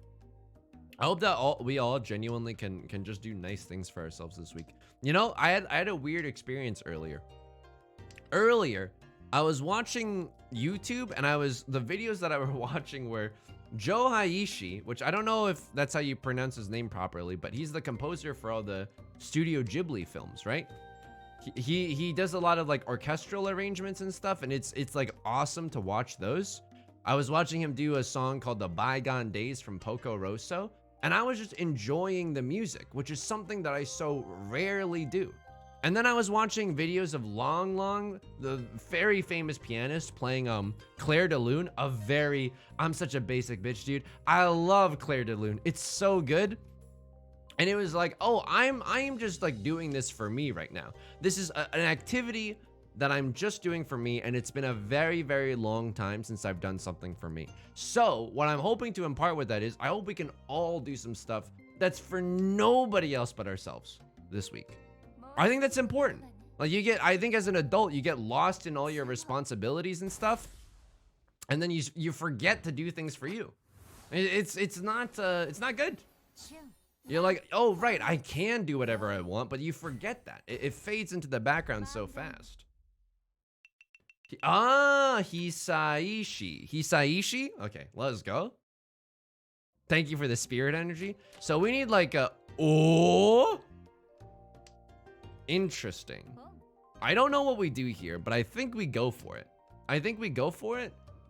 I hope that we all genuinely can just do nice things for ourselves this week. You know, I had a weird experience earlier. I was watching YouTube, and the videos that I were watching were Joe Hisaishi, which I don't know if that's how you pronounce his name properly, but he's the composer for all the Studio Ghibli films, right? He does a lot of like orchestral arrangements and stuff, and it's like awesome to watch those. I was watching him do a song called The Bygone Days from Poco Rosso, and I was just enjoying the music, which is something that I so rarely do. And then I was watching videos of Long, the very famous pianist, playing Claire de Lune, I'm such a basic bitch, dude. I love Claire de Lune. It's so good. And it was like, oh, I am just like doing this for me right now. This is an activity that I'm just doing for me, and it's been a very, very long time since I've done something for me. So what I'm hoping to impart with that is I hope we can all do some stuff that's for nobody else but ourselves this week. I think that's important. Like I think as an adult, you get lost in all your responsibilities and stuff, and then you forget to do things for you. It's not good. You're like, oh right, I can do whatever I want, but you forget that. It fades into the background so fast. Hisaishi. Okay, let's go. Thank you for the spirit energy. So we need like a interesting. I don't know what we do here, but I think we go for it. I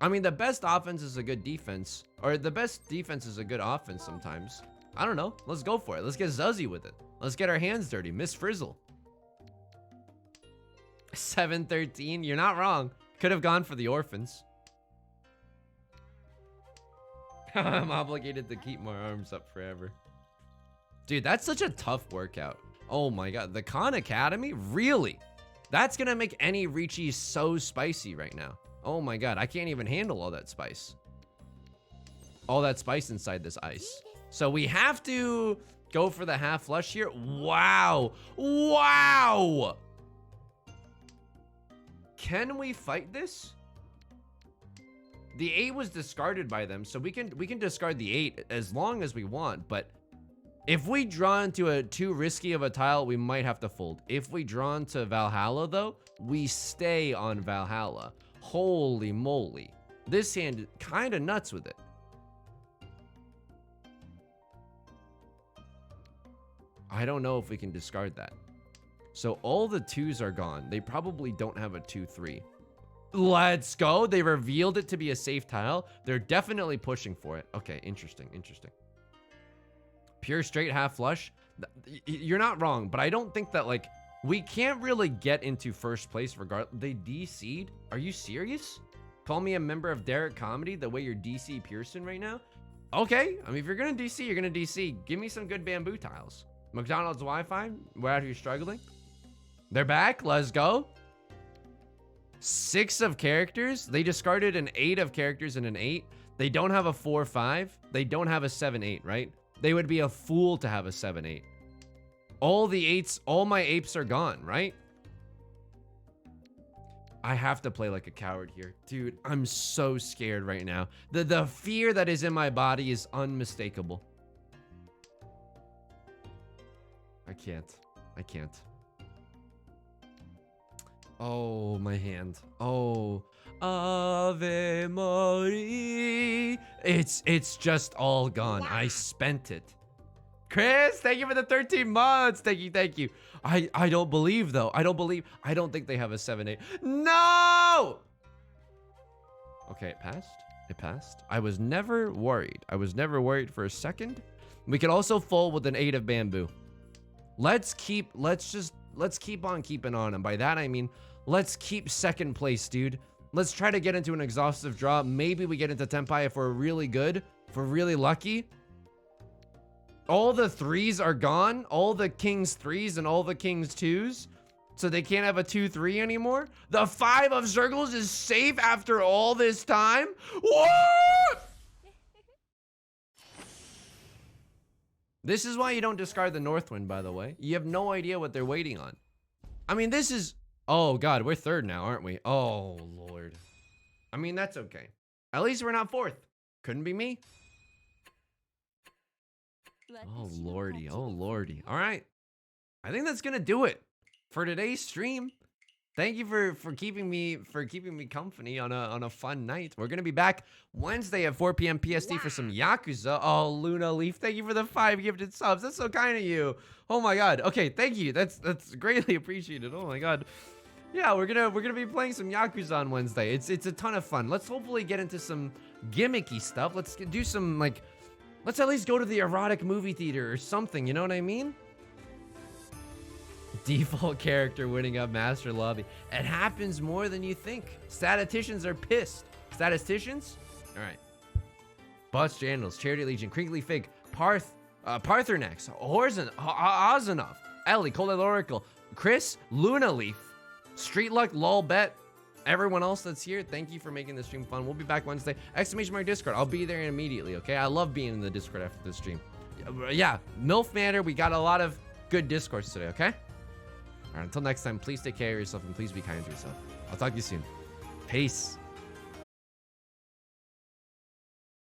mean, the best offense is a good defense, or the best defense is a good offense sometimes. I don't know. Let's go for it. Let's get Zuzzy with it. Let's get our hands dirty. Miss Frizzle. 713. You're not wrong. Could have gone for the orphans. I'm obligated to keep my arms up forever. Dude, that's such a tough workout. Oh my god. The Khan Academy? Really? That's gonna make any Riichi so spicy right now. Oh my god. I can't even handle all that spice. All that spice inside this ice. So we have to go for the half flush here. Wow. Wow. Can we fight this? The 8 was discarded by them, so we can discard the 8 as long as we want, but if we draw into a too risky of a tile, we might have to fold. If we draw into Valhalla though, we stay on Valhalla. Holy moly. This hand kind of nuts with it. I don't know if we can discard that. So all the 2s are gone. They probably don't have a 2-3. Let's go. They revealed it to be a safe tile. They're definitely pushing for it. Okay, interesting. Pure straight half flush. You're not wrong, but I don't think that, like, we can't really get into first place regardless. They DC'd? Are you serious? Call me a member of Derek Comedy the way you're DC Pearson right now? Okay, I mean, if you're gonna DC, you're gonna DC. Give me some good bamboo tiles. McDonald's Wi-Fi? We're out here struggling. They're back. Let's go. 6 of characters. They discarded an 8 of characters and an 8. They don't have a 4-5. They don't have a 7-8, right? They would be a fool to have a 7-8. All the 8s, all my apes are gone, right? I have to play like a coward here. Dude, I'm so scared right now. The fear that is in my body is unmistakable. I can't. Oh, my hand. Oh. Ave Maria. It's just all gone. I spent it. Chris, thank you for the 13 months. Thank you. I don't believe though. I don't think they have a 7-8. No! Okay, it passed. I was never worried. For a second. We could also fold with an 8 of bamboo. Let's keep on keeping on. And by that, I mean, let's keep second place, dude. Let's try to get into an exhaustive draw. Maybe we get into Tenpai if we're really good, if we're really lucky. All the 3s are gone. All the king's 3s and all the king's 2s. So they can't have a 2-3 anymore. The 5 of circles is safe after all this time. What? This is why you don't discard the Northwind, by the way. You have no idea what they're waiting on. I mean, this is... Oh, God, we're 3rd now, aren't we? Oh, Lord. I mean, that's okay. At least we're not 4th. Couldn't be me. Oh, Lordy. All right. I think that's going to do it for today's stream. Thank you for keeping me company on a fun night. We're gonna be back Wednesday at 4 p.m. PST for some Yakuza. Oh, Luna Leaf, thank you for the 5 gifted subs. That's so kind of you. Oh my god. Okay, thank you. That's greatly appreciated. Oh my god. Yeah, we're gonna be playing some Yakuza on Wednesday. It's a ton of fun. Let's hopefully get into some gimmicky stuff. Let's do some let's at least go to the erotic movie theater or something. You know what I mean? Default character winning up Master Lobby. It happens more than you think. Statisticians are pissed. Statisticians? All right. Butts Jandals, Charity Legion, Crinkly Fig, Parthenax, Ozanov, Ellie, Cold Oracle, Chris, Luna Leaf, Street Luck, Lol Bet. Everyone else that's here, thank you for making the stream fun. We'll be back Wednesday. !! Discord. I'll be there immediately, okay? I love being in the Discord after the stream. Yeah, MILF Matter, we got a lot of good discourse today, okay? All right, until next time, please take care of yourself and please be kind to yourself. I'll talk to you soon. Peace.